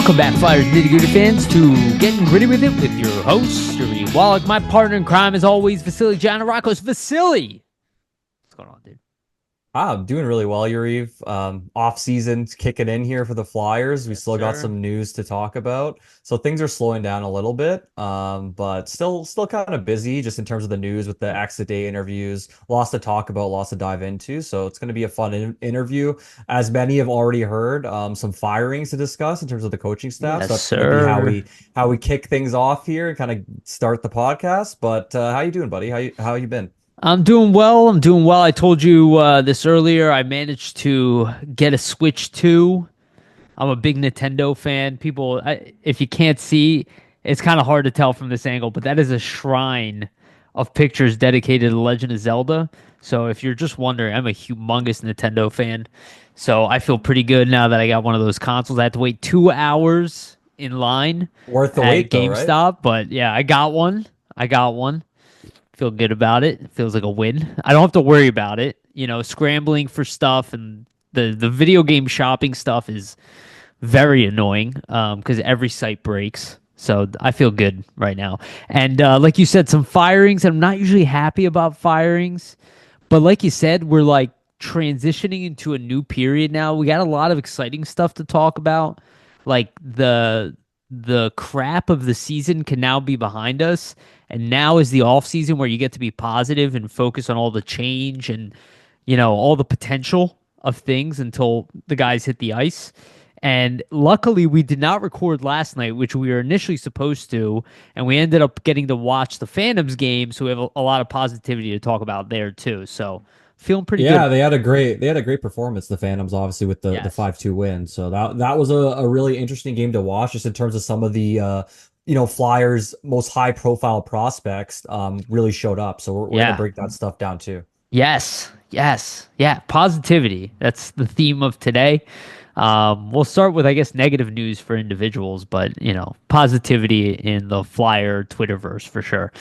Welcome back, Flyers Nitty Gritty fans, to Getting Gritty with It with your host, Yariv. Wolok. My partner in crime, as always, Vasili Gianarakos. Vasili! What's going on, dude? I'm doing really well, Yariv. Off season's kicking in here for the Flyers. We still got Sir. some news to talk about. So things are slowing down a little bit, but still kind of busy just in terms of the news with the exit day interviews. Lots to talk about, lots to dive into. So it's going to be a fun interview. As many have already heard, some firings to discuss in terms of the coaching staff. Yes, So that's going to be sir. how we kick things off here and kind of start the podcast. But how you doing, buddy? How you been? I'm doing well. I'm doing well. I told you this earlier. I managed to get a Switch 2. I'm a big Nintendo fan. If you can't see, it's kind of hard to tell from this angle, but that is a shrine of pictures dedicated to The Legend of Zelda. So if you're just wondering, I'm a humongous Nintendo fan. So I feel pretty good now that I got one of those consoles. I had to wait 2 hours in line Worth the at wait, though, right? GameStop, but yeah, I got one. I got one. Feel good about it. It feels like a win. I don't have to worry about it. Scrambling for stuff and the video game shopping stuff is very annoying because every site breaks. So I feel good right now. And like you said, some firings. I'm not usually happy about firings, but like you said, we're like transitioning into a new period now. We got a lot of exciting stuff to talk about. Like the crap of the season can now be behind us, and now is the off season where you get to be positive and focus on all the change and all the potential of things until the guys hit the ice. And luckily, we did not record last night, which we were initially supposed to, and we ended up getting to watch the Phantoms game, so we have a lot of positivity to talk about there too. So feeling pretty good. Yeah, they had a great performance, the Phantoms, obviously with the Yes. 5-2 win. So that was a really interesting game to watch, just in terms of some of the Flyers' most high profile prospects really showed up. So we're gonna Yeah. break that stuff down too. Yes, yes, yeah. Positivity. That's the theme of today. We'll start with, I guess, negative news for individuals, but positivity in the Flyer Twitterverse for sure.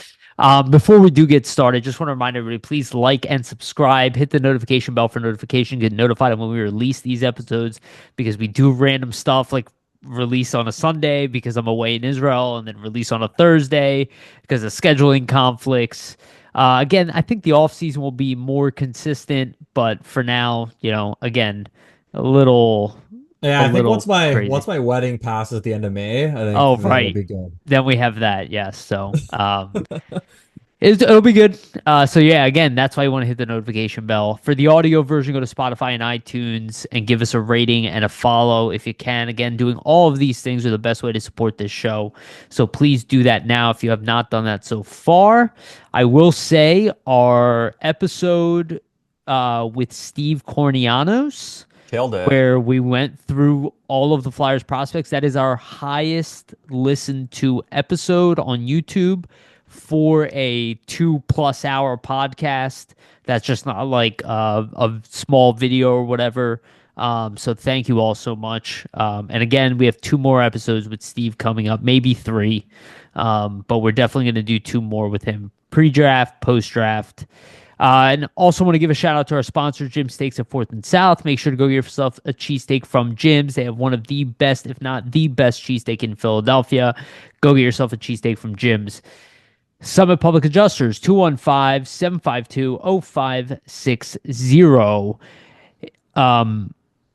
Before we do get started, just want to remind everybody, please like and subscribe, hit the notification bell for notification, get notified when we release these episodes because we do random stuff like release on a Sunday because I'm away in Israel and then release on a Thursday because of scheduling conflicts. Again, I think the off season will be more consistent, but for now, again, a little, Yeah, a I think once little my crazy. once my wedding passes at the end of May, I think Oh, then we'll right. be good. Then we have that. Yes. So, it'll be good. So yeah, again, that's why you want to hit the notification bell. For the audio version, go to Spotify and iTunes and give us a rating and a follow if you can. Again, doing all of these things are the best way to support this show. So please do that now if you have not done that so far. I will say our episode with Steve Cornianos, Killed it. where we went through all of the Flyers prospects. That is our highest listened to episode on YouTube for a 2+ hour podcast. That's just not like a small video or whatever. So thank you all so much. And again, we have 2 more episodes with Steve coming up, maybe 3. But we're definitely going to do 2 more with him pre-draft, post-draft. And also want to give a shout out to our sponsor, Jim Steaks at 4th and South. Make sure to go get yourself a cheesesteak from Jim's. They have one of the best, if not the best, cheesesteak in Philadelphia. Go get yourself a cheesesteak from Jim's. Summit Public Adjusters, 215-752-0560.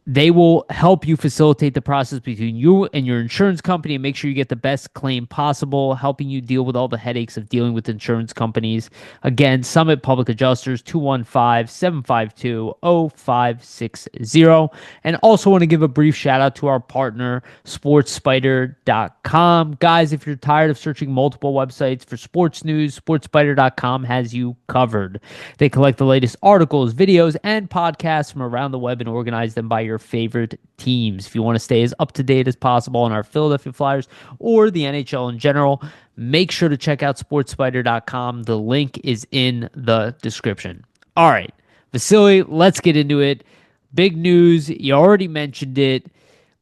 They will help you facilitate the process between you and your insurance company and make sure you get the best claim possible, helping you deal with all the headaches of dealing with insurance companies. Again, Summit Public Adjusters, 215-752-0560. And also want to give a brief shout out to our partner, SportsSpider.com. Guys, if you're tired of searching multiple websites for sports news, SportsSpider.com has you covered. They collect the latest articles, videos, and podcasts from around the web and organize them by your favorite teams. If you want to stay as up to date as possible on our Philadelphia Flyers or the NHL in general, make sure to check out sportspider.com. The link is in the description. All right, Vasili, let's get into it. Big news. You already mentioned it,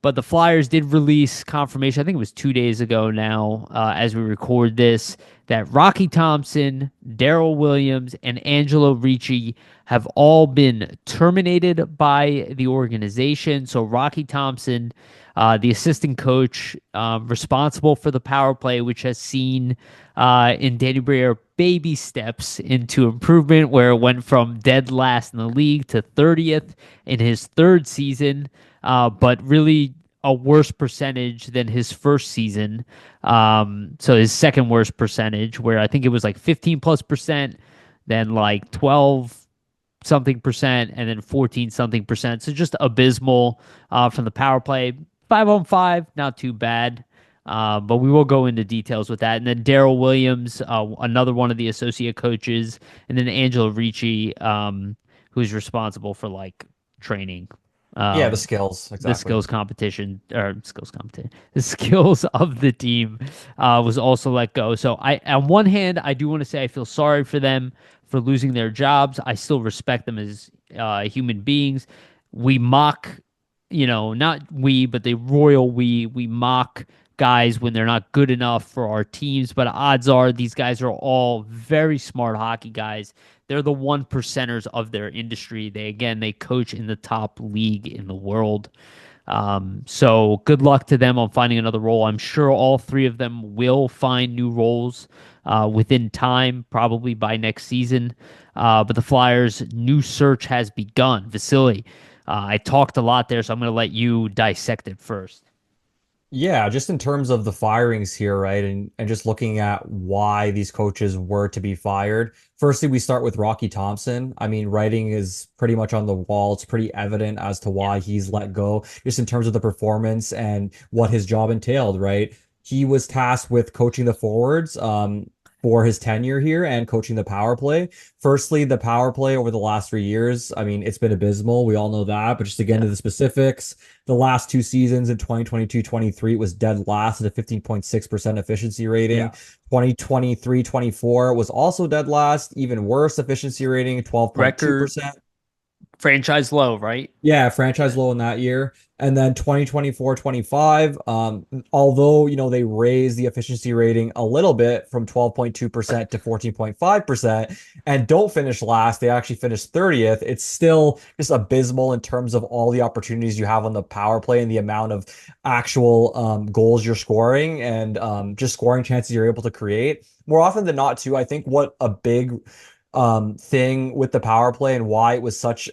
But the Flyers did release confirmation, I think it was 2 days ago now, as we record this, that Rocky Thompson, Daryl Williams, and Angelo Ricci have all been terminated by the organization. So Rocky Thompson, the assistant coach responsible for the power play, which has seen in Danny Briere baby steps into improvement, where it went from dead last in the league to 30th in his third season, but really a worse percentage than his first season. So his second worst percentage, where I think it was like 15 plus percent, then like 12 something percent, and then 14 something percent. So just abysmal from the power play. 5 on 5, not too bad. But we will go into details with that. And then Daryl Williams, another one of the associate coaches, and then Angelo Ricci, who's responsible for like training, Yeah, the um, skills, the exactly. skills competition or skills competition, the skills of the team, was also let go. So on one hand, I do want to say I feel sorry for them for losing their jobs. I still respect them as human beings. We mock, not we, but the royal we mock guys when they're not good enough for our teams. But odds are these guys are all very smart hockey guys. They're the one percenters of their industry. They coach in the top league in the world. So good luck to them on finding another role. I'm sure all three of them will find new roles within time, probably by next season. But the Flyers' new search has begun. Vasili, I talked a lot there, so I'm going to let you dissect it first. Yeah, just in terms of the firings here, right? And just looking at why these coaches were to be fired. Firstly, we start with Rocky Thompson. I mean, writing is pretty much on the wall. It's pretty evident as to Yeah. why he's let go, just in terms of the performance and what his job entailed, right? He was tasked with coaching the forwards, for his tenure here and coaching the power play. Firstly, the power play over the last 3 years, I mean, it's been abysmal. We all know that. But just to get Yeah. into the specifics, the last two seasons in 2022-23, it was dead last at a 15.6% efficiency rating. Yeah. 2023-24 was also dead last, even worse efficiency rating, Record 12.2%. franchise low, right? Yeah, franchise low in that year. And then 2024-25, although, they raised the efficiency rating a little bit from 12.2% to 14.5% and don't finish last, they actually finished 30th. It's still just abysmal in terms of all the opportunities you have on the power play and the amount of actual goals you're scoring and just scoring chances you're able to create. More often than not, too, I think what a big thing with the power play and why it was such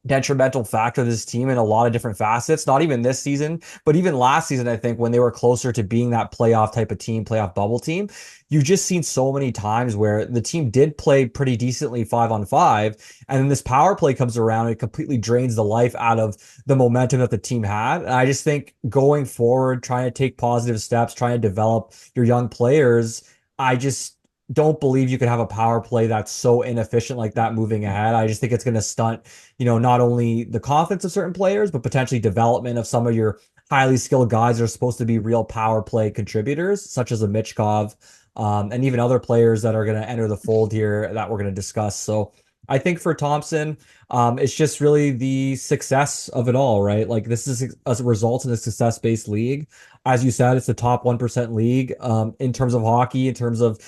detrimental factor to this team in a lot of different facets, not even this season, but even last season, I think when they were closer to being that playoff type of team, playoff bubble team, you've just seen so many times where the team did play pretty decently 5 on 5. And then this power play comes around and it completely drains the life out of the momentum that the team had. And I just think going forward, trying to take positive steps, trying to develop your young players, I just don't believe you could have a power play that's so inefficient like that moving ahead. I just think it's going to stunt, not only the confidence of certain players, but potentially development of some of your highly skilled guys that are supposed to be real power play contributors, such as a Michkov, and even other players that are going to enter the fold here that we're going to discuss. So I think for Thompson, it's just really the success of it all, right? Like this is as a result in a success-based league. As you said, it's the top 1% league in terms of hockey, in terms of,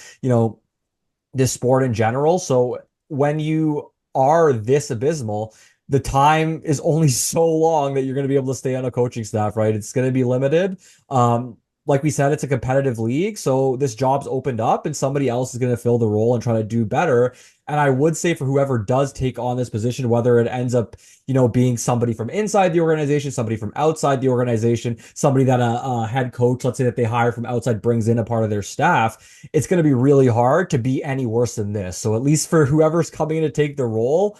this sport in general. So when you are this abysmal, the time is only so long that you're going to be able to stay on a coaching staff, right? It's going to be limited. Like we said, it's a competitive league. So this job's opened up and somebody else is going to fill the role and try to do better. And I would say for whoever does take on this position, whether it ends up, being somebody from inside the organization, somebody from outside the organization, somebody that a head coach, let's say that they hire from outside, brings in a part of their staff, it's going to be really hard to be any worse than this. So at least for whoever's coming in to take the role,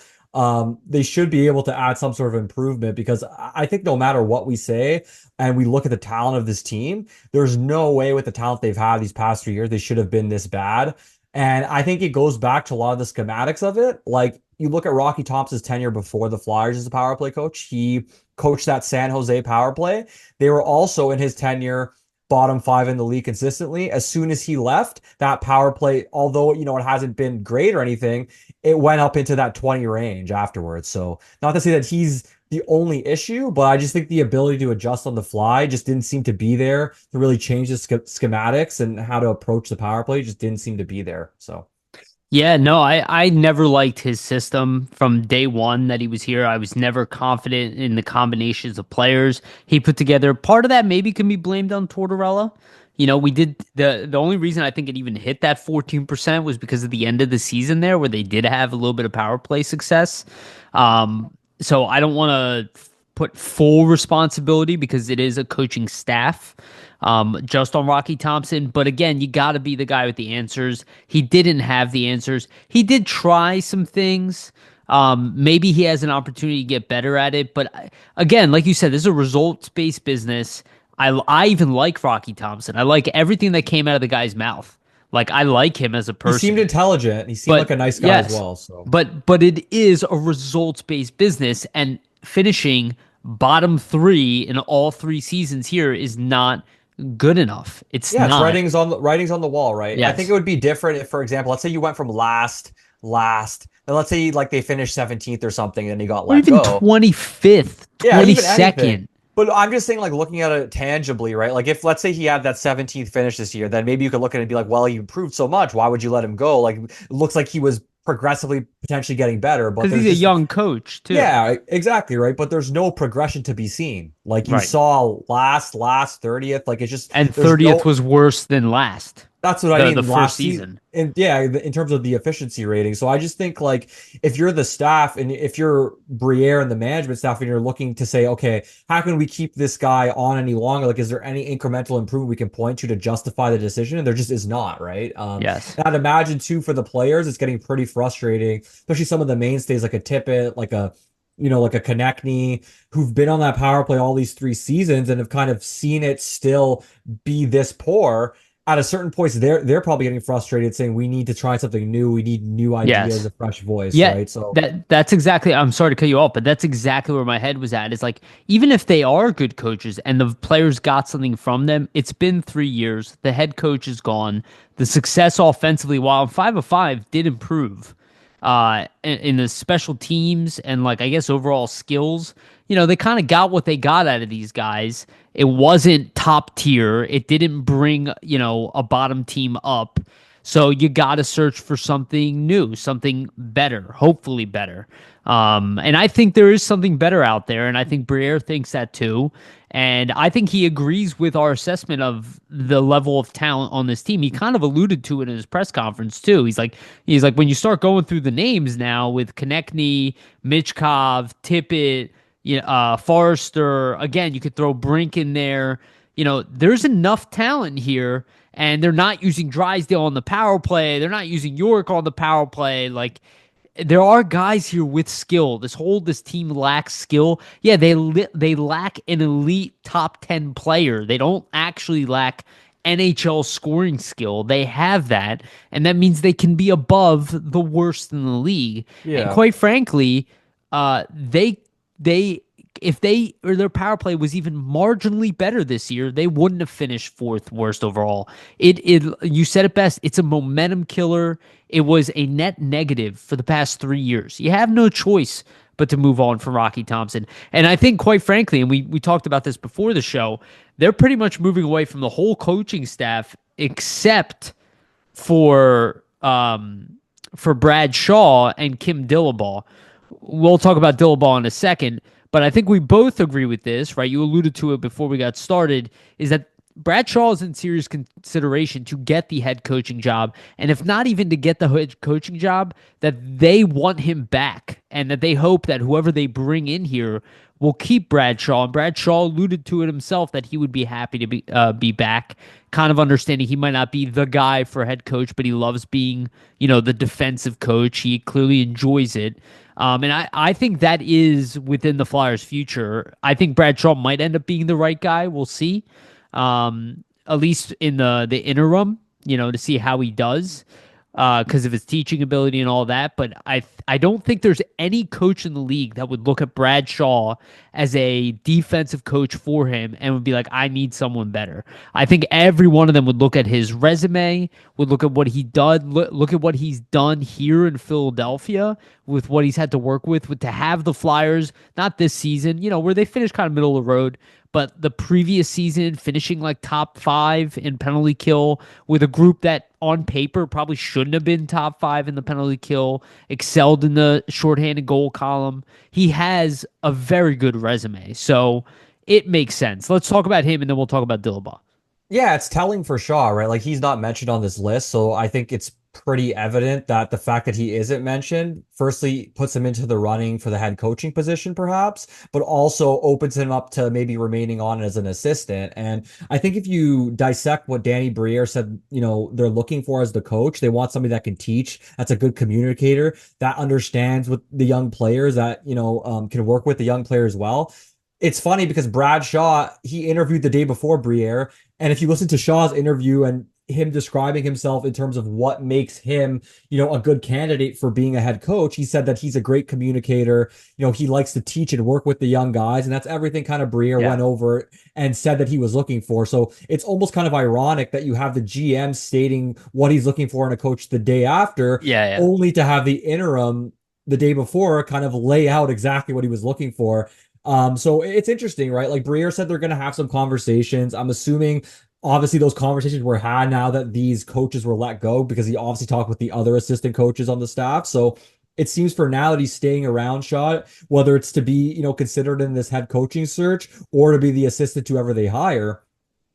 they should be able to add some sort of improvement because I think no matter what we say and we look at the talent of this team, there's no way with the talent they've had these past 3 years, they should have been this bad. And I think it goes back to a lot of the schematics of it. Like you look at Rocky Thompson's tenure before the Flyers as a power play coach, he coached that San Jose power play. They were also in his tenure bottom 5 in the league consistently. As soon as he left, that power play, although it hasn't been great or anything, it went up into that 20 range afterwards. So not to say that he's the only issue, but I just think the ability to adjust on the fly just didn't seem to be there to really change the schematics and how to approach the power play just didn't seem to be there. So Yeah, no, I never liked his system from day one that he was here. I was never confident in the combinations of players he put together. Part of that maybe can be blamed on Tortorella. You know, we did the only reason I think it even hit that 14% was because of the end of the season there where they did have a little bit of power play success. So I don't want to put full responsibility because it is a coaching staff just on Rocky Thompson. But again, you got to be the guy with the answers. He didn't have the answers. He did try some things. Maybe he has an opportunity to get better at it. But again, like you said, this is a results-based business. I even like Rocky Thompson. I like everything that came out of the guy's mouth. Like I like him as a he seemed person. intelligent. He seemed like But a nice guy as yes, well. So but it is a results-based business, and finishing bottom three in all three seasons here is not good enough. It's yeah, it's not. writings on the wall, right? I think it Yes. would be different if, for example, let's say you went from last, and let's say like they finished 17th or something, and he got Or let even go. 25th, Yeah, even anything. 22nd. But I'm just saying, like, looking at it tangibly, right? Like, if let's say he had that 17th finish this year, then maybe you could look at it and be like, well, he improved so much. Why would you let him go? Like, it looks like he was progressively potentially getting better, but Because he's there's a just, young coach, too. yeah, exactly, right? But there's no progression to be seen. Like, you Right. saw last 30th. Like, it's just, And there's 30th no, was worse than last, that's what I the mean. first Last season, season. and yeah, in terms of the efficiency rating. So I just think like if you're the staff and if you're Briere and the management staff and you're looking to say, okay, how can we keep this guy on any longer? Like, is there any incremental improvement we can point to justify the decision? And there just is not, right? Yes. And I'd imagine too for the players, it's getting pretty frustrating, especially some of the mainstays like a Tippett, like a like a Konechny, who've been on that power play all these 3 seasons and have kind of seen it still be this poor at a certain point, they're probably getting frustrated, saying we need to try something new. We need new ideas, Yes. a fresh voice, Yeah, right? So that's exactly. I'm sorry to cut you off, but that's exactly where my head was at. Is like even if they are good coaches and the players got something from them, it's been 3 years. The head coach is gone. The success offensively, while 5 of 5 did improve, in the special teams and like I guess overall skills. You know, they kind of got what they got out of these guys. It wasn't top tier. It didn't bring a bottom team up. So you got to search for something new, something better, hopefully better. And I think there is something better out there, and I think Briere thinks that too. And I think he agrees with our assessment of the level of talent on this team. He kind of alluded to it in his press conference too. He's like when you start going through the names now with Konechny, Michkov, Tippett, Forrester. Again, you could throw Brink in there. There's enough talent here, and they're not using Drysdale on the power play. They're not using York on the power play. Like there are guys here with skill. This team lacks skill. Yeah, they lack an elite top 10 player. They don't actually lack NHL scoring skill. They have that, and that means they can be above the worst in the league. And yeah, quite frankly, they if they or their power play was even marginally better this year, they wouldn't have finished fourth worst overall. It you said it best. It's a momentum killer. It was a net negative for the past 3 years. You have no choice but to move on from Rocky Thompson. And I think, quite frankly, and we talked about this before the show, they're pretty much moving away from the whole coaching staff except for Brad Shaw and Kim Dillabaugh. We'll talk about Dillabaugh in a second, but I think we both agree with this, right? You alluded to it before we got started, is that Brad Shaw is in serious consideration to get the head coaching job, and if not even to get the head coaching job, that they want him back, and that they hope that whoever they bring in here will keep Brad Shaw. And Brad Shaw alluded to it himself that he would be happy to be back, kind of understanding he might not be the guy for head coach, but he loves being the defensive coach. He clearly enjoys it. And I think that is within the Flyers' future. I think Brad Shaw might end up being the right guy. We'll see. At least in the interim, to see how he does. because of his teaching ability and all that. But I don't think there's any coach in the league that would look at Brad Shaw as a defensive coach for him and would be like, I need someone better. I think every one of them would look at his resume, would look at what he done, look at what he's done here in Philadelphia with what he's had to work with to have the Flyers, not this season, where they finished kind of middle of the road, but the previous season finishing like top five in penalty kill with a group that on paper probably shouldn't have been top five in the penalty kill, excelled in the shorthanded goal column. He has a very good resume. So it makes sense. Let's talk about him and then we'll talk about Dillabaugh. Yeah, it's telling for Shaw, right? Like he's not mentioned on this list, so I think it's pretty evident that the fact that he isn't mentioned, firstly, puts him into the running for the head coaching position, perhaps, but also opens him up to maybe remaining on as an assistant. And I think if you dissect what Danny Briere said, they're looking for as the coach, they want somebody that can teach, that's a good communicator, that understands with the young players, that can work with the young players well. It's funny because Brad Shaw, he interviewed the day before Briere, and if you listen to Shaw's interview and him describing himself in terms of what makes him, a good candidate for being a head coach, he said that he's a great communicator. He likes to teach and work with the young guys, and that's everything kind of Briere Yeah. went over and said that he was looking for. So it's almost kind of ironic that you have the GM stating what he's looking for in a coach the day after, Yeah, yeah. only to have the interim the day before kind of lay out exactly what he was looking for. So it's interesting, right? Like Briere said, they're going to have some conversations. I'm assuming, obviously, those conversations were had now that these coaches were let go because he obviously talked with the other assistant coaches on the staff. So it seems for now that he's staying around Shaw, whether it's to be, considered in this head coaching search or to be the assistant to whoever they hire.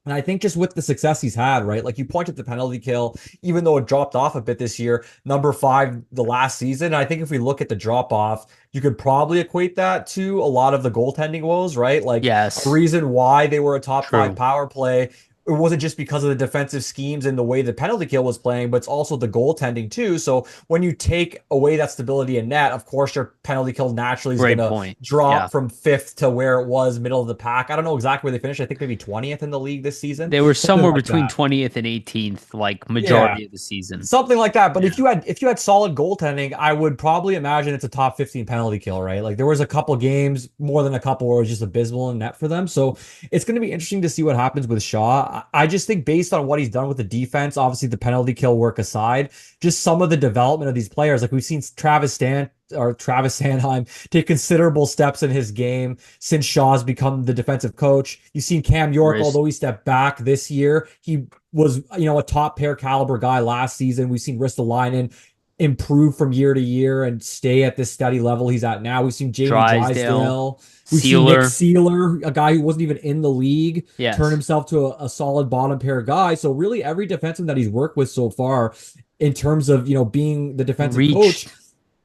And I think just with the success he's had, right? Like you pointed the penalty kill, even though it dropped off a bit this year, number 5 the last season. I think if we look at the drop off, you could probably equate that to a lot of the goaltending woes, right? Like a Yes. reason why they were a top 5 True. power play. It wasn't just because of the defensive schemes and the way the penalty kill was playing, but it's also the goaltending too. So when you take away that stability in net, of course, your penalty kill naturally is going Great to point. Yeah. drop from 5th to where it was middle of the pack. I don't know exactly where they finished. I think maybe 20th in the league this season, They were something somewhere like between that. 20th and 18th, like Yeah, majority of the season. something like that. But Yeah. if you had solid goaltending, I would probably imagine it's a top 15 penalty kill, right? Like there was a couple games, more than a couple, where it was just abysmal in net for them. So it's going to be interesting to see what happens with Shaw. I just think based on what he's done with the defense, obviously the penalty kill work aside, just some of the development of these players, like we've seen Travis Sanheim take considerable steps in his game since Shaw's become the defensive coach. You've seen Cam York, Riz. although he stepped back this year, he was, a top pair caliber guy last season. We've seen Ristolainen improve from year to year and stay at this steady level he's at now. We've seen Jamie Drysdale. Drysdale. We've seen Nick Sealer. Sealer, a guy who wasn't even in the league, turn Yes. himself to a solid bottom pair guy. So really every defenseman that he's worked with so far in terms of, being the defensive coach, Reached.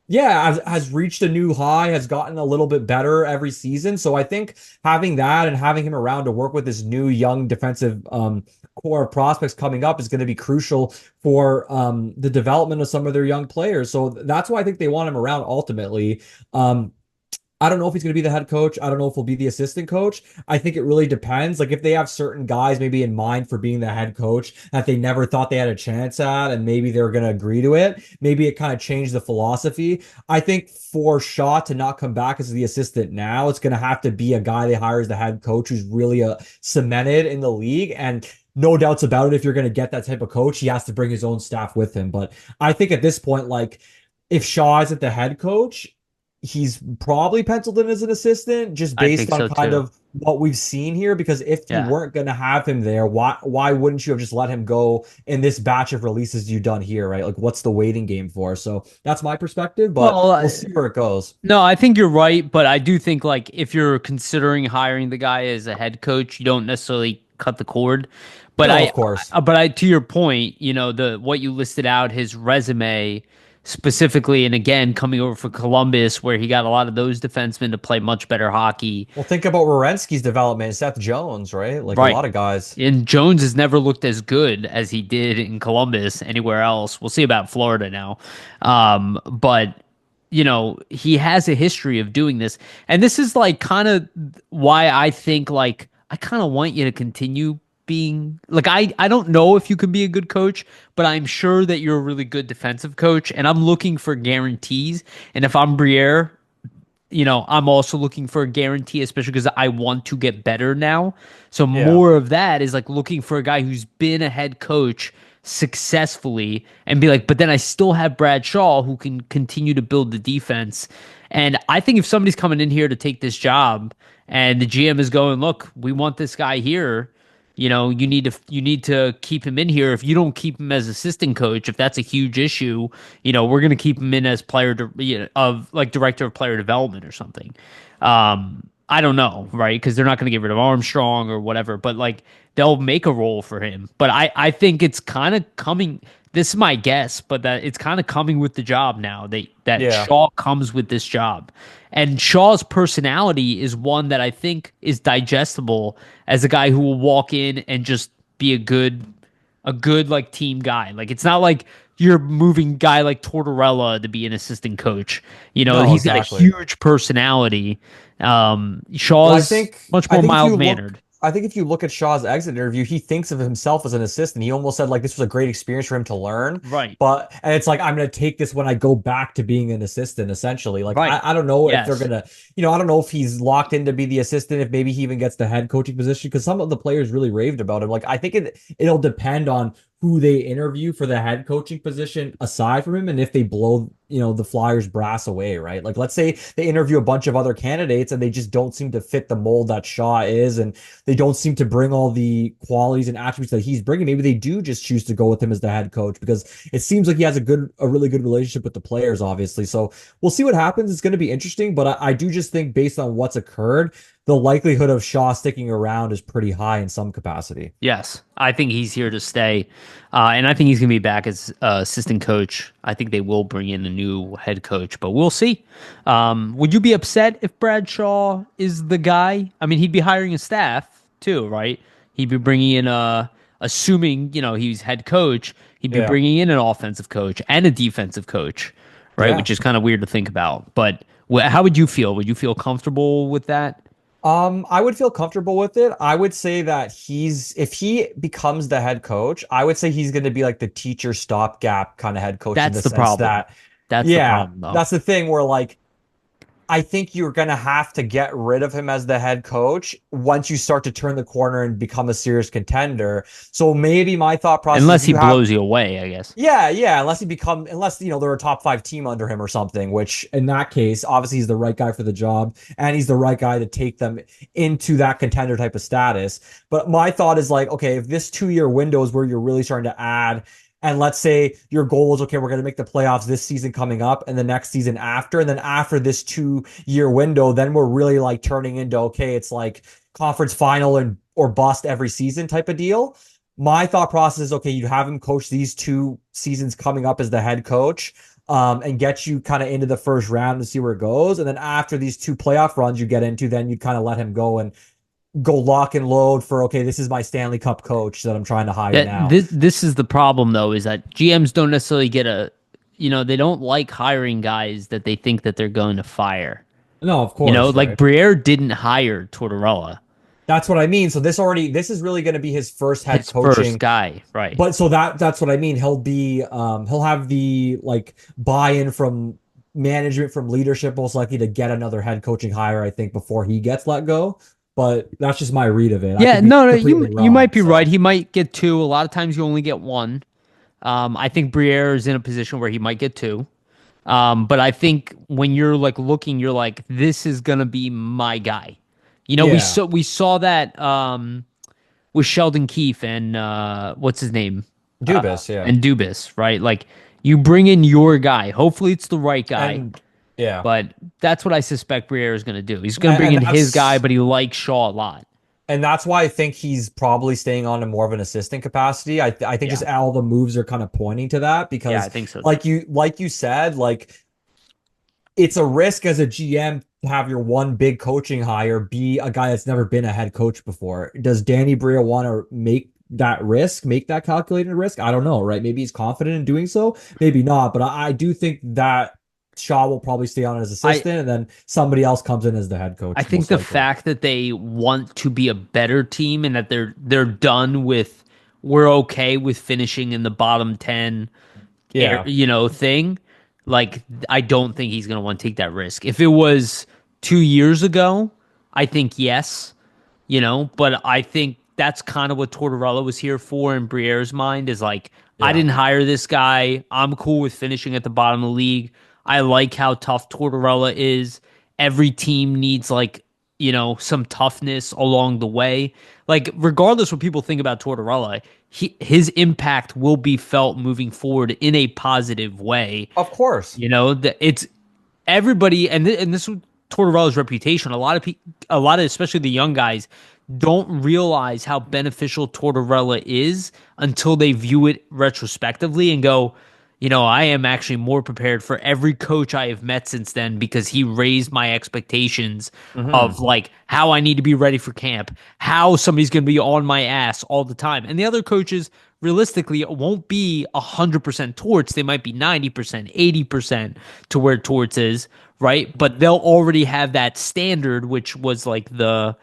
yeah, has reached a new high, has gotten a little bit better every season. So I think having that and having him around to work with this new young defensive core of prospects coming up is going to be crucial for the development of some of their young players. So that's why I think they want him around ultimately. I don't know if he's going to be the head coach. I don't know if he'll be the assistant coach. I think it really depends. Like if they have certain guys maybe in mind for being the head coach that they never thought they had a chance at, and maybe they're going to agree to it, maybe it kind of changed the philosophy. I think for Shaw to not come back as the assistant now, it's going to have to be a guy they hire as the head coach who's really cemented in the league. And no doubts about it, if you're going to get that type of coach, he has to bring his own staff with him. But I think at this point, like if Shaw isn't the head coach, he's probably penciled in as an assistant just I based think on so kind too. of what we've seen here. Because if you Yeah. weren't going to have him there, why wouldn't you have just let him go in this batch of releases you've done here, right? Like what's the waiting game for? So that's my perspective, but Well, we'll see where it goes. no, I think you're right, but I do think like if you're considering hiring the guy as a head coach, you don't necessarily cut the cord. But No, of course. to your point, the what you listed out, his resume specifically, and again coming over for Columbus, where he got a lot of those defensemen to play much better hockey. Well, think about Werenski's development, Seth Jones, right? Like a Right. lot of guys. And Jones has never looked as good as he did in Columbus anywhere else. We'll see about Florida now. But he has a history of doing this. And this is like kind of why I think like I kind of want you to continue being like I don't know if you can be a good coach, but I'm sure that you're a really good defensive coach, and I'm looking for guarantees. And if I'm Briere, I'm also looking for a guarantee, especially because I want to get better now. So Yeah. more of that is like looking for a guy who's been a head coach successfully and be like, but then I still have Brad Shaw who can continue to build the defense. And I think if somebody's coming in here to take this job and the GM is going, look, we want this guy here, you need to keep him in here. If you don't keep him as assistant coach, if that's a huge issue, we're going to keep him in as of like director of player development or something. I don't know, right? Because they're not going to get rid of Armstrong or whatever, but like they'll make a role for him. But I think it's kind of coming. This is my guess, but that it's kind of coming with the job now. That Yeah. Shaw comes with this job, and Shaw's personality is one that I think is digestible as a guy who will walk in and just be a good like team guy. Like it's not like you're moving guy like Tortorella to be an assistant coach. No, He's got a exactly. huge personality. Well, Shaw's much more mild mannered. I think if you look at Shaw's exit interview, he thinks of himself as an assistant. He almost said like this was a great experience for him to learn. Right. And it's like I'm gonna take this when I go back to being an assistant, essentially. Like Right. I don't know if they're Yes. gonna, I don't know if he's locked in to be the assistant, if maybe he even gets the head coaching position, because some of the players really raved about him. Like I think it'll depend on who they interview for the head coaching position aside from him, and if they blow the Flyers brass away, right? Like let's say they interview a bunch of other candidates and they just don't seem to fit the mold that Shaw is, and they don't seem to bring all the qualities and attributes that he's bringing. Maybe they do just choose to go with him as the head coach because it seems like he has a really good relationship with the players, obviously. So we'll see what happens. It's going to be interesting, but I do just think based on what's occurred, the likelihood of Shaw sticking around is pretty high in some capacity. Yes, I think he's here to stay, and I think he's going to be back as assistant coach. I think they will bring in a new head coach, but we'll see. Would you be upset if Brad Shaw is the guy? I mean, he'd be hiring a staff too, right? He'd be bringing in assuming he's head coach. He'd be Yeah. bringing in an offensive coach and a defensive coach, right? Yeah. Which is kind of weird to think about. But how would you feel? Would you feel comfortable with that? I would feel comfortable with it. I would say that if he becomes the head coach, I would say he's going to be like the teacher stopgap kind of head coach in That's the the sense problem. that, That's the yeah, problem, though. that's the thing where like I think you're going to have to get rid of him as the head coach once you start to turn the corner and become a serious contender. So maybe my thought process is Unless he you have blows you away, I guess. yeah, yeah, unless they're a top five team under him or something, which in that case, obviously he's the right guy for the job and he's the right guy to take them into that contender type of status. But my thought is like, okay, if this 2 year window is where you're really starting to add, and let's say your goal is okay, we're going to make the playoffs this season coming up and the next season after, and then after this 2 year window, then we're really like turning into okay, it's like conference final and or bust every season type of deal. My thought process is okay, you have him coach these 2 seasons coming up as the head coach, and get you kind of into the first round to see where it goes. And then after these 2 playoff runs you get into, then you kind of let him go and go lock and load for okay, this is my Stanley Cup coach that I'm trying to hire That now. this is the problem though, is that GMs don't necessarily they don't like hiring guys that they think that they're going to fire. No, of course, Like right? Briere didn't hire Tortorella, That's what I mean. So this is really going to be his first head his first coaching. guy, right? But so that's what I mean. He'll have the like buy-in from management, from leadership, most likely to get another head coaching hire, I think, before he gets let go. But that's just my read of it. I Yeah, could be no, no, you completely you might wrong. be right. So He might get two. A lot of times you only get one. I think Briere is in a position where he might get two. But I think when you're like looking, you're like, this is gonna be my guy. We yeah, saw that with Sheldon Keefe and what's his name? Dubas, yeah. And Dubas, right? Like you bring in your guy. Hopefully it's the right guy. And yeah. But that's what I suspect Briere is gonna do. He's gonna bring And in his guy, that's but he likes Shaw a lot. and that's why I think he's probably staying on in more of an assistant capacity. I think just Yeah. all the moves are kind of pointing to that Yeah, because I think so too. like you said, like it's a risk as a GM to have your one big coaching hire be a guy that's never been a head coach before. Does Danny Bria want to make that calculated risk? I don't know, right? Maybe he's confident in doing so, maybe not. But I do think that Shaw will probably stay on as I assistant, and then somebody else comes in as the head I coach, think most the likely. fact that they want to be a better team and that they're done with we're okay with finishing in the bottom 10 Yeah. thing, like I don't think he's going to want to take that risk. If it was 2 years ago, I think yes, but I think that's kind of what Tortorella was here for in Briere's mind is like, I Yeah. didn't hire this guy. I'm cool with finishing at the bottom of the league. I like how tough Tortorella is. Every team needs like, some toughness along the way. Like, regardless what people think about Tortorella, his impact will be felt moving forward in a positive way. Of course. That it's everybody, and this is Tortorella's reputation. A lot of especially the young guys don't realize how beneficial Tortorella is until they view it retrospectively and go, I am actually more prepared for every coach I have met since then because he raised my expectations Hmm. of like how I need to be ready for camp, how somebody's going to be on my ass all the time. And the other coaches, realistically, it won't be 100% Torts. They might be 90%, 80% to where Torts is, right? But they'll already have that standard, which was like the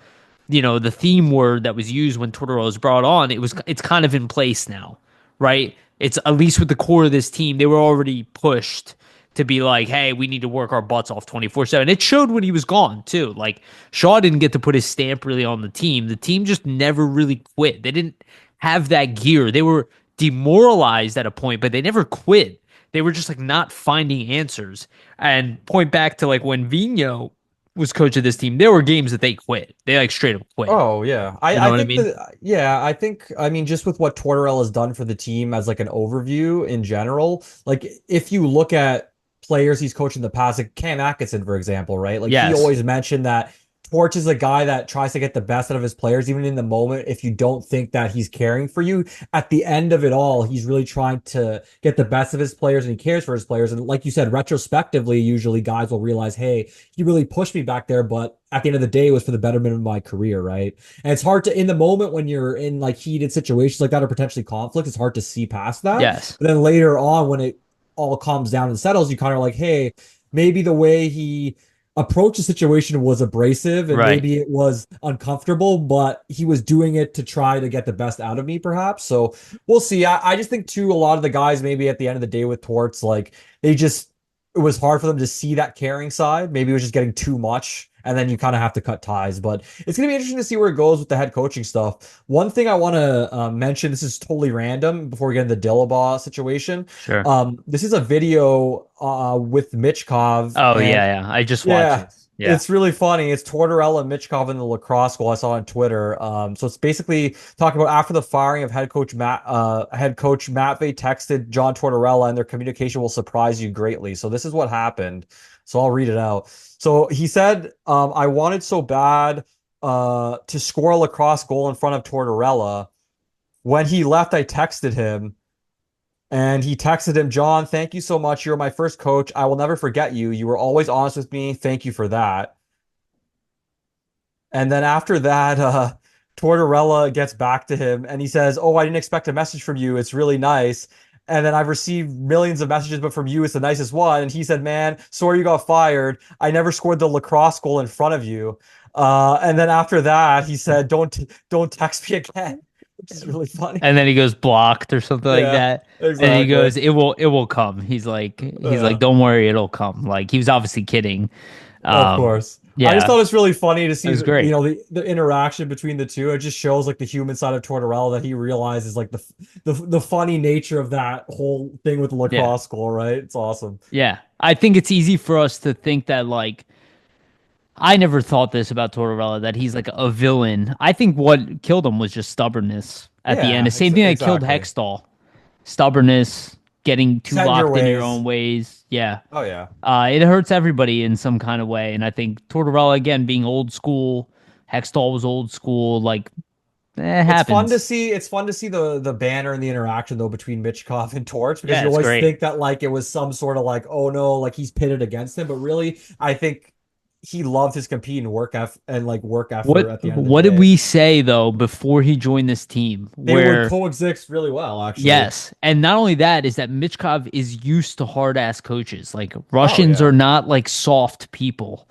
theme word that was used when Tortorella was brought on. It's kind of in place now, right? It's at least with the core of this team, they were already pushed to be like, hey, we need to work our butts off 24/7. It showed when he was gone too. Like Shaw didn't get to put his stamp really on the team. The team just never really quit. They didn't have that gear. They were demoralized at a point, but they never quit. They were just like not finding answers. And point back to like when Vino was coach of this team, there were games that they quit. They like straight up quit. Oh yeah. You I know what I think mean? that yeah, I mean just with what Tortorella has done for the team as like an overview in general, like if you look at players he's coached in the past, like Cam Atkinson, for example, right? Like he Yes. always mentioned that Torch is a guy that tries to get the best out of his players, even in the moment. If you don't think that he's caring for you, at the end of it all, he's really trying to get the best of his players and he cares for his players. And like you said, retrospectively, usually guys will realize, hey, he really pushed me back there, but at the end of the day, it was for the betterment of my career, right? And it's hard to, in the moment when you're in like heated situations like that or potentially conflict, it's hard to see past that. Yes. But then later on, when it all calms down and settles, you kind of like, hey, maybe the way he approached the situation was abrasive and Right. maybe it was uncomfortable, but he was doing it to try to get the best out of me, perhaps. So we'll see. I just think too, a lot of the guys maybe at the end of the day with Torts, like they just it was hard for them to see that caring side. Maybe it was just getting too much. And then you kind of have to cut ties. But it's going to be interesting to see where it goes with the head coaching stuff. One thing I want to mention, this is totally random before we get into the Dillabaugh situation. Sure. This is a video with Mitchkov, Oh and yeah, yeah. I just watched yeah, this. Yeah. it's really funny. It's Tortorella and Mitchkov in the lacrosse school I saw on Twitter. So it's basically talking about after the firing of head coach Matvey texted John Tortorella, and their communication will surprise you greatly. So this is what happened. So I'll read it out. So he said, I wanted so bad to score a lacrosse goal in front of Tortorella. When he left, I texted him. And he texted him, John, thank you so much. You're my first coach. I will never forget you. You were always honest with me. Thank you for that. And then after that, Tortorella gets back to him and he says, oh, I didn't expect a message from you. It's really nice. And then I've received millions of messages, but from you, it's the nicest one. And he said, man, sorry you got fired. I never scored the lacrosse goal in front of you. And then after that, he said, don't text me again, which is really funny. And then he goes blocked or something like Yeah, that. And he exactly. goes, it will come. He's like, Yeah. don't worry, it'll come. Like he was obviously kidding. Of course. I just Yeah, thought it's really funny to it see was great. the interaction between the two. It just shows like the human side of Tortorella that he realizes like the funny nature of that whole thing with the Yeah. lacrosse school, right? It's awesome. Yeah. I think it's easy for us to think that like I never thought this about Tortorella that he's like a villain. I think what killed him was just stubbornness at the end. The Yeah, same thing that killed exactly. Hextall. Stubbornness, getting too Set in your locked in your own ways. ways. Yeah. Oh yeah. It hurts everybody in some kind of way. And I think Tortorella, again, being old school, Hextall was old school. Like, it It's fun to happens. see. It's fun to see the banner and the interaction though between Mitchkov and Torch because Yeah, you it's always great. think that like it was some sort of like oh no like he's pitted against him, but really I think he loved his competing work effort and like work effort What at the end of the what did day. we say though before he joined this team? They would Where coexist really well, actually. yes, and not only that is that Michkov is used to hard ass coaches. Like Oh Russians are yeah. not like soft people.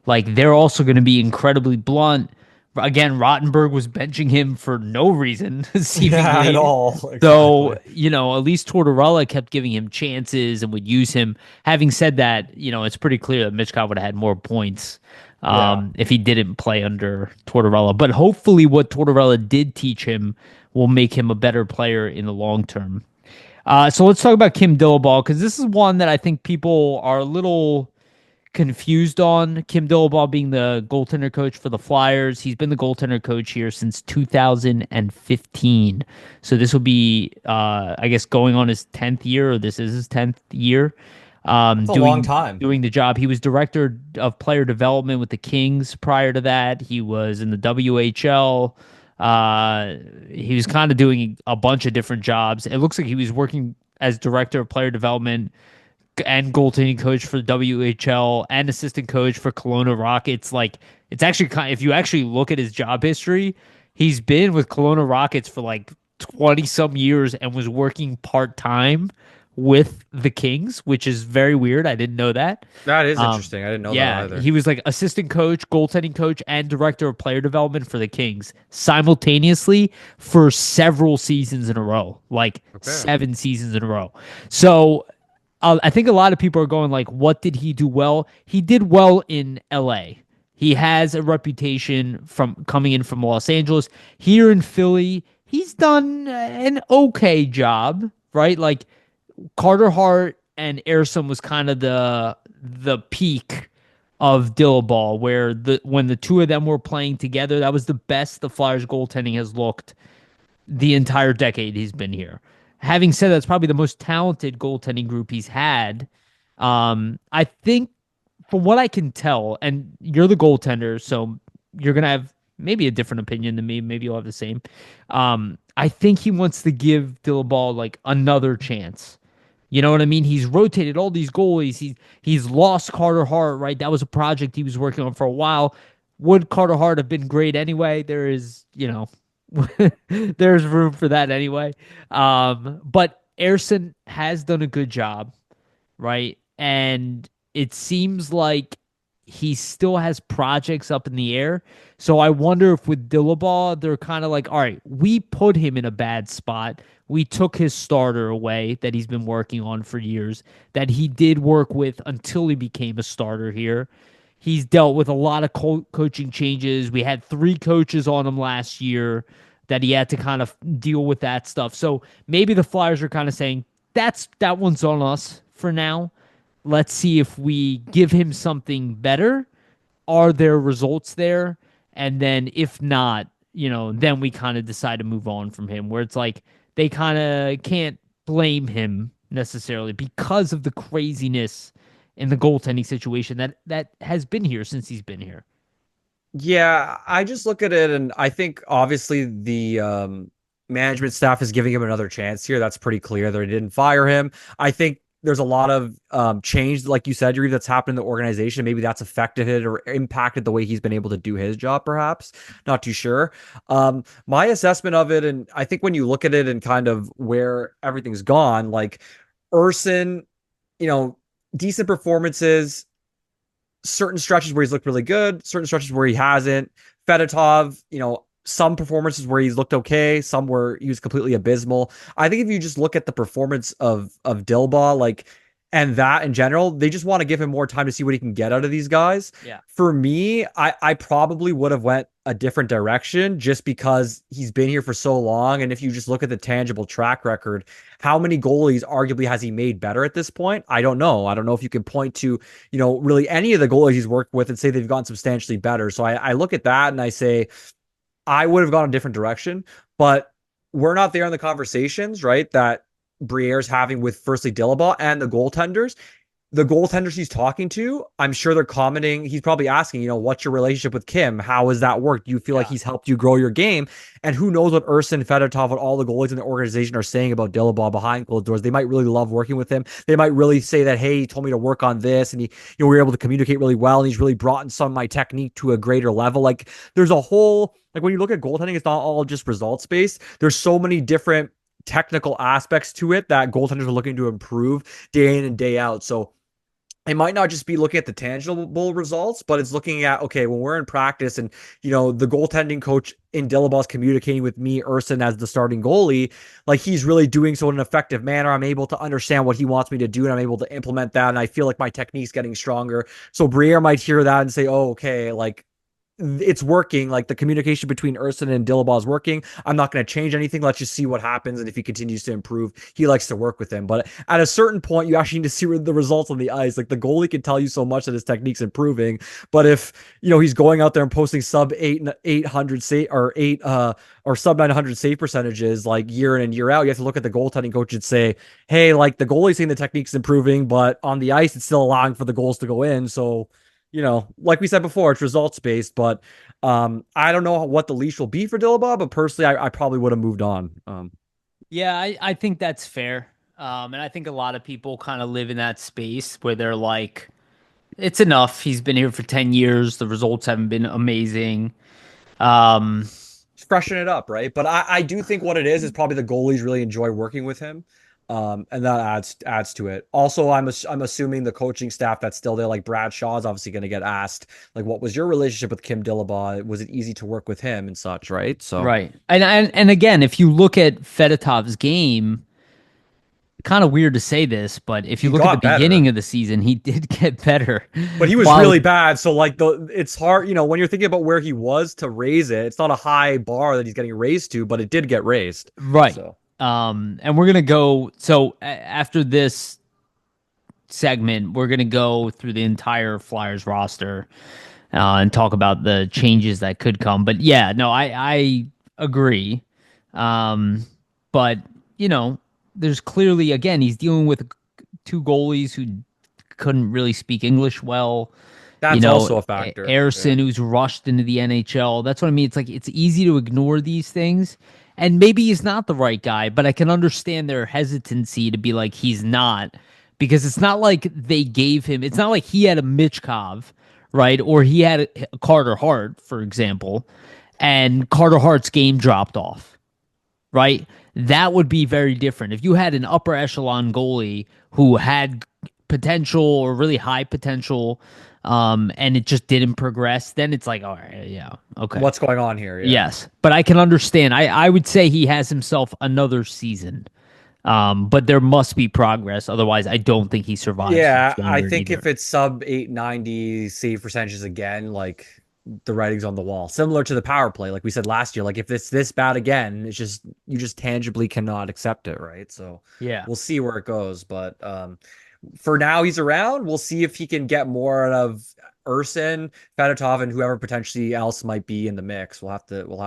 Like they're also going to be incredibly blunt. Again, Rottenberg was benching him for no reason, Yeah, at seemingly. all. So, Exactly. at least Tortorella kept giving him chances and would use him. Having said that, it's pretty clear that Mitchkov would have had more points Yeah. if he didn't play under Tortorella. But hopefully, what Tortorella did teach him will make him a better player in the long term. So let's talk about Kim Dillabaugh because this is one that I think people are a little confused on. Kim Dillabaugh being the goaltender coach for the Flyers. He's been the goaltender coach here since 2015. So this will be, I guess, going on his 10th year, or this is his 10th year, That's a long doing time. doing the job. He was director of player development with the Kings prior to that. He was in the WHL. He was kind of doing a bunch of different jobs. It looks like he was working as director of player development and goaltending coach for the WHL and assistant coach for Kelowna Rockets. Like it's actually if you actually look at his job history, he's been with Kelowna Rockets for like 20 some years and was working part time with the Kings, which is very weird. I didn't know that. That is Um, interesting. I didn't know that yeah, either. he was like assistant coach, goaltending coach, and director of player development for the Kings simultaneously for several seasons in a row, like Okay. 7 seasons in a row. So I think a lot of people are going like, what did he do well? He did well in LA. He has a reputation from coming in from Los Angeles. Here in Philly, he's done an okay job, right? Like Carter Hart and Airsom was kind of the peak of Dillabaugh, where the when the two of them were playing together, that was the best the Flyers goaltending has looked the entire decade he's been here. Having said that, it's probably the most talented goaltending group he's had. I think, from what I can tell, and you're the goaltender, so you're gonna have maybe a different opinion than me. Maybe you'll have the same. I think he wants to give Dillabaugh like another chance. You know what I mean? He's rotated all these goalies. He's lost Carter Hart, right? That was a project he was working on for a while. Would Carter Hart have been great anyway? There is, there's room for that anyway. But Airson has done a good job, right? And it seems like he still has projects up in the air. So I wonder if with Dillabaugh, they're kind of like, all right, we put him in a bad spot. We took his starter away that he's been working on for years, that he did work with until he became a starter here. He's dealt with a lot of coaching changes. We had 3 coaches on him last year that he had to kind of deal with that stuff. So maybe the Flyers are kind of saying that one's on us for now. Let's see if we give him something better. Are there results there? And then if not, then we kind of decide to move on from him, where it's like they kind of can't blame him necessarily because of the craziness in the goaltending situation that has been here since he's been here. Yeah, I just look at it and I think obviously the management staff is giving him another chance here. That's pretty clear that they didn't fire him. I think there's a lot of change, like you said, Yariv, that's happened in the organization. Maybe that's affected it or impacted the way he's been able to do his job, perhaps. Not too sure. My assessment of it, and I think when you look at it and kind of where everything's gone, like Urson, you know, decent performances, certain stretches where he's looked really good, certain stretches where he hasn't. Fedotov, some performances where he's looked okay, some where he was completely abysmal. I think if you just look at the performance of Dillabaugh, like, and that in general, they just want to give him more time to see what he can get out of these guys. Yeah. For me, I probably would have went a different direction just because he's been here for so long. And if you just look at the tangible track record, how many goalies arguably has he made better at this point? I don't know. I don't know if you can point to, really any of the goalies he's worked with and say they've gotten substantially better. So I look at that and I say, I would have gone a different direction, but we're not there in the conversations, right? That Briere's having with firstly Dillabaugh and the goaltenders. the goaltenders he's talking to, I'm sure they're commenting. He's probably asking, what's your relationship with Kim? How has that worked? Do you feel like Yeah. he's helped you grow your game? And who knows what Urson, Fedotov, what all the goalies in the organization are saying about Dillabaugh behind closed doors. They might really love working with him. They might really say that, hey, he told me to work on this, and we were able to communicate really well, and he's really brought in some of my technique to a greater level. Like, there's a whole, like, when you look at goaltending, it's not all just results based. There's so many different technical aspects to it that goaltenders are looking to improve day in and day out. So it might not just be looking at the tangible results, but it's looking at, okay, when we're in practice and, the goaltending coach in Dillabaugh's communicating with me, Urson, as the starting goalie, like he's really doing so in an effective manner. I'm able to understand what he wants me to do and I'm able to implement that. And I feel like my technique's getting stronger. So Briere might hear that and say, oh, okay, like it's working. Like the communication between Urson and Dillabaugh is working. I'm not going to change anything. Let's just see what happens. And if he continues to improve, he likes to work with him. But at a certain point, you actually need to see the results on the ice. Like the goalie can tell you so much that his technique's improving. But if, he's going out there and posting sub 800 save or or sub 900 save percentages like year in and year out, you have to look at the goaltending coach and say, hey, like the goalie's saying the technique's improving, but on the ice, it's still allowing for the goals to go in. So, like we said before, it's results based, but I don't know what the leash will be for Dillabaugh, but personally, I probably would have moved on. Yeah, I think that's fair. And I think a lot of people kind of live in that space where they're like, it's enough. He's been here for 10 years. The results haven't been amazing. Um, Freshen it up, right? But I do think what it is probably the goalies really enjoy working with him. And that adds to it. Also, I'm assuming the coaching staff that's still there, like Brad Shaw, is obviously going to get asked, like, what was your relationship with Kim Dillabaugh? Was it easy to work with him and such, right? So right. And again, if you look at Fedotov's game, kind of weird to say this, but if you he look at the got better. beginning of the season, he did get better. But he was While really bad. So like it's hard, when you're thinking about where he was to raise it, it's not a high bar that he's getting raised to, but it did get raised. right. So And we're gonna go. So after this segment, we're gonna go through the entire Flyers roster and talk about the changes that could come. But yeah, no, I agree. Um, but there's clearly again he's dealing with two goalies who couldn't really speak English well. that's also a factor. Yeah. Harrison, who's rushed into the NHL. That's what I mean. It's like it's easy to ignore these things. And maybe he's not the right guy, but I can understand their hesitancy to be like he's not, because it's not like they gave him. It's not like he had a Michkov, right? Or he had a Carter Hart, for example, and Carter Hart's game dropped off, right? That would be very different. If you had an upper echelon goalie who had potential or really high potential, and it just didn't progress, then it's like, all right, yeah, okay. What's going on here? Yeah. Yes, but I can understand. I would say he has himself another season, but there must be progress. Otherwise, I don't think he survives Yeah, much I longer think either. if it's sub 890 save percentages again, like the writing's on the wall. Similar to the power play, like we said last year, like if it's this bad again, it's just you just tangibly cannot accept it, right? So Yeah. we'll see where it goes. But for now he's around. We'll see if he can get more out of Urson, Fedotov, and whoever potentially else might be in the mix. We'll have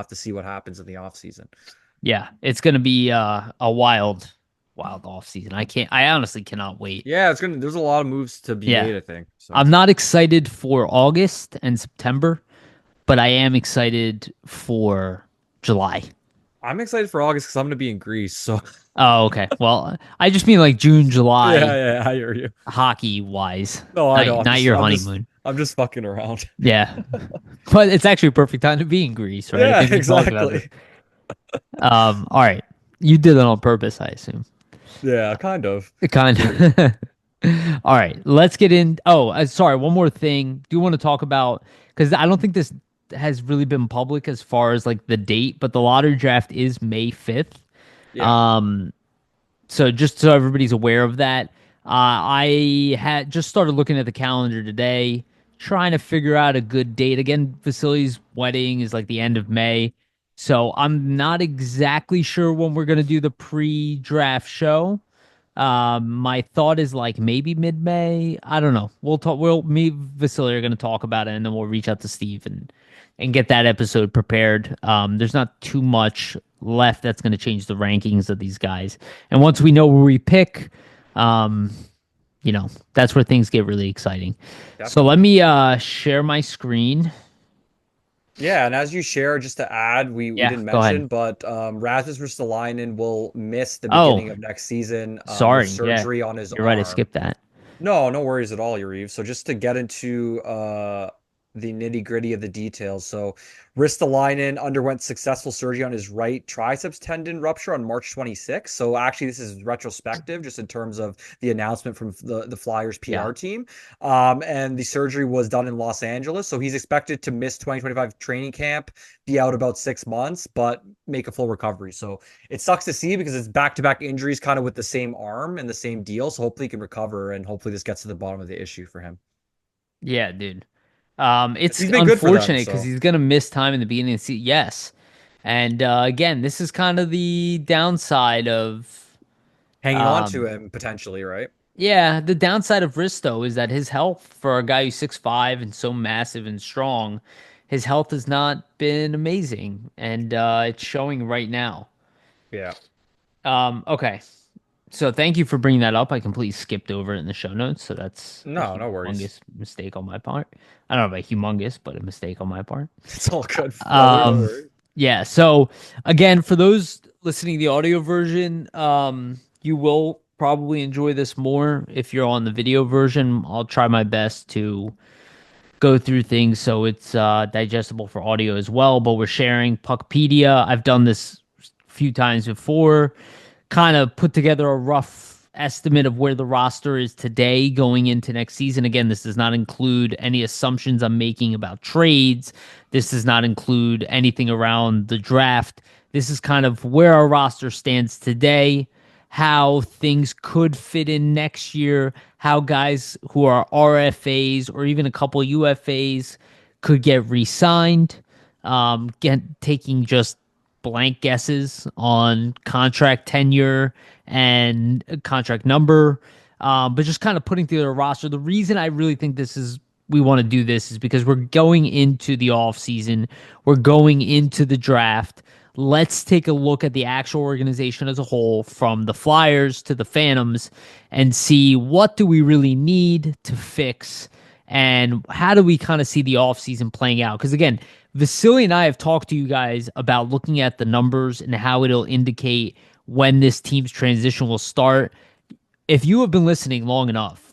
to see what happens in the offseason. Yeah, it's gonna be a wild off season. I honestly cannot wait. Yeah, there's a lot of moves to be Yeah. made, I think. So I'm not excited for August and September, but I am excited for July. I'm excited for August because I'm gonna be in Greece. So Oh, okay. Well, I just mean like June, yeah, July, yeah, I hear you. hockey wise, No, I know. not your honeymoon. I'm just fucking around. Yeah, but it's actually a perfect time to be in Greece, right? I Yeah, think we talked about this. exactly. All right, you did it on purpose, I assume. Yeah, kind of. Kind of. All right, let's get in. Oh, sorry. One more thing. Do you want to talk about, because I don't think this has really been public as far as like the date, but the lottery draft is May 5th. Yeah. Um, so just so everybody's aware of that, I had just started looking at the calendar today, trying to figure out a good date. Again, Vasili's wedding is like the end of May, so I'm not exactly sure when we're gonna do the pre-draft show. My thought is like maybe mid-May. I don't know. We'll talk. Me, Vasily are gonna talk about it, and then we'll reach out to Steve and get that episode prepared. There's not too much left that's going to change the rankings of these guys. And once we know where we pick, um, that's where things get really exciting. So let Definitely. me share my screen. Yeah, and as you share, just to add, we Yeah, didn't go ahead. mention, but Rasmus Ristolainen will miss the Oh, beginning of next season with sorry. Yeah, surgery on his you're right. I arm. skipped that. No, no worries at all, Yariv. So just to get into the nitty-gritty of the details. So Ristolainen underwent successful surgery on his right triceps tendon rupture on March 26th. So actually this is retrospective just in terms of the announcement from the Flyers Yeah. PR team. And the surgery was done in Los Angeles. So he's expected to miss 2025 training camp, be out about 6 months, but make a full recovery. So it sucks to see because it's back-to-back injuries kind of with the same arm and the same deal. So hopefully he can recover and hopefully this gets to the bottom of the issue for him. Yeah, dude. It's He's been good for them, unfortunate because so he's gonna miss time in the beginning of the season. Yes, and again, this is kind of the downside of, hanging on to um, him potentially, right? yeah, the downside of Risto is that his health for a guy who's 6'5" and so massive and strong, his health has not been amazing, and it's showing right now. Yeah. Okay, so thank you for bringing that up. I completely skipped over it in the show notes, so that's a No, no worries. humongous mistake on my part. I don't know about humongous, but a mistake on my part. It's all good, brother. No Um, worries. yeah. So again, for those listening to the audio version, you will probably enjoy this more if you're on the video version. I'll try my best to go through things so it's digestible for audio as well. But we're sharing Puckpedia. I've done this a few times before, kind of put together a rough estimate of where the roster is today going into next season. Again, this does not include any assumptions I'm making about trades. This does not include anything around the draft. This is kind of where our roster stands today, how things could fit in next year, how guys who are RFAs or even a couple UFAs could get re-signed. Taking just blank guesses on contract tenure and contract number, but just kind of putting together a roster. The reason I really think we want to do this is because we're going into the off season, we're going into the draft. Let's take a look at the actual organization as a whole, from the Flyers to the Phantoms, and see what do we really need to fix and how do we kind of see the offseason playing out. Because again, Vasili and I have talked to you guys about looking at the numbers and how it'll indicate when this team's transition will start. If you have been listening long enough,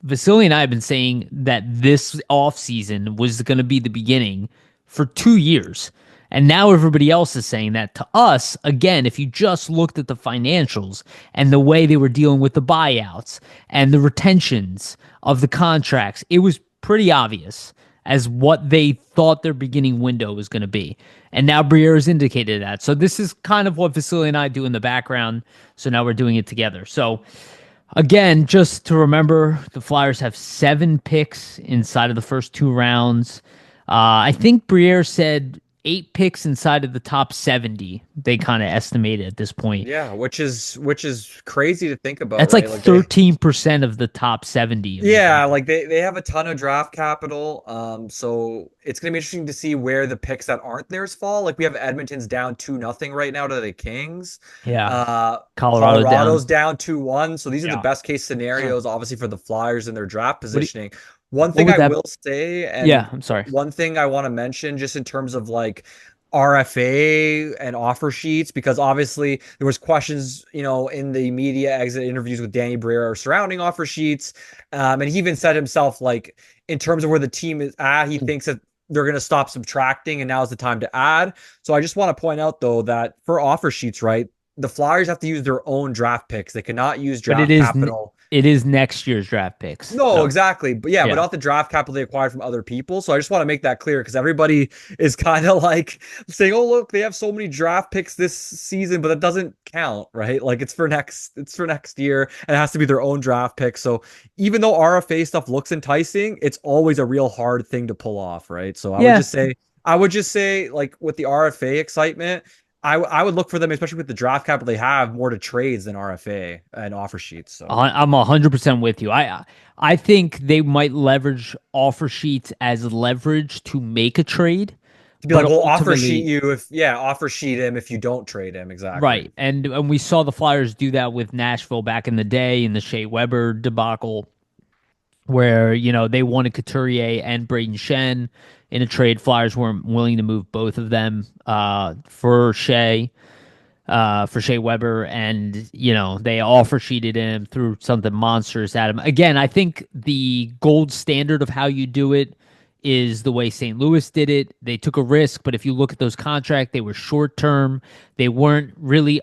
Vasili and I have been saying that this offseason was going to be the beginning for 2 years. And now everybody else is saying that to us. Again, if you just looked at the financials and the way they were dealing with the buyouts and the retentions of the contracts, it was pretty obvious as what they thought their beginning window was going to be. And now Briere has indicated that. So this is kind of what Vasili and I do in the background. So now we're doing it together. So again, just to remember, the Flyers have 7 picks inside of the first 2 rounds. I think Briere said 8 picks inside of the top 70. They kind of estimated at this point. Yeah, which is crazy to think about, That's like right? Like they 13% of the top 70 of the Yeah, draft. like they have a ton of draft capital. So it's gonna be interesting to see where the picks that aren't theirs fall. Like we have Edmonton's down 2-0 right now to the Kings. Yeah. Uh Colorado Colorado's down. down 2-1. So these are the Yeah. best case scenarios, obviously, for the Flyers in their draft What do positioning. One what thing would I that? will say, and Yeah, I'm sorry. one thing I want to mention just in terms of like RFA and offer sheets, because obviously there was questions, in the media exit interviews with Danny Briere surrounding offer sheets. And he even said himself, like, in terms of where the team is at, he thinks that they're going to stop subtracting and now's the time to add. So I just want to point out, though, that for offer sheets, right, the Flyers have to use their own draft picks. They cannot use But draft capital. it is next year's draft picks. No, So, exactly. But yeah, but yeah. not the draft capital they acquired from other people. So I just want to make that clear because everybody is kind of like saying, "Oh, look, they have so many draft picks this season, but that doesn't count, right? Like it's for next year and it has to be their own draft pick." So even though RFA stuff looks enticing, it's always a real hard thing to pull off, right? So Yeah. I would just say like with the RFA excitement, I would look for them, especially with the draft capital they have, more to trades than RFA and offer sheets. So I'm 100% with you. I think they might leverage offer sheets as leverage to make a trade, To be like, but we'll offer sheet ultimately, you if offer sheet him if you don't trade him. Exactly. right. And we saw the Flyers do that with Nashville back in the day in the Shea Weber debacle, where they wanted Couturier and Braden Shen in a trade. Flyers weren't willing to move both of them for Shea Weber, and they offer sheeted him, threw something monstrous at him. Again, I think the gold standard of how you do it is the way St. Louis did it. They took a risk, but if you look at those contracts, they were short term. They weren't really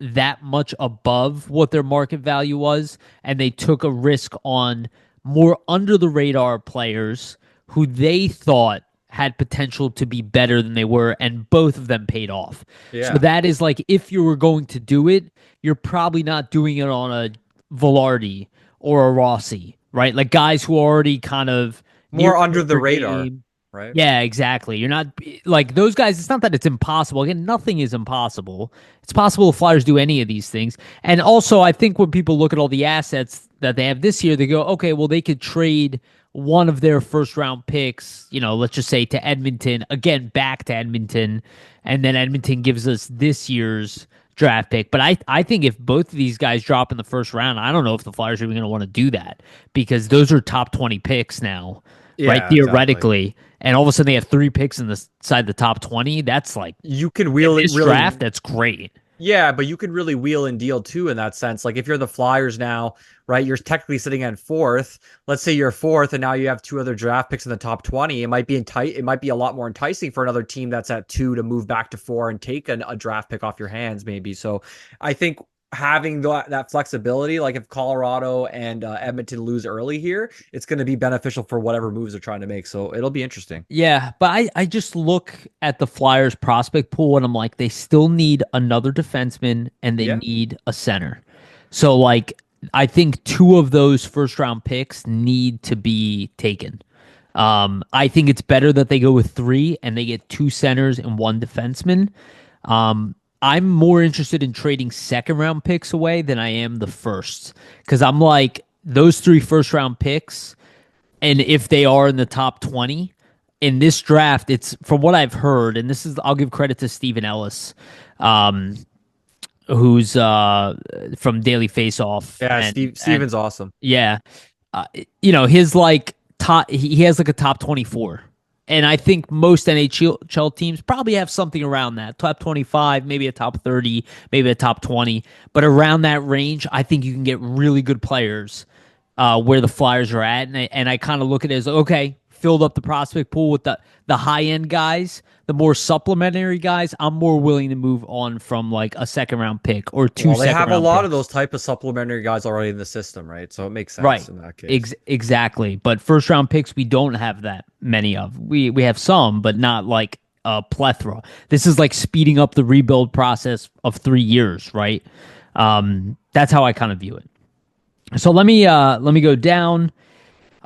that much above what their market value was, and they took a risk on more under the radar players who they thought had potential to be better than they were, and both of them paid off. So Yeah. that is like, if you were going to do it, you're probably not doing it on a Velarde or a Rossi, right? Like guys who are already kind of near More the end under of the their radar, game. right? Yeah, exactly. You're not like those guys. It's not that it's impossible. Again, nothing is impossible. It's possible the Flyers do any of these things. And also, I think when people look at all the assets that they have this year, they go, okay, well, they could trade one of their first round picks, let's just say to Edmonton, again, back to Edmonton. And then Edmonton gives us this year's draft pick. But I think if both of these guys drop in the first round, I don't know if the Flyers are even going to want to do that, because those are top 20 picks now, right? Yeah, exactly. Theoretically. And all of a sudden they have three picks in the side of the top 20. That's like, You can in really, this really, draft, that's great. yeah, but you can really wheel and deal too in that sense. Like if you're the Flyers now, right? You're technically sitting at fourth. Let's say you're fourth, and now you have two other draft picks in the top 20. It might be It might be a lot more enticing for another team that's at two to move back to four and take a draft pick off your hands, maybe. So I think having that flexibility, like if Colorado and Edmonton lose early here, it's going to be beneficial for whatever moves they're trying to make. So it'll be interesting. Yeah, but I just look at the Flyers prospect pool and I'm like, they still need another defenseman and they Yeah. need a center. So like, I think two of those first round picks need to be taken. I think it's better that they go with three and they get two centers and one defenseman. I'm more interested in trading second round picks away than I am the first, because I'm like, those three first round picks, and if they are in the top 20 in this draft, it's from what I've heard, and this is, I'll give credit to Stephen Ellis, um, who's from Daily Faceoff, Yeah, and Steven's awesome. yeah, uh, his like top, he has like a top 24. And I think most NHL teams probably have something around that top 25, maybe a top 30, maybe a top 20. But around that range, I think you can get really good players where the Flyers are at. And I kind of look at it as, okay, filled up the prospect pool with the high end guys, the more supplementary guys. I'm more willing to move on from like a second round pick or two Well, they second have a round lot of picks. those type of supplementary guys already in the system, right? So it makes sense Right. in that case. Exactly. But first round picks, we don't have that many of. We have some, but not like a plethora. This is like speeding up the rebuild process of 3 years, right? That's how I kind of view it. So let me go down.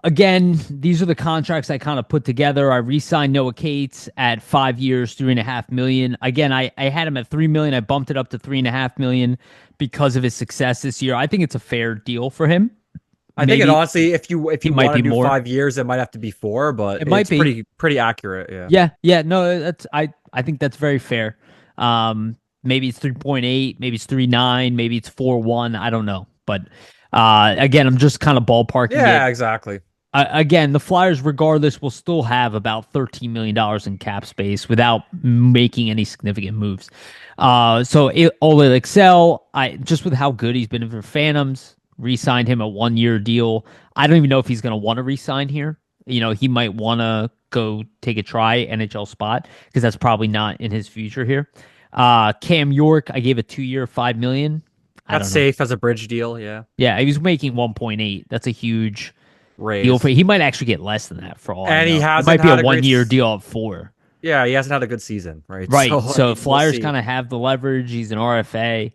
Again, these are the contracts I kind of put together. I re-signed Noah Cates at 5 years, 3.5 million. Again, I had him at 3 million. I bumped it up to 3.5 million because of his success this year. I think it's a fair deal for him. I think it Maybe honestly, if he you might want to be do more. 5 years, it might have to be four, but It might it's be. pretty accurate. Yeah. Yeah. No, that's I think that's very fair. Maybe it's 3.8, maybe it's 3.9, maybe it's 4.1. I don't know, but again, I'm just kind of ballparking it. Yeah, exactly. Again, the Flyers, regardless, will still have about $13 million in cap space without making any significant moves. Oleg Excel, I just with how good he's been for Phantoms, re-signed him a 1 year deal. I don't even know if he's going to want to re-sign here. He might want to go take a try NHL spot because that's probably not in his future here. Cam York, I gave a 2 year, 5 million. I That's don't know. safe as a bridge deal. Yeah. Yeah, he was making 1.8. That's a huge deal for. Raise. He might actually get less than that for all I And he know. It hasn't might be a had a 1 year deal at 4. yeah, he hasn't had a good season, right? Right. So, I So mean, we'll Flyers see. kind of have the leverage. He's an RFA.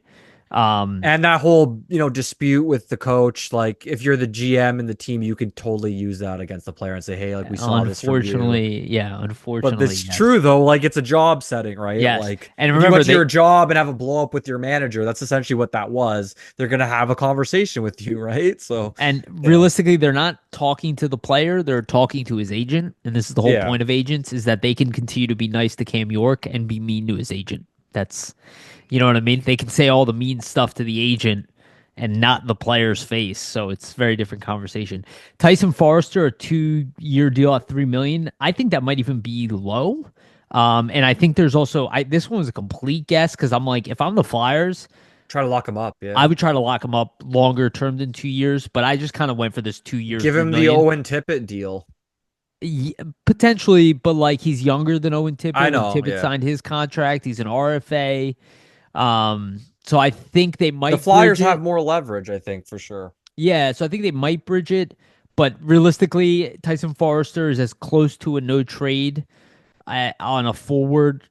And that whole, dispute with the coach, like if you're the GM and the team, you can totally use that against the player and say, hey, like we saw this from you. But Unfortunately, it's yes. true though, like it's a job setting, right? Yes. Like And if you remember, went to your job and have a blow up with your manager, that's essentially what that was. They're gonna have a conversation with you, right? So and yeah. realistically, they're not talking to the player; they're talking to his agent. And this is the whole Yeah. point of agents: is that they can continue to be nice to Cam York and be mean to his agent. That's, you know what I mean? They can say all the mean stuff to the agent and not the player's face. So it's a very different conversation. Tyson Forrester, a 2-year deal at $3 million. I think that might even be low. And I think there's also this one was a complete guess because I'm like, if I'm the Flyers, Try to lock him up, yeah. I would try to lock him up longer term than 2 years. But I just kind of went for this 2 year, Give $3 him the million. Owen Tippett deal. Yeah, potentially, but like he's younger than Owen Tippett. I When know, Tippett yeah. signed his contract, he's an RFA. So I think they The might Flyers bridge have it. more leverage, I think, for sure. Yeah, so I think they might bridge it, but realistically, Tyson Forrester is as close to a no trade on a forward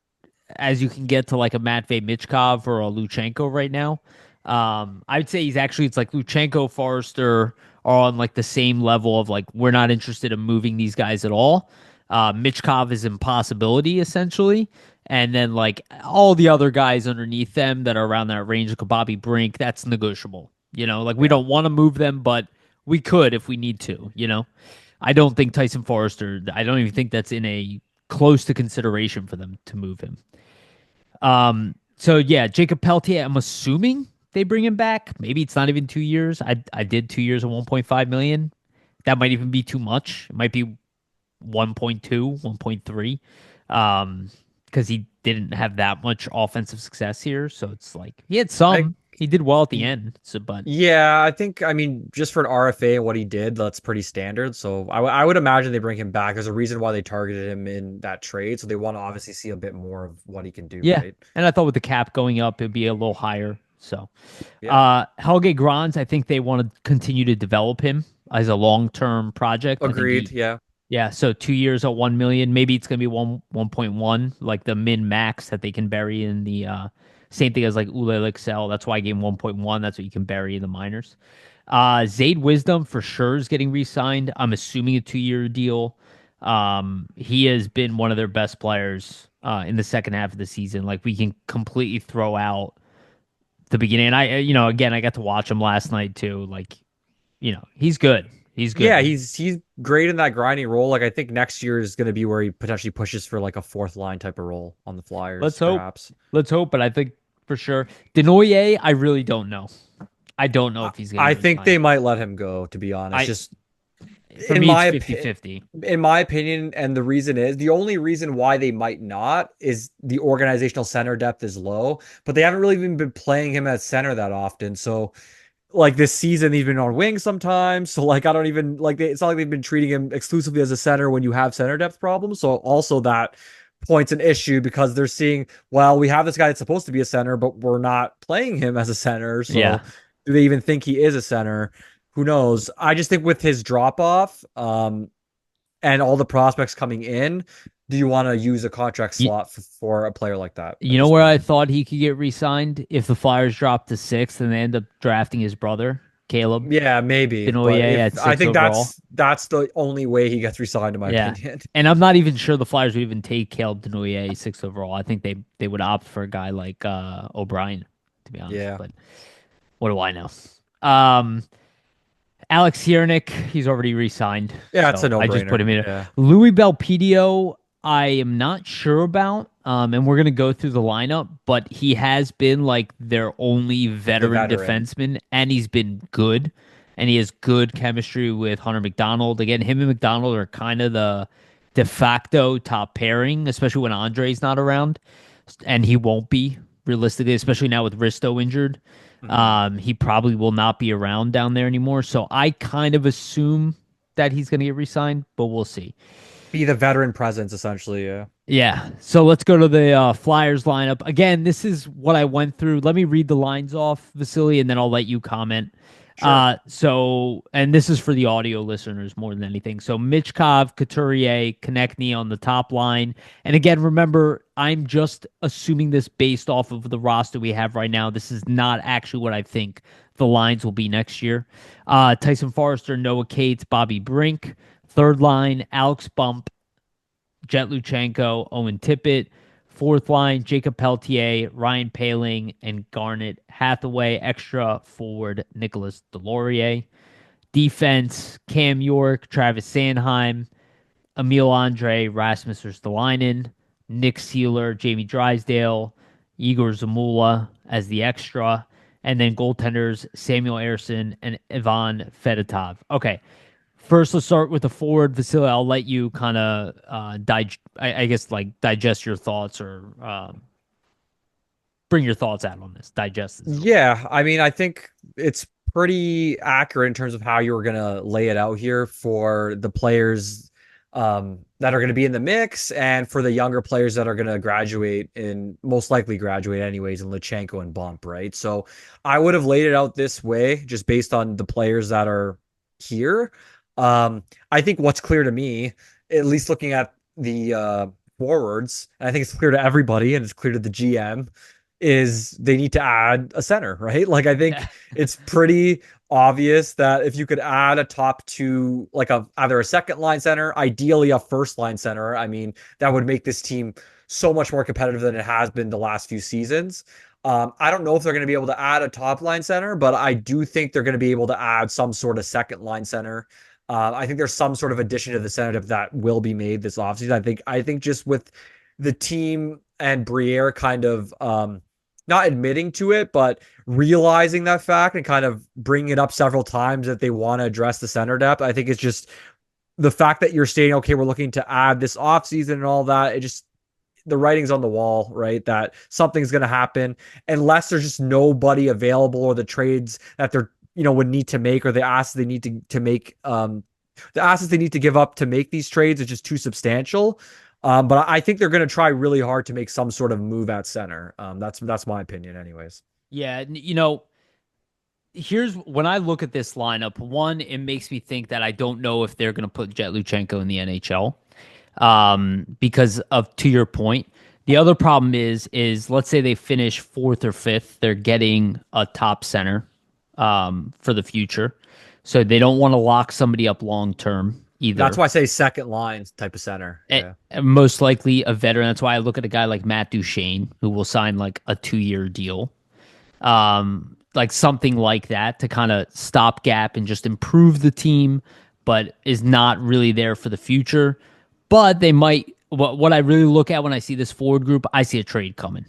as you can get to like a Matvey Michkov or a Luchenko right now. I'd say it's like Luchenko, Forrester are on like the same level of like we're not interested in moving these guys at all. Michkov is impossibility essentially, and then like all the other guys underneath them that are around that range, like Bobby Brink, that's negotiable. Like we Yeah. don't want to move them, but we could if we need to. I don't think Tyson Forrester. I don't even think that's in a close to consideration for them to move him. So yeah, Jacob Peltier, I'm assuming they bring him back. Maybe it's not even 2 years. I did 2 years at 1.5 million. That might even be too much. It might be 1.2, 1.3. Because he didn't have that much offensive success here. So it's like he had some. He did well at the end. So, but Yeah, I mean, just for an RFA and what he did, that's pretty standard. So I would imagine they bring him back. There's a reason why they targeted him in that trade. So they want to obviously see a bit more of what he can do, yeah. right? And I thought with the cap going up, it'd be a little higher. So, Yeah. Helge Grans, I think they want to continue to develop him as a long-term project. I think Agreed. Yeah. yeah, so 2 years at 1 million. Maybe it's gonna be 1.1, like the min max that they can bury in the same thing as like Ule Excel. That's why I gave him 1.1. That's what you can bury in the minors. Zayd Wisdom for sure is getting re-signed. I'm assuming a 2-year deal. He has been one of their best players in the second half of the season. Like we can completely throw out the beginning. And again, I got to watch him last night too. Like, he's good. He's good. Yeah, he's great in that grinding role. Like I think next year is going to be where he potentially pushes for like a fourth line type of role on the Flyers. Let's hope. Perhaps. Let's hope, but I think for sure Denoyer, I really don't know. I don't know if he's going to I think they might let him go, to be honest. For me, it's 50-50. In my opinion, and the reason is the only reason why they might not is the organizational center depth is low, but they haven't really even been playing him at center that often. So like this season, he's been on wing sometimes. So like I don't even like it's not like they've been treating him exclusively as a center when you have center depth problems. So also that point's an issue because they're seeing, well, we have this guy that's supposed to be a center, but we're not playing him as a center. So Yeah. do they even think he is a center? Who knows? I just think with his drop off, and all the prospects coming in, do you want to use a contract slot for a player like that? You know where I thought he could get re-signed if the Flyers dropped to 6th and they end up drafting his brother, Caleb. Yeah, maybe. Denoyer But I think overall. that's the only way he gets re-signed, in my opinion. And I'm not even sure the Flyers would even take Caleb Denoyer 6th overall. I think they would opt for a guy like O'Brien, to be honest. Yeah. But what do I know? Alex Hiernick, he's already re-signed. Yeah, it's a no-brainer. I just put him in. Yeah. Louis Belpedio, I am not sure about. And we're gonna go through the lineup, but he has been like their only veteran defenseman, and he's been good, and he has good chemistry with Hunter McDonald. Again, him and McDonald are kind of the de facto top pairing, especially when Andre's not around, and he won't be realistically, especially now with Risto injured. He probably will not be around down there anymore. So I kind of assume that he's going to get re-signed, but we'll see. Be the veteran presence, essentially, yeah. Yeah. So let's go to the Flyers lineup. Again, this is what I went through. Let me read the lines off, Vasili, and then I'll let you comment. Sure. So, and this is for the audio listeners more than anything. So, Michkov, Couturier, Konechny on the top line. And again, remember, I'm just assuming this based off of the roster we have right now. This is not actually what I think the lines will be next year. Tyson Forrester, Noah Cates, Bobby Brink. Third line, Alex Bump, Jet Luchenko, Owen Tippett. Fourth line, Jacob Peltier, Ryan Paling, and Garnet Hathaway. Extra forward, Nicholas Delorier. Defense, Cam York, Travis Sanheim, Emil Andre, Rasmus Ristolainen, Nick Sealer, Jamie Drysdale, Igor Zamula as the extra. And then goaltenders, Samuel Ersson and Ivan Fedotov. Okay, first, let's start with the forward. Vasili, I'll let you kind of, I guess, like digest your thoughts or bring your thoughts out on this. Digest this. Yeah, I mean, I think it's pretty accurate in terms of how you were gonna lay it out here for the players that are gonna be in the mix and for the younger players that are gonna graduate and most likely graduate anyways in Lutsenko and Bump, right? So I would have laid it out this way just based on the players that are here. I think what's clear to me, at least looking at the forwards, and I think it's clear to everybody and it's clear to the GM, is they need to add a center, right? Like I think it's pretty obvious that if you could add a top two, like either a second line center, ideally a first line center, I mean, that would make this team so much more competitive than it has been the last few seasons. I don't know if they're going to be able to add a top line center, but I do think they're going to be able to add some sort of second line center. I think there's some sort of addition to the center depth that will be made this offseason. I think just with the team and Briere kind of not admitting to it, but realizing that fact and kind of bringing it up several times that they want to address the center depth. I think it's just the fact that you're stating, okay, we're looking to add this offseason and all that. It just, the writing's on the wall, right? That something's going to happen unless there's just nobody available or the trades that they're, would need to make or the assets they need to make, the assets they need to give up to make these trades is just too substantial. But I think they're going to try really hard to make some sort of move at center. That's my opinion anyways. Yeah, here's when I look at this lineup, one, it makes me think that I don't know if they're going to put Jet Luchenko in the NHL. Because of, to your point, the other problem is let's say they finish fourth or fifth, they're getting a top center, for the future. So they don't want to lock somebody up long term either. That's why I say second line type of center. And most likely a veteran. That's why I look at a guy like Matt Duchene, who will sign like a 2-year deal. Like something like that to kind of stopgap and just improve the team, but is not really there for the future. But they might, what I really look at when I see this forward group, I see a trade coming.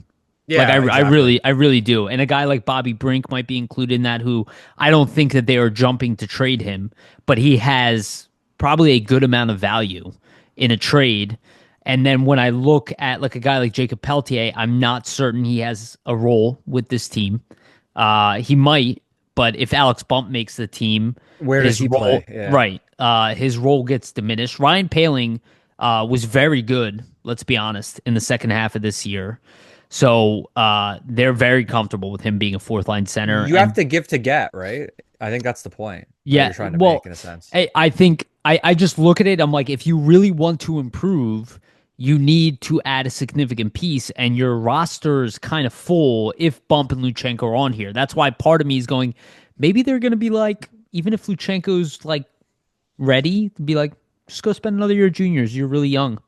Yeah, like exactly. I really do. And a guy like Bobby Brink might be included in that, who I don't think that they are jumping to trade him, but he has probably a good amount of value in a trade. And then when I look at like a guy like Jacob Peltier, I'm not certain he has a role with this team. He might, but if Alex Bump makes the team, where does he play? Yeah. Right. His role gets diminished. Ryan Paling was very good, let's be honest, in the second half of this year. So they're very comfortable with him being a fourth line center. You have to give to get, right? I think that's the point. Yeah, you're trying to make in a sense. I think I just look at it. I'm like, if you really want to improve, you need to add a significant piece, and your roster is kind of full if Bump and Luchenko are on here. That's why part of me is going, maybe they're going to be like, even if Luchenko's like ready, to be like, just go spend another year at juniors. You're really young.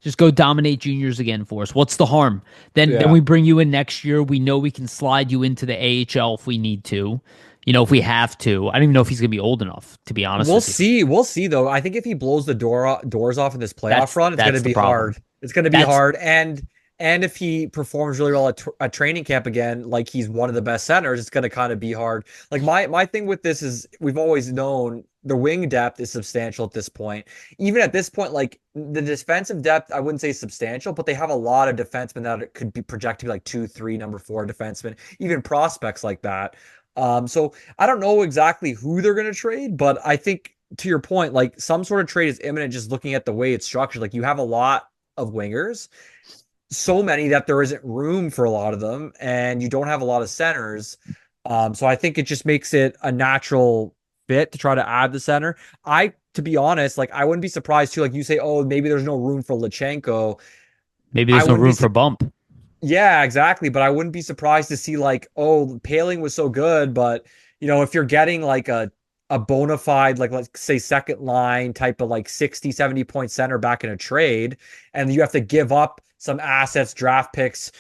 Just go dominate juniors again for us. What's the harm? Then we bring you in next year. We know we can slide you into the AHL if we need to. If we have to. I don't even know if he's going to be old enough, to be honest. We'll see. We'll see, though. I think if he blows the doors off in this playoff run, it's going to be hard. It's going to be hard. And if he performs really well at training camp again, like he's one of the best centers, it's going to kind of be hard. Like my thing with this is we've always known the wing depth is substantial at this point. Even at this point, like the defensive depth, I wouldn't say substantial, but they have a lot of defensemen that could be projected to be like 2, 3, number 4 defensemen, even prospects like that. So I don't know exactly who they're going to trade, but I think to your point, like some sort of trade is imminent just looking at the way it's structured. Like you have a lot of wingers, so many that there isn't room for a lot of them, and you don't have a lot of centers. So I think it just makes it a natural fit to try to add the center. To be honest, like I wouldn't be surprised too. Like you say, oh, maybe there's no room for Lachenko. Maybe I there's no wouldn't be. room for bump. Yeah, exactly. But I wouldn't be surprised to see like, oh, Paling was so good, but if you're getting like a bona fide, like let's say second line type of like 60, 70 point center back in a trade, and you have to give up some assets, draft picks,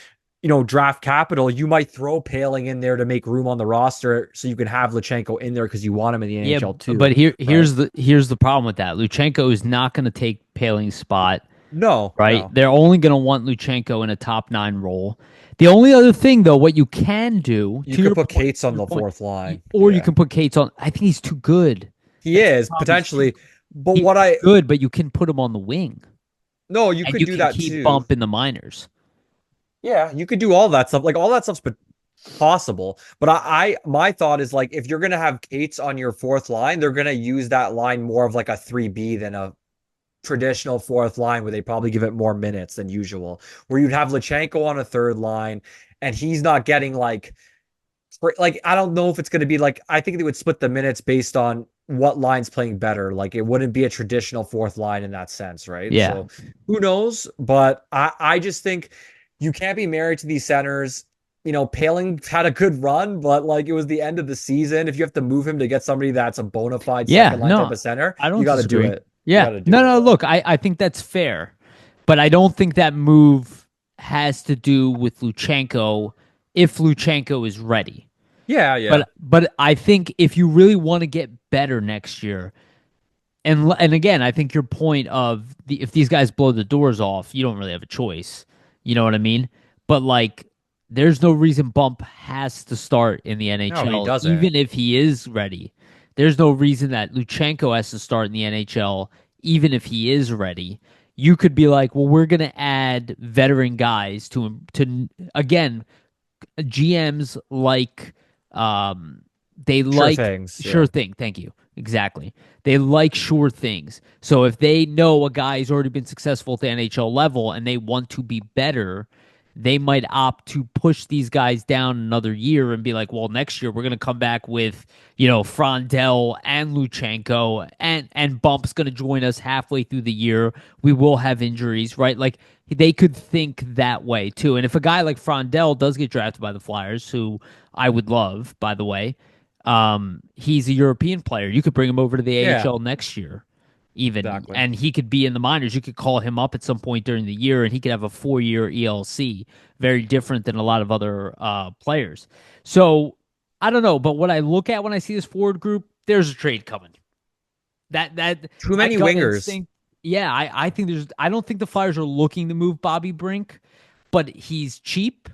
draft capital, you might throw Paling in there to make room on the roster so you can have Lachenko in there because you want him in the Yeah, NHL but too. Right? here's the problem with that. Luchenko is not going to take Paling's spot, No, right? no. They're only going to want Luchenko in a top 9 role. The only other thing, though, what you can do, You to could your put point, Cates on the fourth line. or you Yeah. can put Cates on. I think he's too good. He That's the is problem. potentially, but He's what too I good, but you can put him on the wing, no, you and could you do can that keep too. Bump in the minors. Yeah, you could do all that stuff. Like all that stuff's possible. But my thought is like if you're gonna have Cates on your fourth line, they're gonna use that line more of like a 3B than a traditional fourth line where they probably give it more minutes than usual. Where you'd have Lachenko on a third line, and he's not getting like I don't know if it's gonna be like I think they would split the minutes based on what line's playing better. Like it wouldn't be a traditional fourth line in that sense, right? Yeah, So who knows? But I just think you can't be married to these centers. Paling had a good run, but like it was the end of the season. If you have to move him to get somebody that's a bona fide yeah. second line type No, of center, I you don't got to do disagree. it. You Yeah, got to do no, it. no. So Look, I think that's fair, but I don't think that move has to do with Luchenko if Luchenko is ready. yeah, yeah, But I think if you really want to get better next year, and again, I think your point of if these guys blow the doors off, you don't really have a choice. You know what I mean? But like, there's no reason Bump has to start in the no, he NHL, doesn't. even if he is ready. There's no reason that Luchenko has to start in the NHL, even if he is ready. You could be like, well, we're gonna add veteran guys to again GMs like they Sure like things. sure Yeah, thing. Thank you. Exactly. They like sure things. So if they know a guy's already been successful at the NHL level and they want to be better, they might opt to push these guys down another year and be like, well, next year we're going to come back with, Frondell and Luchenko and Bump's going to join us halfway through the year. We will have injuries, right? Like they could think that way too. And if a guy like Frondell does get drafted by the Flyers, who I would love, by the way, he's a European player. You could bring him over to the yeah, AHL next year, even, exactly. and he could be in the minors. You could call him up at some point during the year, and he could have a 4-year ELC. Very different than a lot of other players. So I don't know, but what I look at when I see this forward group, there's a trade coming. That Too my many gut wingers. instinct. Yeah, I think there's. I don't think the Flyers are looking to move Bobby Brink, but he's cheap,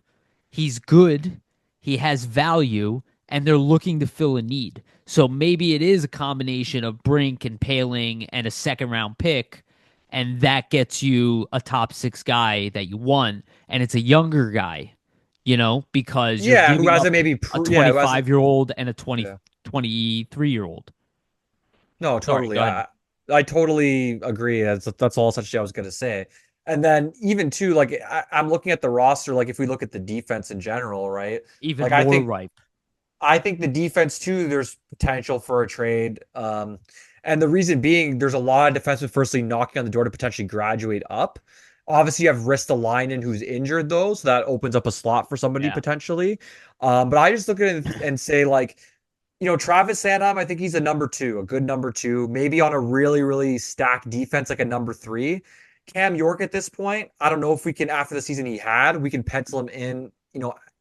he's good, he has value, and they're looking to fill a need. So maybe it is a combination of Brink and Paling and a second round pick, and that gets you a top 6 guy that you want, and it's a younger guy, because you're Yeah, who giving hasn't up maybe a yeah, who hasn't 25-year-old and a yeah. 23-year-old. No, Sorry, totally. go ahead. I totally agree. That's all essentially I was gonna say. And then even too, like I'm looking at the roster, like if we look at the defense in general, right? Even Like more ripe. I think the defense too, there's potential for a trade. And the reason being there's a lot of defensemen firstly knocking on the door to potentially graduate up. Obviously, you have Ristolainen who's injured though, so that opens up a slot for somebody Yeah. potentially. But I just look at it and say like Travis Sanheim, I think he's a number two, a good number two, maybe on a really, really stacked defense, like a number three. Cam York at this point, I don't know if we can, after the season he had, we can pencil him in,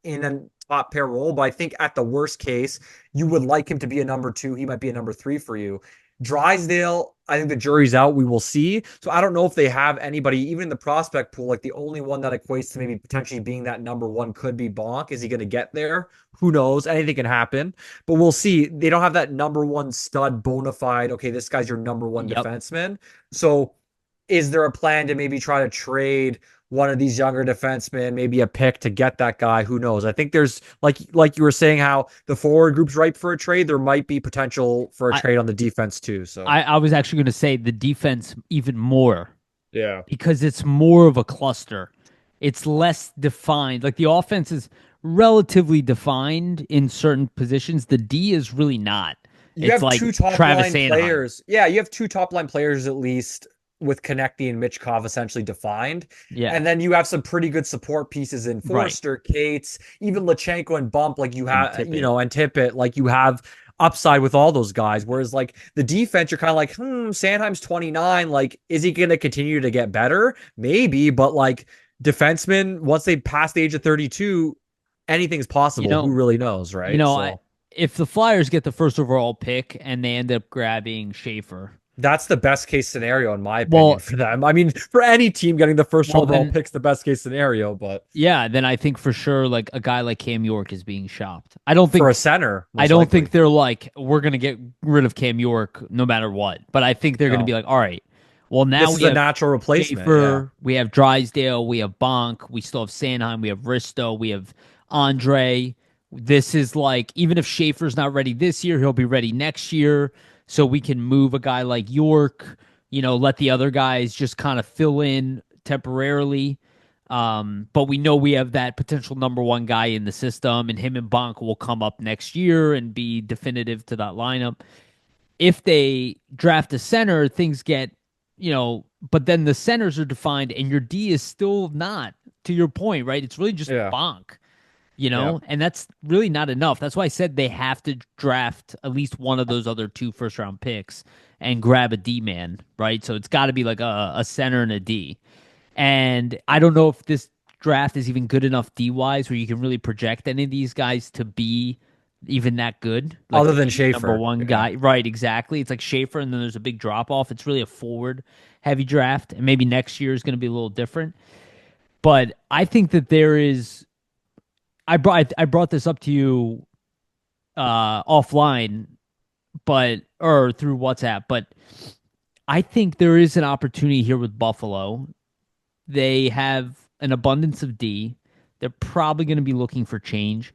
in a top pair role. But I think at the worst case, you would like him to be a number two. He might be a number three for you. Drysdale, I think the jury's out. We will see. So I don't know if they have anybody, even in the prospect pool, like the only one that equates to maybe potentially being that number one could be Bonk. Is he going to get there? Who knows? Anything can happen, but we'll see. They don't have that number one stud bona fide. Okay, this guy's your number one Yep. defenseman. So is there a plan to maybe try to trade one of these younger defensemen, maybe a pick to get that guy? Who knows? I think there's like you were saying how the forward group's ripe for a trade. There might be potential for a I, trade on the defense too. So I was actually going to say the defense even more yeah, because it's more of a cluster. It's less defined. Like the offense is relatively defined in certain positions. The D is really not. You It's have like two top Travis line Sanheim. players. Yeah, you have two top line players at least with Konechny and Michkov essentially defined. Yeah, And then you have some pretty good support pieces in right. Forster, Cates, even Lachenko and Bump, like you And have, Tippett. and Tippett, like you have upside with all those guys. Whereas like the defense, you're kind of like, Sandheim's 29. Like, is he going to continue to get better? Maybe, but like defensemen, once they pass the age of 32, anything's You possible. Who know, really knows, you right? know, I, So if the Flyers get the first overall pick and they end up grabbing Schaefer, that's the best case scenario, in my opinion, well, for them. I mean, for any team getting the first well overall then, pick's the best case scenario, but yeah, then I think for sure like a guy like Cam York is being shopped. for a center, I most don't think likely. they're like we're gonna get rid of Cam York no matter what. But I think they're gonna be No, like, all right, well now this we is a have natural replacement. Yeah. Schaefer, we have Drysdale, we have Bonk, we still have Sanheim, we have Risto, we have Andre. This is like even if Schaefer's not ready this year, he'll be ready next year. So we can move a guy like York, let the other guys just kind of fill in temporarily. But we know we have that potential number one guy in the system, and him and Bonk will come up next year and be definitive to that lineup. If they draft a center, things get, but then the centers are defined and your D is still not, to your point, right? It's really just Yeah. Bonk, Yeah. and that's really not enough. That's why I said they have to draft at least one of those other two first round picks and grab a D man, right? So it's got to be like a center and a D. And I don't know if this draft is even good enough D wise where you can really project any of these guys to be even that good, like Other to than be number Schaefer. one Yeah. guy. Right, exactly. It's like Schaefer, and then there's a big drop off. It's really a forward heavy draft, and maybe next year is going to be a little different. But I think that there is. I brought this up to you offline, but or through WhatsApp, but I think there is an opportunity here with Buffalo. They have an abundance of D. They're probably going to be looking for change.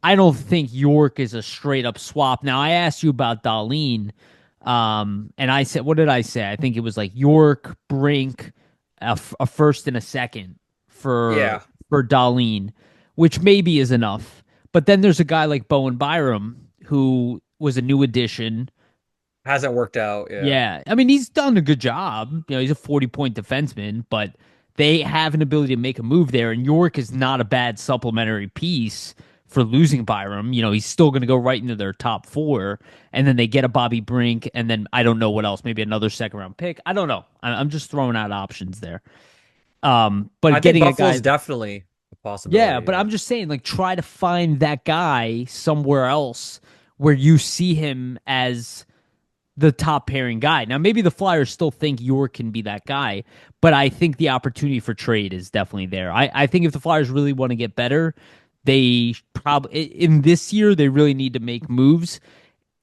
I don't think York is a straight up swap. Now, I asked you about Darlene, and I said, what did I say? I think it was like York, Brink, a first and a second for Yeah. for Darlene, which maybe is enough. But then there's a guy like Bowen Byram who was a new addition. Hasn't worked out. Yeah. Yeah. I mean, he's done a good job. He's a 40-point defenseman, but they have an ability to make a move there. And York is not a bad supplementary piece for losing Byram. He's still going to go right into their top four. And then they get a Bobby Brink. And then I don't know what else. Maybe another second round pick. I don't know. I'm just throwing out options there. But I think getting a Buffalo's guy. definitely a Yeah. possibility. But Yeah. I'm just saying, like, try to find that guy somewhere else where you see him as the top pairing guy. Now, maybe the Flyers still think York can be that guy, but I think the opportunity for trade is definitely there. I think if the Flyers really want to get better, they probably in this year they really need to make moves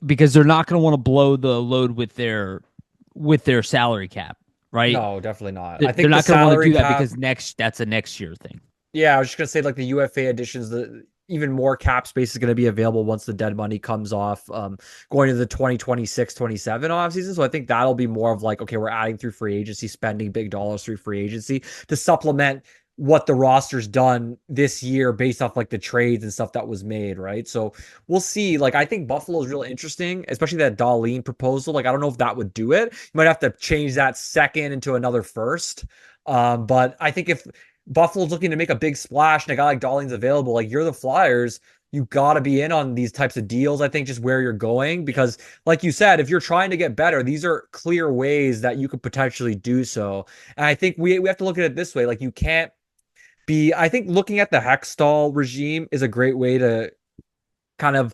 because they're not going to want to blow the load with their salary cap, right? No, definitely not. I They're think the not going to want to salary do that cap. because that's a next year thing. Yeah, I was just gonna say like the UFA additions, the even more cap space is going to be available once the dead money comes off, going to the 2026-27 offseason. So I think that'll be more of like, okay, we're adding through free agency, spending big dollars through free agency to supplement what the roster's done this year based off like the trades and stuff that was made, right? So we'll see. Like I think Buffalo is real interesting, especially that Darlene proposal. Like I don't know if that would do it. You might have to change that second into another first. But I think if Buffalo's looking to make a big splash and a guy like Darlene's available, like you're the Flyers, you got to be in on these types of deals. I think just where you're going, because like you said, if you're trying to get better, these are clear ways that you could potentially do so. And I think we have to look at it this way. Like you can't I think looking at the Hextall regime is a great way to kind of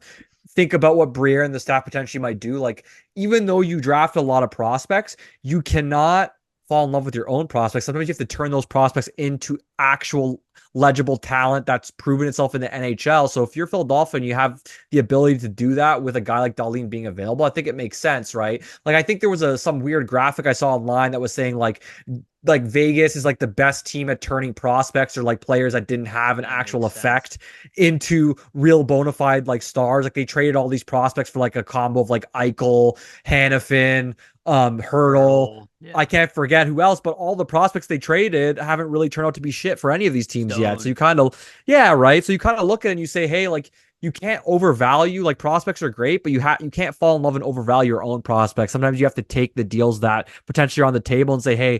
think about what Briere and the staff potentially might do. Like, even though you draft a lot of prospects, you cannot fall in love with your own prospects. Sometimes you have to turn those prospects into actual legible talent that's proven itself in the NHL. So if you're Philadelphia and you have the ability to do that with a guy like Darlene being available, I think it makes sense, right? Like I think there was some weird graphic I saw online that was saying like like Vegas is like the best team at turning prospects or like players that didn't have an That actual makes sense. effect into real bona fide like stars. Like they traded all these prospects for like a combo of like Eichel, Hannafin, Hurdle. Hurdle. I Yeah. can't forget who else, but all the prospects they traded haven't really turned out to be shit for any of these teams yet. So Stone. you kind of, yeah, right. So you kind of look at it and you say, hey, like you can't overvalue like prospects are great, but you can't fall in love and overvalue your own prospects. Sometimes you have to take the deals that potentially are on the table and say, hey,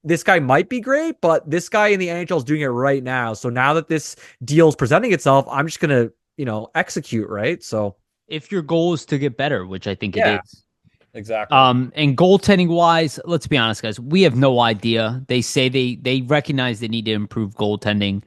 this guy might be great, but this guy in the NHL is doing it right now. So now that this deal is presenting itself, I'm just gonna, execute, right? So If your goal is to get better, which I think it yeah, is. exactly. And goaltending wise, let's be honest, guys, we have no idea. They say they recognize they need to improve goaltending.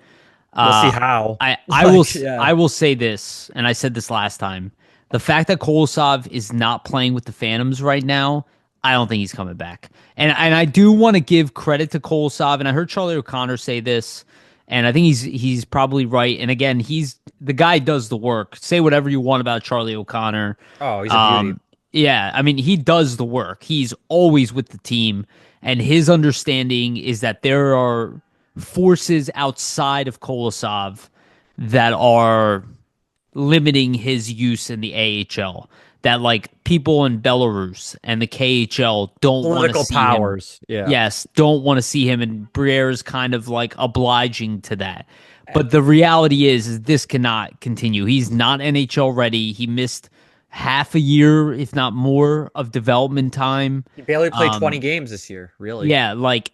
We'll see Uh, how. I Yeah. will say this, and I said this last time. The fact that Kolosov is not playing with the Phantoms right now, I don't think he's coming back. And I do want to give credit to Kolosov, and I heard Charlie O'Connor say this, and I think he's probably right. And again, he's the guy does the work. Say whatever you want about Charlie O'Connor. Oh, he's a beauty. Um, yeah, I mean, he does the work. He's always with the team, and his understanding is that there are forces outside of Kolosov that are limiting his use in the AHL. That like people in Belarus and the KHL don't want to Political see him. powers. Yeah. Yes, don't want to see him, and Briere's kind of like obliging to that. And But the reality is this cannot continue. He's not NHL ready. He missed half a year, if not more, of development time. he barely played 20 Um, games this year, really. yeah, like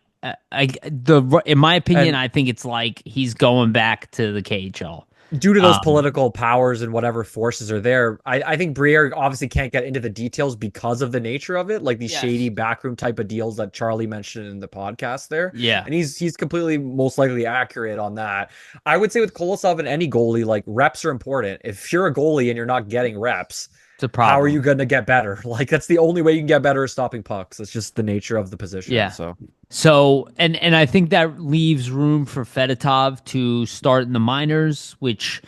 in my opinion, And I think it's like he's going back to the KHL. due to those Um, political powers and whatever forces are there, I think Briere obviously can't get into the details because of the nature of it, like these shady yes. backroom type of deals that Charlie mentioned in the podcast there. Yeah. And he's completely most likely accurate on that. I would say with Kolosov and any goalie, like reps are important. If you're a goalie and you're not getting reps, It's a how are you problem. going to get better? Like that's the only way you can get better is stopping pucks. It's just the nature of the position. Yeah. So So and I think that leaves room for Fedotov to start in the minors, which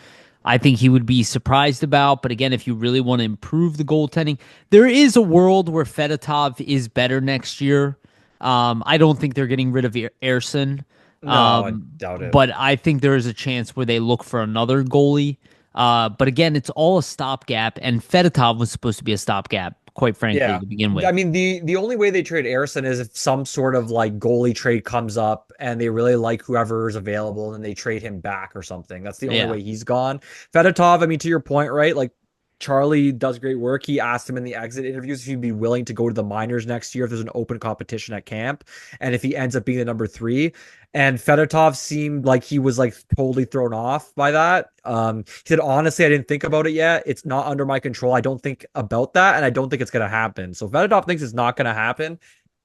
I think he would be surprised about. But again, if you really want to improve the goaltending, there is a world where Fedotov is better next year. I don't think they're getting rid of Ersson. no, I doubt it. But I think there is a chance where they look for another goalie. But again, it's all a stopgap, and Fedotov was supposed to be a stopgap, quite frankly, Yeah. to begin with. I mean, the only way they trade Arison is if some sort of like goalie trade comes up and they really like whoever is available and they trade him back or something. That's the only Yeah. way he's gone. Fedotov, I mean, to your point, right? Like Charlie does great work. He asked him in the exit interviews if he'd be willing to go to the minors next year if there's an open competition at camp and if he ends up being the number three. And Fedotov seemed like he was like totally thrown off by that. He said, honestly, I didn't think about it yet. It's not under my control. I don't think about that, and I don't think it's gonna happen. So Fedotov thinks it's not gonna happen.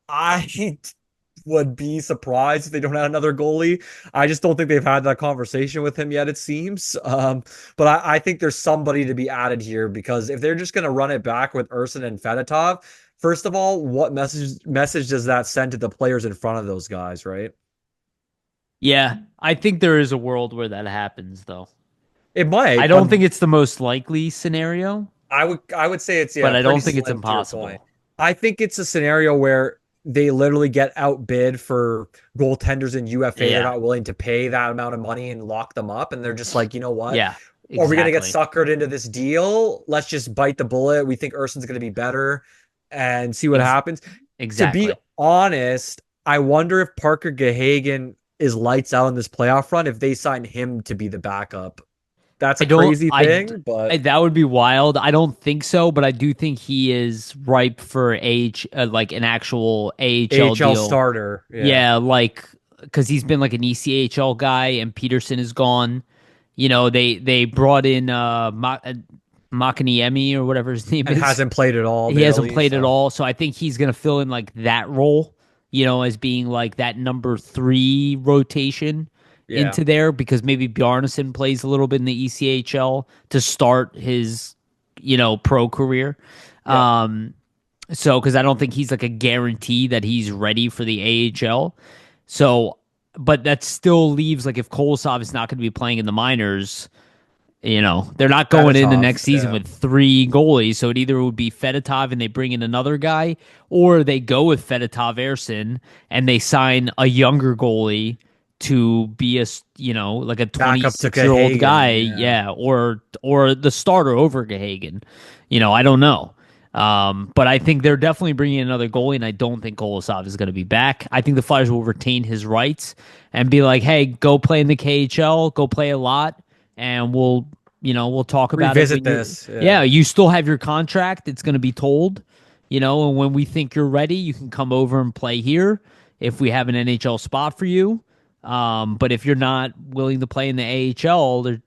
I would be surprised if they don't have another goalie. I just don't think they've had that conversation with him yet, it seems. But I think there's somebody to be added here because if they're just gonna run it back with Urson and Fedotov, first of all, what message does that send to the players in front of those guys, right? Yeah, I think there is a world where that happens, though. It I might, but don't think it's the most likely scenario, I would say it's but I pretty don't think it's slim to your point. impossible. I think it's a scenario where they literally get outbid for goaltenders in UFA they're Yeah, not willing to pay that amount of money and lock them up, and they're just like, you know what? yeah, Are we gonna get exactly, suckered into this deal? Let's just bite the bullet. We think Urson's gonna be better and see what Ex- happens. To be exactly. honest, I wonder if Parker Gahagen is lights out in this playoff run if they sign him to be the backup. That's I a don't. crazy thing, but That would be wild. I don't think so, but I do think he is ripe for like an actual AHL AHL deal. starter. Yeah. Yeah, like because he's been like an ECHL guy, and Peterson is gone. They brought in Makaniemi or whatever his name And is. hasn't played at all, He hasn't barely. played at So all, so I think he's gonna fill in like that role, as being like that number three rotation yeah, into there because maybe Bjarnason plays a little bit in the ECHL to start his, pro career. yeah. Um, so because I don't think he's like a guarantee that he's ready for the AHL. So, but that still leaves like if Kolosov is not going to be playing in the minors, They're not going in the Fedotov, next season yeah. with three goalies, so it either would be Fedotov and they bring in another guy, or they go with Fedotov Ersin and they sign a younger goalie to be like a Back up to 26-year-old guy, Cahagan, yeah. yeah, or the starter over Gahagan. I don't know. But I think they're definitely bringing in another goalie, and I don't think Kolosov is going to be back. I think the Flyers will retain his rights and be like, "Hey, go play in the KHL, go play a lot, and we'll talk about it Revisit when this. yeah, you still have your contract. It's going to be told, and when we think you're ready, you can come over and play here if we have an NHL spot for you. But if you're not willing to play in the AHL, this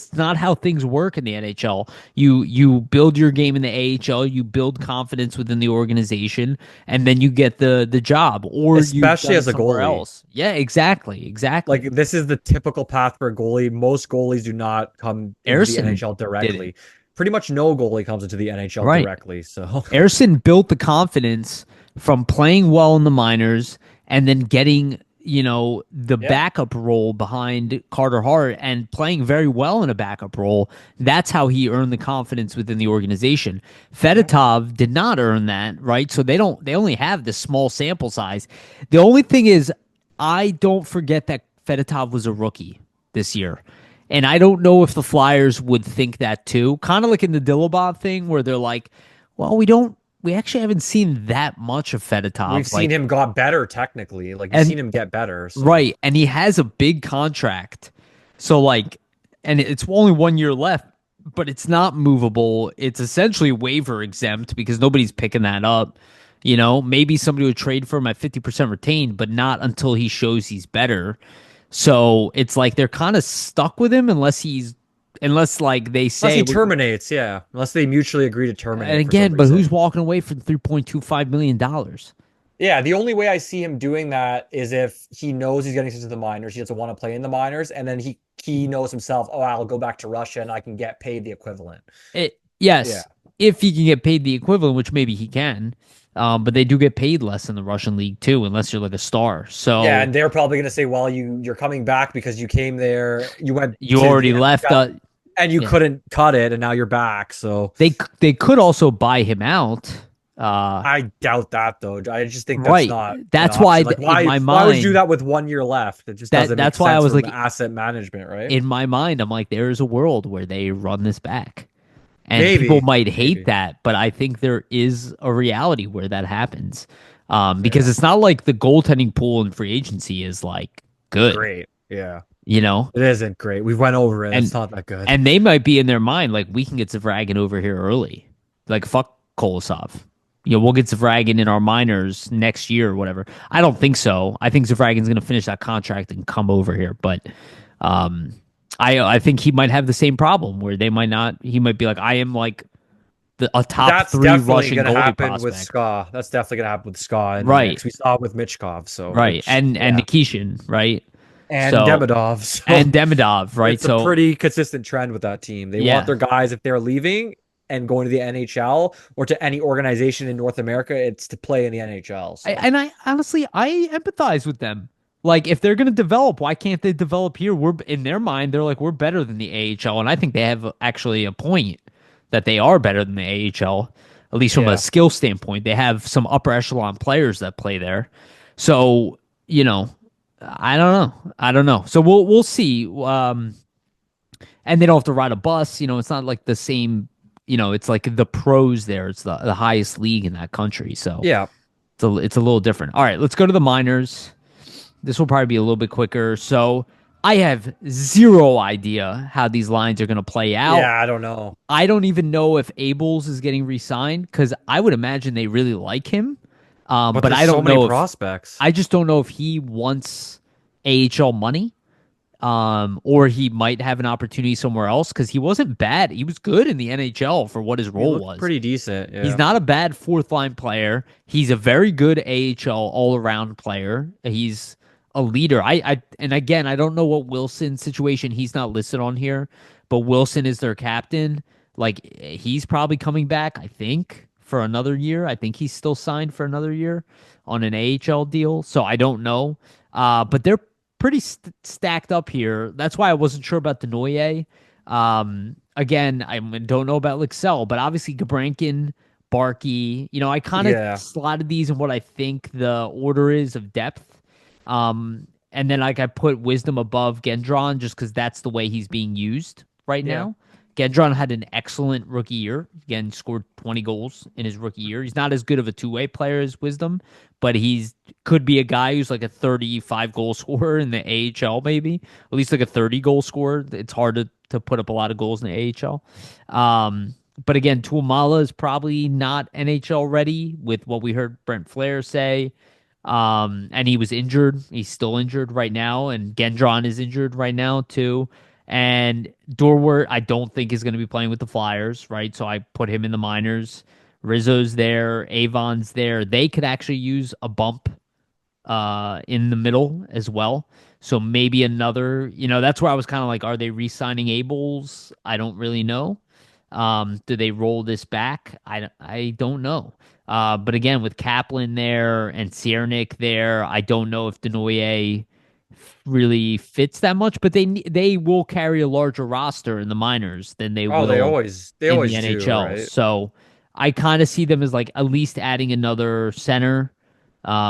is not how things work in the NHL. You build your game in the AHL, you build confidence within the organization, and then you get the job, or Especially as a somewhere goalie. else. Yeah, exactly. Like this is the typical path for a goalie. Most goalies do not come into the Erson NHL did it. directly. Pretty much no goalie comes into the NHL Right. directly. So Erson built the confidence from playing well in the minors and then getting, the Yeah. backup role behind Carter Hart and playing very well in a backup role. That's how he earned the confidence within the organization. Fedotov did not earn that, right? So they only have this small sample size. The only thing is, I don't forget that Fedotov was a rookie this year. And I don't know if the Flyers would think that too. Kind of like in the Dillabaugh thing where they're like, well, we actually haven't seen that much of Fedotov. we've seen him got better technically. Like you've And- seen him get better. So. Right. And he has a big contract. So and it's only 1 year left, but it's not movable. It's essentially waiver exempt because nobody's picking that up. Maybe somebody would trade for him at 50% retained, but not until he shows he's better. So it's like they're kind of stuck with him unless like they say Unless he terminates, yeah. Unless they mutually agree to terminate. And again, but who's walking away from $3.25 million? Yeah, the only way I see him doing that is if he knows he's getting into the minors, he doesn't want to play in the minors, and then he knows himself, oh, I'll go back to Russia and I can get paid the equivalent. Yes, Yeah. if he can get paid the equivalent, which maybe he can. But they do get paid less in the Russian league too, unless you're like a star. So Yeah, and they're probably going to say, well, you're coming back because you came there, you already left, and you couldn't cut it, and now you're back. So they could also buy him out. I doubt that though. I just think that's Right. not. That's an why option. Like, in why, my why would you do mind- that with 1 year left? It just doesn't. That's make why I sense was from like- asset management, right? In my mind, I'm like, there is a world where they run this back. And Maybe, people might hate maybe. that, but I think there is a reality where that happens. Because it's not like the goaltending pool in free agency is like good. Great. Yeah. It isn't great. We went over it. And- It's not that good. And they might be in their mind like, we can get Zavragan over here early. Like, fuck Kolosov. We'll get Zavragan in our minors next year or whatever. I don't think so. I think Zavragan's going to finish that contract and come over here. But I think he might have the same problem where they might not. He might be like, I am like a top That's 3 definitely Russian going to goalie happen prospect. with Ska. That's definitely going to happen with Ska. And Right. Because we saw it with Michkov. So Right. which- And yeah. Nikishin, right? and so- Demidov. So And Demidov, right? it's a pretty consistent trend with that team. They Yeah. want their guys, if they're leaving and going to the NHL or to any organization in North America, it's to play in the NHL. So. I honestly, I empathize with them. Like, if they're going to develop, why can't they develop here? We're in their mind, they're like, we're better than the AHL, and I think they have actually a point that they are better than the AHL, at least from Yeah. a skill standpoint. They have some upper echelon players that play there, so I don't know. So we'll see. And they don't have to ride a bus. It's not like the same. It's like the pros there. It's the highest league in that country. So Yeah. it's a little different. All right, let's go to the minors. This will probably be a little bit quicker. So I have zero idea how these lines are going to play out. Yeah, I don't know. I don't even know if Abels is getting re-signed because I would imagine they really like him. But there's I don't so many know. prospects. I just don't know if he wants AHL money. Or he might have an opportunity somewhere else because he wasn't bad. He was good in the NHL for what his He role looked was. pretty decent. Yeah. He's not a bad fourth line player. He's a very good AHL all around player. He's a leader. And again, I don't know what Wilson's situation. He's not listed on here, but Wilson is their captain. Like, he's probably coming back, I think, for another year. I think he's still signed for another year on an AHL deal. So I don't know. But they're pretty stacked up here. That's why I wasn't sure about Denoyer. Again, I don't know about Lixell, but obviously Gabrankin, Barkey, I kind of Yeah. slotted these in what I think the order is of depth. And then like I put Wisdom above Gendron just because that's the way he's being used right Yeah. now. Gendron had an excellent rookie year. Again, scored 20 goals in his rookie year. He's not as good of a two-way player as Wisdom, but he's could be a guy who's like a 35 goal scorer in the AHL, maybe at least like a 30 goal scorer. It's hard to put up a lot of goals in the AHL. But again, Tuamala is probably not NHL ready with what we heard Brent Flair say. And he was injured. He's still injured right now, and Gendron is injured right now too. And Dorwart, I don't think is going to be playing with the Flyers, right? So I put him in the minors. Rizzo's there, Avon's there. They could actually use a bump in the middle as well. So maybe another, that's where I was kind of like, are they re-signing Abels? I don't really know. Do they roll this back? I don't know. But again, with Kaplan there and Ciernik there, I don't know if Denoyer really fits that much, but they will carry a larger roster in the minors than they Oh, they will always they in the always do, NHL. right? So I kind of see them as like at least adding another center,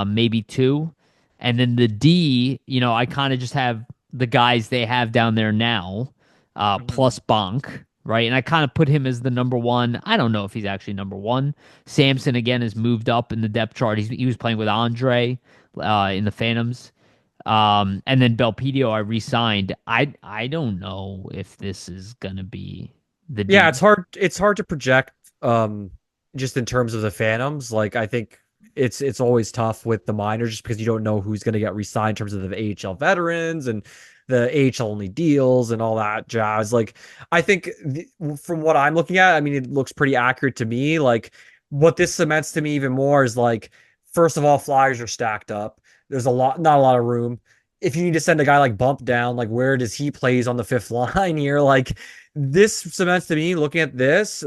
maybe two. And then the D, I kind of just have the guys they have down there now, Mhm. plus Bonk, right? And I kind of put him as the number one. I don't know if he's actually number one. Samson, again, has moved up in the depth chart. He was playing with Andre in the Phantoms. And then Belpedio, I re-signed. I don't know if this is gonna be the Yeah, D. it's hard to project just in terms of the Phantoms. Like I think it's always tough with the minors just because you don't know who's going to get re-signed in terms of the AHL veterans and the AHL only deals and all that jazz. Like I think from what I'm looking at, I mean it looks pretty accurate to me. Like what this cements to me even more is like first of all, Flyers are stacked up. There's not a lot of room. If you need to send a guy like Bump down, like where does he plays on the fifth line here? Like this cements to me looking at this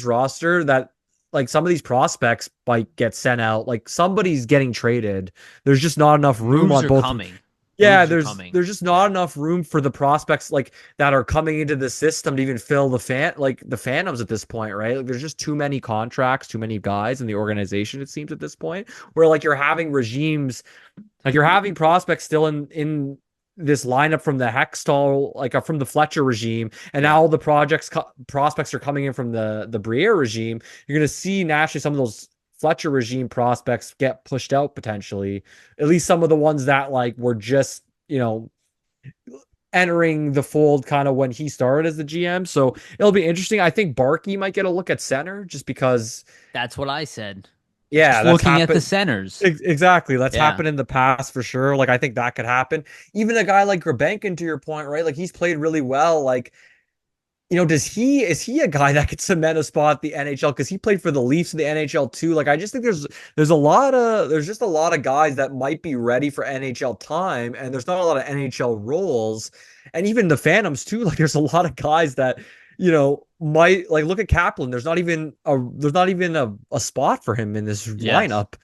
roster that like some of these prospects might get sent out. Like somebody's getting traded. There's just not enough room Moves on are both. coming. Yeah, Moves are coming. there's just not Yeah. enough room for the prospects like that are coming into the system to even fill the phantoms at this point, right? Like there's just too many contracts, too many guys in the organization, it seems at this point, where like you're having regimes, like you're having prospects still in this lineup from the Hextall, like from the Fletcher regime, and Yeah. now all the prospects are coming in from the Briere regime. You're gonna see naturally some of those Fletcher regime prospects get pushed out potentially. At least some of the ones that like were just, entering the fold kind of when he started as the GM. So it'll be interesting. I think Barkey might get a look at center just because, That's what I said. yeah, Just that's looking at the happened. centers. Exactly. That's Yeah. happened in the past for sure. Like I think that could happen. Even a guy like Grabenkin, to your point, right? Like he's played really well. Like, is he a guy that could cement a spot at the NHL? Because he played for the Leafs in the NHL too. Like I just think there's just a lot of guys that might be ready for NHL time, and there's not a lot of NHL roles, and even the Phantoms too. Like there's a lot of guys that might like look at Kaplan. There's not even a spot for him in this Yes. lineup,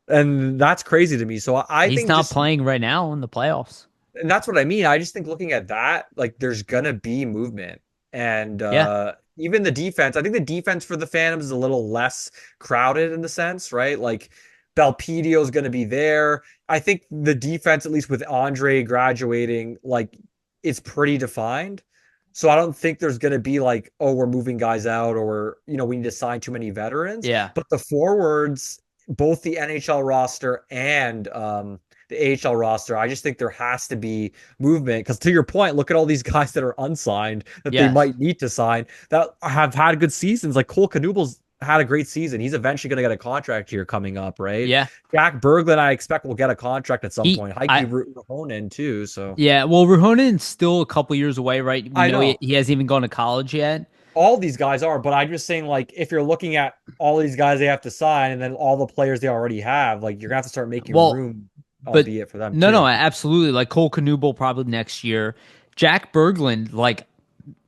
and that's crazy to me. So I He's think not just playing right now in the playoffs. and that's what I mean. I just think looking at that, like there's gonna be movement. And Yeah. even the defense, I think the defense for the Phantoms is a little less crowded in the sense, right? Like Belpedio is gonna be there. I think the defense, at least with Andre graduating, like it's pretty defined. So I don't think there's gonna be like, oh, we're moving guys out or we need to sign too many veterans. Yeah. But the forwards, both the NHL roster and the AHL roster, I just think there has to be movement because to your point, look at all these guys that are unsigned that they Yes. might need to sign that have had good seasons. Like Cole Knubel's had a great season. He's eventually going to get a contract here coming up, right? Yeah. Jack Berglund, I expect will get a contract at some He point. Heike I Ruhonen too. So Yeah, well, Ruhonen's still a couple years away, right? We I know know he hasn't even gone to college yet. all these guys are, but I'm just saying, like, if you're looking at all these guys they have to sign and then all the players they already have, like, you're gonna have to start making Well, room, but albeit for them no, too. absolutely. Like Cole Knubel probably next year. Jack Berglund, like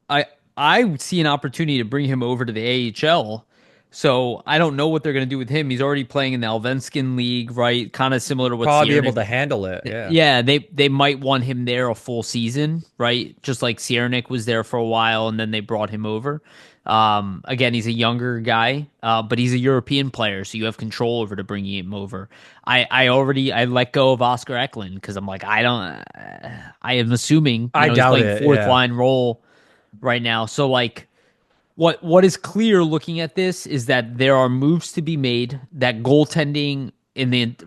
I I see an opportunity to bring him over to the AHL So I don't know what they're going to do with him. He's already playing in the Allsvenskan league, right? Kind of similar to what Probably be able Ciernik. to handle it. Yeah. Yeah, they might want him there a full season, right? Just like Ciernik was there for a while, and then they brought him over. Again, he's a younger guy, but he's a European player, so you have control over to bringing him over. I let go of Oscar Eklund because I'm like I am assuming I he's doubt playing it. fourth Yeah. line role right now. So like what is clear looking at this is that there are moves to be made. That goaltending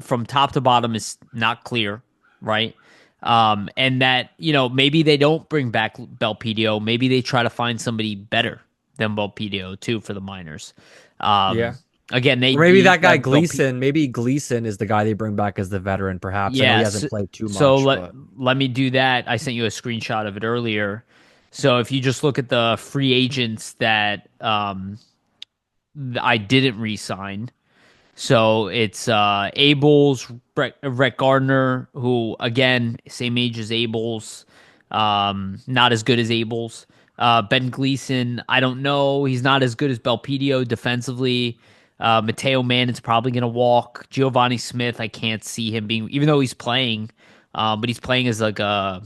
from top to bottom is not clear, right? And that maybe they don't bring back Belpedio. Maybe they try to find somebody better than Belpedio too for the minors. Yeah. Again, Or maybe that guy that Gleason, maybe Gleason is the guy they bring back as the veteran, perhaps. I know he Yes. hasn't played too So much, but let me do that. I sent you a screenshot of it earlier. So if you just look at the free agents that I didn't re-sign. So it's Abel's, Rhett Gardner, who again same age as Abel's, not as good as Abel's. Ben Gleason, I don't know. He's not as good as Belpedio defensively. Mateo Mann's probably going to walk. Giovanni Smith, I can't see him being, even though he's playing, but he's playing as like an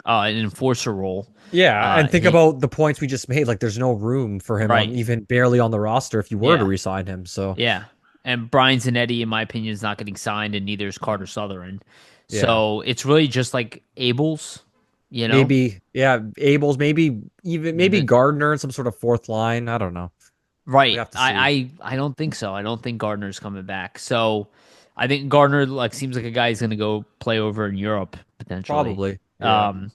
enforcer role. yeah, and think He, about the points we just made. Like, there's no room for him on right. even barely on the roster if you were to Yeah. resign him. So Yeah. And Brian Zanetti, in my opinion, is not getting signed, and neither is Carter Sutherland. yeah, So it's really just like Abel's, you know? maybe yeah, Abel's, maybe The- Gardner in some sort of fourth line. I don't know. We right. have to see. I don't think so. I don't think Gardner's coming back. So I think Gardner like seems like a guy who's gonna go play over in Europe potentially. Probably. Yeah. Um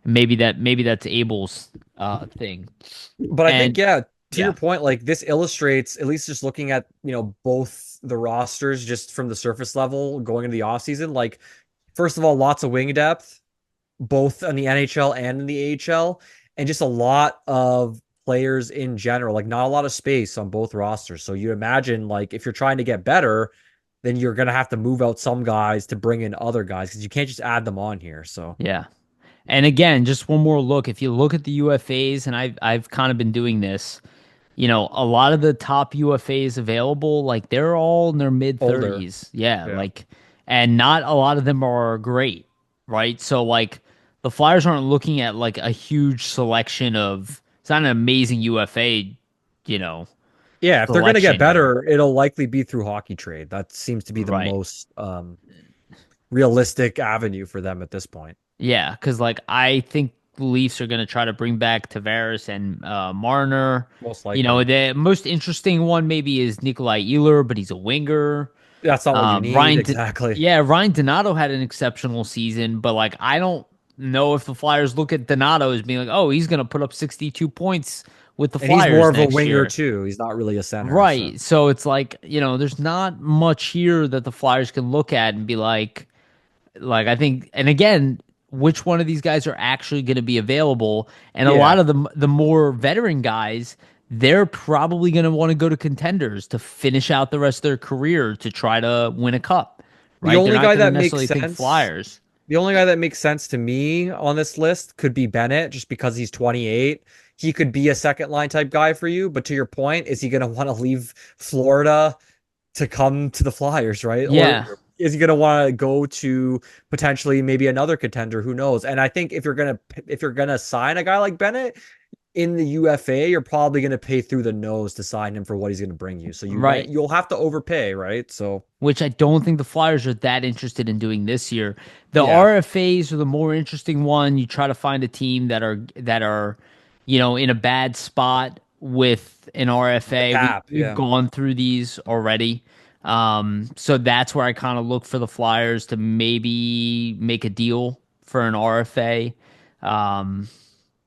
maybe that's Abel's thing. But I think, And yeah, to yeah. your point, like this illustrates, at least just looking at, both the rosters just from the surface level going into the offseason, like, first of all, lots of wing depth, both in the NHL and in the AHL, and just a lot of players in general, like not a lot of space on both rosters. So you imagine, like, if you're trying to get better, then you're going to have to move out some guys to bring in other guys because you can't just add them on here. So, Yeah. And again, just one more look. If you look at the UFAs, and I've kind of been doing this, a lot of the top UFAs available, like they're all in their mid older. 30s. Yeah, Yeah. like, and not a lot of them are great, right? So like the Flyers aren't looking at like a huge selection of it's not an amazing UFA, you know, Yeah, if they're going to get selection here. better, it'll likely be through hockey trade. That seems to be the Right. most realistic avenue for them at this point. Yeah, because like I think the Leafs are going to try to bring back Tavares and Marner. Most likely. The most interesting one maybe is Nikolai Ehlers, but he's a winger. That's not what you need, exactly. Yeah, Ryan Donato had an exceptional season, but like I don't know if the Flyers look at Donato as being like, oh, he's going to put up 62 points with the And he's Flyers more of a next winger year. too. He's not really a center. So Right. So it's like, there's not much here that the Flyers can look at and be like I think, and again, which one of these guys are actually going to be available? And a lot yeah. of the more veteran guys, they're probably going to want to go to contenders to finish out the rest of their career to try to win a cup, The right? They're only not guy going to that makes necessarily think sense, Flyers. the only guy that makes sense to me on this list could be Bennett, just because he's 28. He could be a second line type guy for you, but to your point, is he going to want to leave Florida to come to the Flyers, right? Yeah, Or is he going to want to go to potentially maybe another contender? Who knows? And I think if you're gonna sign a guy like Bennett in the UFA, you're probably going to pay through the nose to sign him for what he's going to bring you. So right. you'll have to overpay, right? So Which I don't think the Flyers are that interested in doing this year. The yeah, RFAs are the more interesting one. You try to find a team that are in a bad spot with an the RFA. cap, We've yeah. gone through these already. So that's where I kind of look for the Flyers to maybe make a deal for an RFA. Um,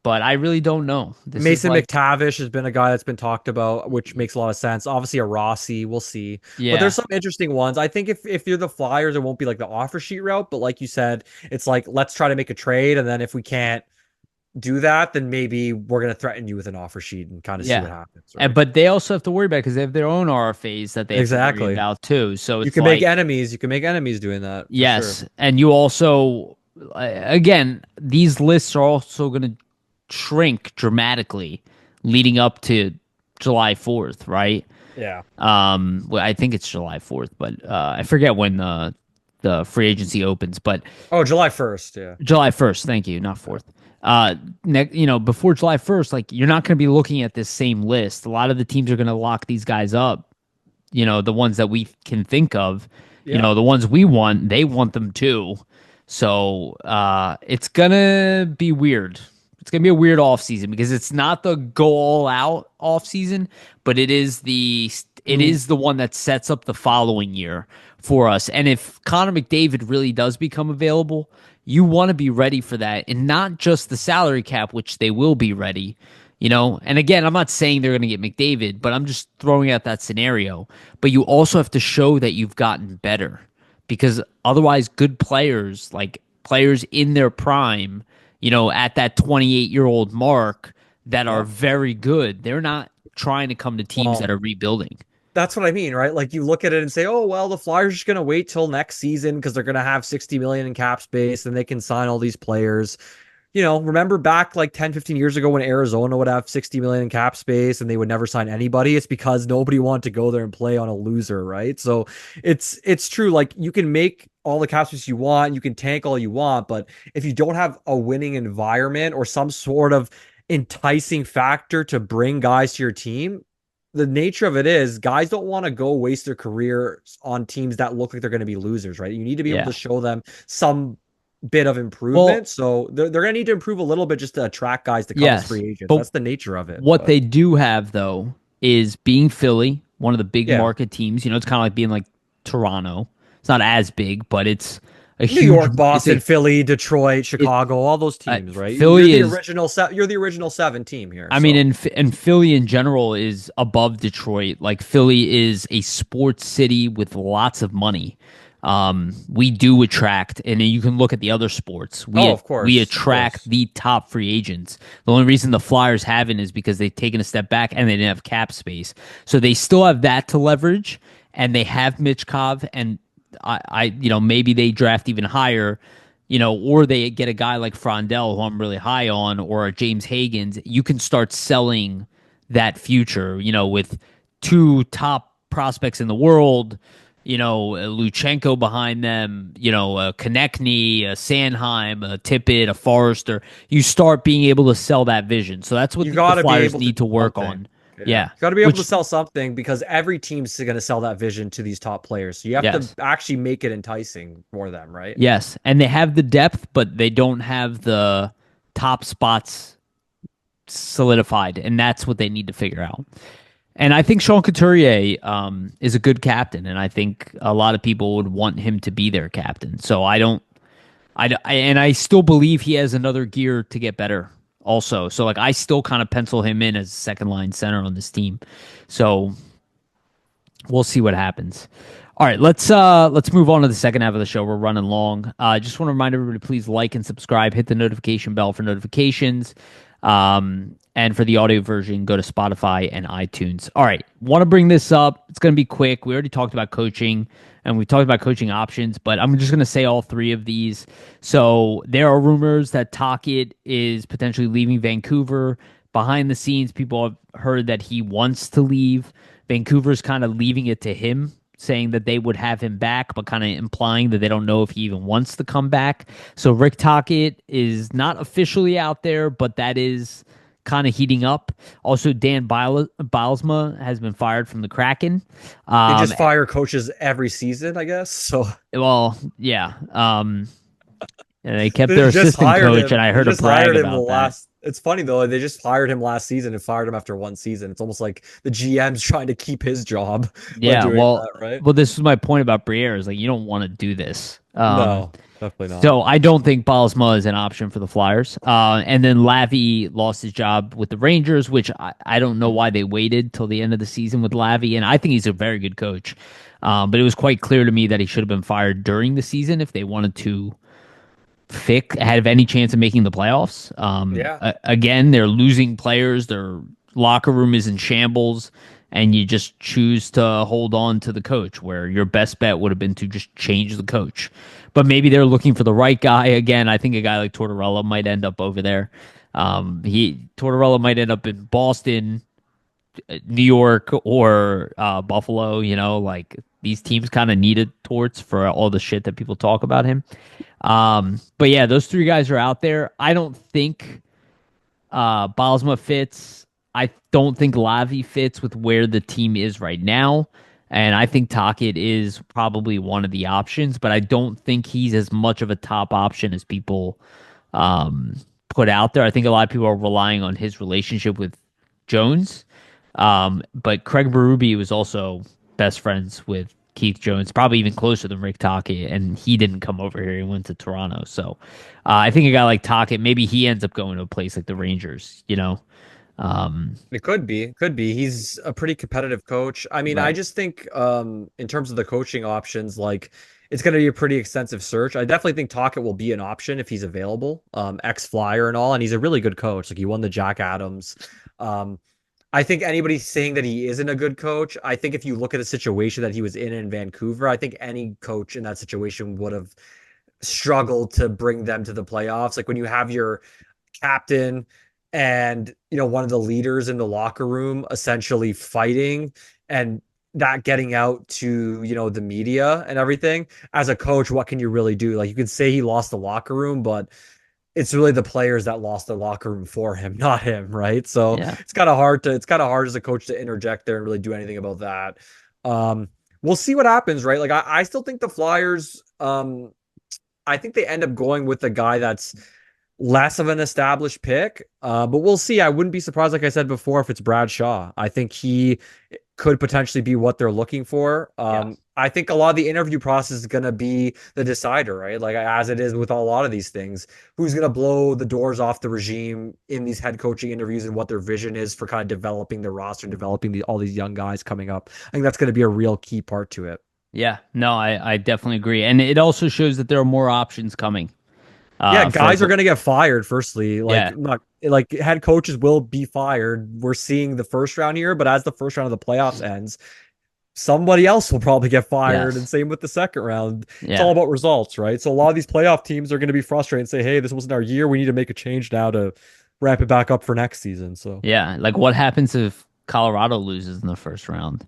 but I really don't know. This is Mason like, McTavish has been a guy that's been talked about, which makes a lot of sense. Obviously, a Rossi, we'll see. But yeah, there's some interesting ones. I think if you're the Flyers, it won't be like the offer sheet route, but like you said, it's like let's try to make a trade, and then if we can't do that, then maybe we're gonna threaten you with an offer sheet and kind of see what yeah. happens, And right? but they also have to worry about because they have their own RFAs that they have to worry Exactly. about too. So You it's can make like, enemies. You can make enemies doing that for sure. yes, and you also, again, these lists are also going to shrink dramatically leading up to July 4th, right? Yeah. Well, I think it's July 4th, but I forget when the free agency opens, but Oh, July 1st. Yeah. July 1st, thank you, not 4th. Before July 1st, like you're not going to be looking at this same list. A lot of the teams are going to lock these guys up, the ones that we can think of, Yeah. the ones we want, they want them too. So it's gonna be weird. It's gonna be a weird off season because it's not the go all out off season, but it is the one that sets up the following year for us. And if Connor McDavid really does become available, you want to be ready for that, and not just the salary cap, which they will be ready. And again, I'm not saying they're going to get McDavid, but I'm just throwing out that scenario. But you also have to show that you've gotten better, because otherwise, good players, like players in their prime, at that 28-year-old mark that are Yeah. very good, they're not trying to come to teams that Well, are rebuilding. that's what I mean, right? Like you look at it and say, "Oh, well, the Flyers are just going to wait till next season because they're going to have 60 million in cap space and they can sign all these players." Remember back like 10, 15 years ago when Arizona would have 60 million in cap space and they would never sign anybody? It's because nobody wanted to go there and play on a loser, right? So it's true. Like you can make all the cap space you want, you can tank all you want, but if you don't have a winning environment or some sort of enticing factor to bring guys to your team, the nature of it is guys don't want to go waste their careers on teams that look like they're going to be losers, right? You need to be able Yeah. to show them some bit of improvement. Well, So they're going to need to improve a little bit just to attract guys to come as yes, free agents. but That's the nature of it. what But they do have though is being Philly, one of the big yeah, market teams. It's kind of like being like Toronto. It's not as big, but it's a New huge. York, It's Boston, a Philly, Detroit, it, Chicago, all those teams, right? Philly is. You're the original seven team here. I mean, So and Philly in general is above Detroit. Like Philly is a sports city with lots of money. We do attract, and you can look at the other sports. of We course, of attract course. the top free agents. The only reason the Flyers haven't is because they've taken a step back and they didn't have cap space. So they still have that to leverage, and they have Mitchkov, and maybe they draft even higher. Or they get a guy like Frondell, who I'm really high on, or a James Hagens. You can start selling that future, with two top prospects in the world, a Luchenko behind them, a Konechny, a Sanheim, a Tippett, a Forrester. You start being able to sell that vision. So that's what You the got to be Flyers able to need to do work something. on. Yeah. You got to be able to Which, sell something because every team's going to sell that vision to these top players. So you have yes. to actually make it enticing for them, right? Yes. And they have the depth, but they don't have the top spots solidified. And that's what they need to figure out. And I think Sean Couturier is a good captain, and I think a lot of people would want him to be their captain. So and I still believe he has another gear to get better also. So like I still kind of pencil him in as a second line center on this team. So we'll see what happens. All right, let's move on to the second half of the show. We're running long. Just want to remind everybody, please like and subscribe, hit the notification bell for notifications. And for the audio version, go to Spotify and iTunes. All right, want to bring this up. It's going to be quick. We already talked about coaching, and we talked about coaching options, but I'm just going to say all three of these. So there are rumors that Tocchet is potentially leaving Vancouver. Behind the scenes, people have heard that he wants to leave. Vancouver's kind of leaving it to him, saying that they would have him back, but kind of implying that they don't know if he even wants to come back. So Rick Tocchet is not officially out there, but that is kind of heating up. Also, Dan Bilesma has been fired from the Kraken. They just fire coaches every season, I guess. So well, yeah. And they kept they their just assistant hired coach, him. and I They heard a just brag hired him about that. It's funny though. They just hired him last season and fired him after one season. It's almost like the GM's trying to keep his job by Yeah, doing well, that, right? well, this is my point about Briere. Is like you don't want to do this. No, definitely not. So I don't think Bilesma is an option for the Flyers. And then Lavi lost his job with the Rangers, which I don't know why they waited till the end of the season with Lavi. And I think he's a very good coach. But it was quite clear to me that he should have been fired during the season if they wanted to have any chance of making the playoffs. Yeah. Again, they're losing players. Their locker room is in shambles. And you just choose to hold on to the coach, where your best bet would have been to just change the coach. But maybe they're looking for the right guy. Again, I think a guy like Tortorella might end up over there. Tortorella might end up in Boston. New York or Buffalo, like these teams kind of needed Torts for all the shit that people talk about him. But yeah, those three guys are out there. I don't think Bosma fits. I don't think Lavi fits with where the team is right now. And I think Tocchet is probably one of the options, but I don't think he's as much of a top option as people um, put out there. I think a lot of people are relying on his relationship with Jones. But Craig Berube was also best friends with Keith Jones, probably even closer than Rick Tocchet, and he didn't come over here. He went to Toronto. So I think a guy like Tocchet, maybe he ends up going to a place like the Rangers. Um, It could be. Could be. He's a pretty competitive coach. I mean, I right. just think in terms of the coaching options, like it's going to be a pretty extensive search. I definitely think Tocchet will be an option if he's available. Ex-Flyer and all, and he's a really good coach. Like he won the Jack Adams. Um, I think anybody saying that he isn't a good coach, I think if you look at the situation that he was in Vancouver, I think any coach in that situation would have struggled to bring them to the playoffs. Like when you have your captain and one of the leaders in the locker room essentially fighting and not getting out to the media and everything, as a coach, what can you really do? Like you can say he lost the locker room, but it's really the players that lost the locker room for him, not him, right? So Yeah. it's kind of hard as a coach to interject there and really do anything about that. um we'll see what happens, right? Like I still think the Flyers, I think they end up going with the guy that's less of an established pick. But we'll see. I wouldn't be surprised, like I said before, if it's Brad Shaw. I think he could potentially be what they're looking for. Yeah. I think a lot of the interview process is going to be the decider, right? Like as it is with a lot of these things, who's going to blow the doors off the regime in these head coaching interviews and what their vision is for kind of developing the roster, developing all these young guys coming up. I think that's going to be a real key part to it. Yeah. No, I definitely agree. And it also shows that there are more options coming. Yeah, For like, guys are going to get fired. Firstly, yeah. like not like head coaches will be fired. We're seeing the first round here, but as the first round of the playoffs ends, somebody else will probably get fired, and Yes. same with the second round. It's all Yeah. about results, right? So a lot of these playoff teams are going to be frustrated and say, "Hey, this wasn't our year. We need to make a change now to ramp it back up for next season." So Yeah. Like what happens if Colorado loses in the first round?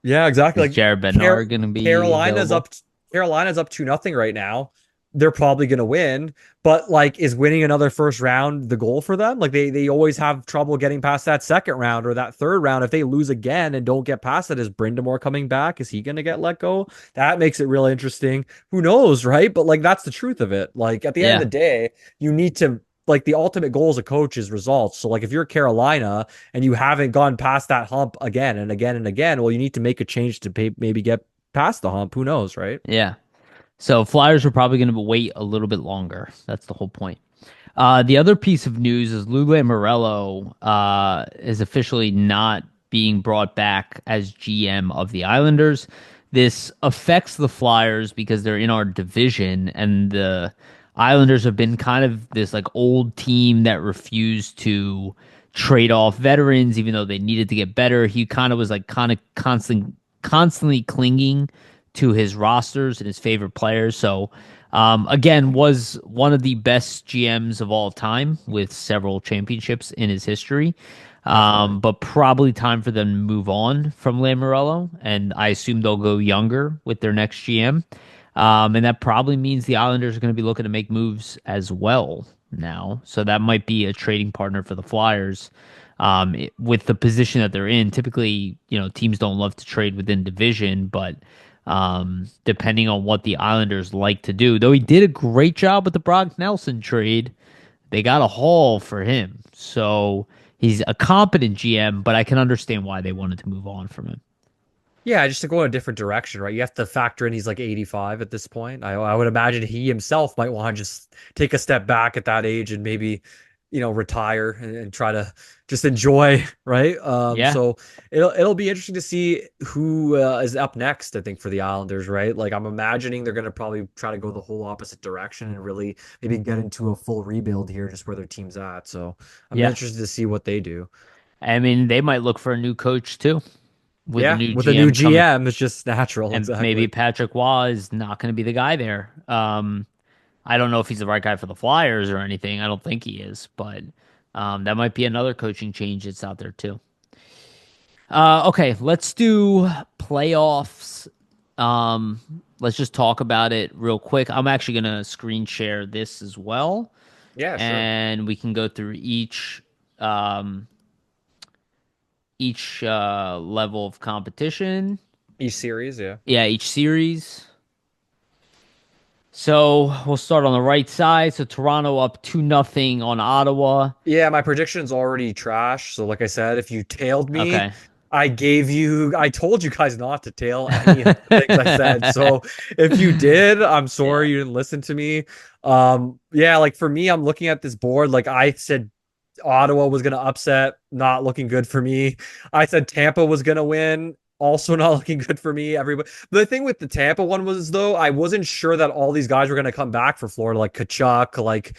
yeah, exactly. Is Like Jared Bednar going to be Carolina's available? up Carolina's up 2-0 right now. They're probably going to win, but like is winning another first round the goal for them? Like they always have trouble getting past that second round or that third round. If they lose again and don't get past it, is Brindamore coming back? Is he going to get let go? That makes it really interesting. Who knows, right? But like that's the truth of it. Like at the end of Yeah. the day, you need to like the ultimate goal as a coach is results. So like if you're Carolina and you haven't gone past that hump again and again and again, well, you need to make a change to maybe get past the hump. Who knows, right? Yeah. So Flyers are probably going to wait a little bit longer. That's the whole point. The other piece of news is Lou Lamoriello is officially not being brought back as GM of the Islanders. This affects the Flyers because they're in our division, and the Islanders have been kind of this like old team that refused to trade off veterans, even though they needed to get better. He kind of was like kind of constantly clinging to his rosters and his favorite players. So again, was one of the best GMs of all time with several championships in his history. Definitely. But probably time for them to move on from Lamoriello, and I assume they'll go younger with their next GM. And that probably means the Islanders are going to be looking to make moves as well now. So that might be a trading partner for the Flyers. With the position that they're in, typically, teams don't love to trade within division, but depending on what the Islanders like to do. Though he did a great job with the Brock Nelson trade, they got a haul for him. So he's a competent GM, but I can understand why they wanted to move on from him. Yeah, just to go in a different direction, right? You have to factor in he's like 85 at this point. I would imagine he himself might want to just take a step back at that age and maybe, retire and try to just enjoy, right? Yeah. So it'll be interesting to see who is up next, I think, for the Islanders, right? Like I'm imagining they're going to probably try to go the whole opposite direction and really maybe get into a full rebuild here, just where their team's at. So I'm Yeah. interested to see what they do. I mean, they might look for a new coach too with a Yeah, new with a new GM coming. GM, it's just natural, And maybe exactly. Patrick Waugh is not going to be the guy there. I don't know if he's the right guy for the Flyers or anything. I don't think he is, but that might be another coaching change that's out there too. Okay, let's do playoffs. Let's just talk about it real quick. I'm actually gonna screen share this as well, Yeah, sure. and we can go through um, each level of competition. Each series, yeah. Yeah, each series. So we'll start on the right side. So Toronto up 2-0 on Ottawa. Yeah, my prediction's already trash. So like I said, if you tailed me, Okay. I told you guys not to tail any of the things I said. So if you did, I'm sorry Yeah. you didn't listen to me. Yeah, like for me, I'm looking at this board. Like I said Ottawa was gonna upset, not looking good for me. I said Tampa was gonna win, also not looking good for me. Everybody. But the thing with the Tampa one was though, I wasn't sure that all these guys were gonna come back for Florida, like Kachuk, like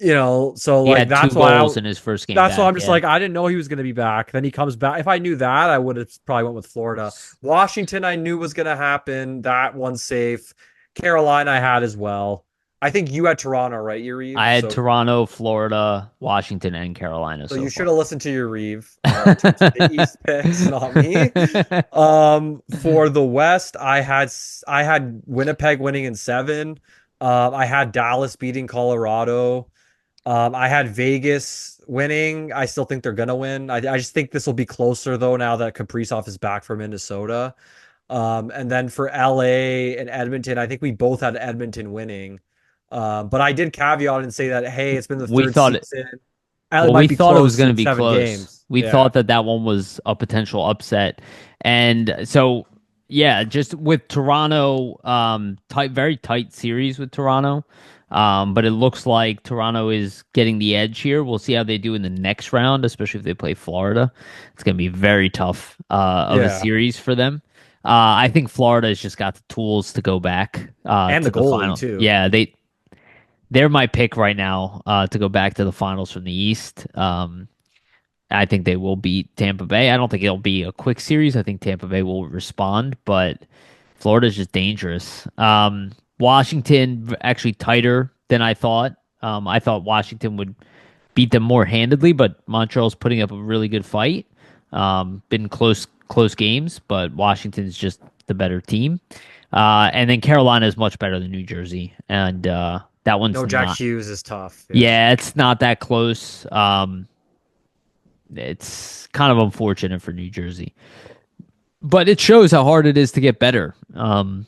so He like had 2 goals in his first game that's why back. I'm just Yeah. like I didn't know he was gonna be back. Then he comes back. If I knew that, I would have probably went with Florida. Washington, I knew was gonna happen. That one's safe. Carolina, I had as well. I think you had Toronto, right, Yariv? I had Toronto, Florida, Washington, and Carolina So so you should far. have listened to your Reeve in terms of the East picks, not me. For the West, I had Winnipeg winning in seven. I had Dallas beating Colorado. I had Vegas winning. I still think they're gonna win. I just think this will be closer though now that Kaprizov is back from Minnesota. And then for LA and Edmonton, I think we both had Edmonton winning. But I did caveat and say that hey, it's been the We third thought it, season. It well, we might be thought it was close going to in be seven close. games. We Yeah. thought that that one was a potential upset. And so, yeah, just with Toronto, very tight series with Toronto. But it looks like Toronto is getting the edge here. We'll see how they do in the next round, especially if they play Florida. It's going to be very tough of a Yeah. series for them. I think Florida has just got the tools to go back And to the the goalie final. too. Yeah, they're my pick right now to go back to the finals from the East. I think they will beat Tampa Bay. I don't think it'll be a quick series. I think Tampa Bay will respond, but Florida's just dangerous. Washington actually tighter than I thought. I thought Washington would beat them more handedly, but Montreal's putting up a really good fight. Been close games, but Washington's just the better team. And then Carolina is much better than New Jersey, and that one's No, Jack not. Hughes is tough. Yeah. Yeah, it's not that close. It's kind of unfortunate for New Jersey, but it shows how hard it is to get better in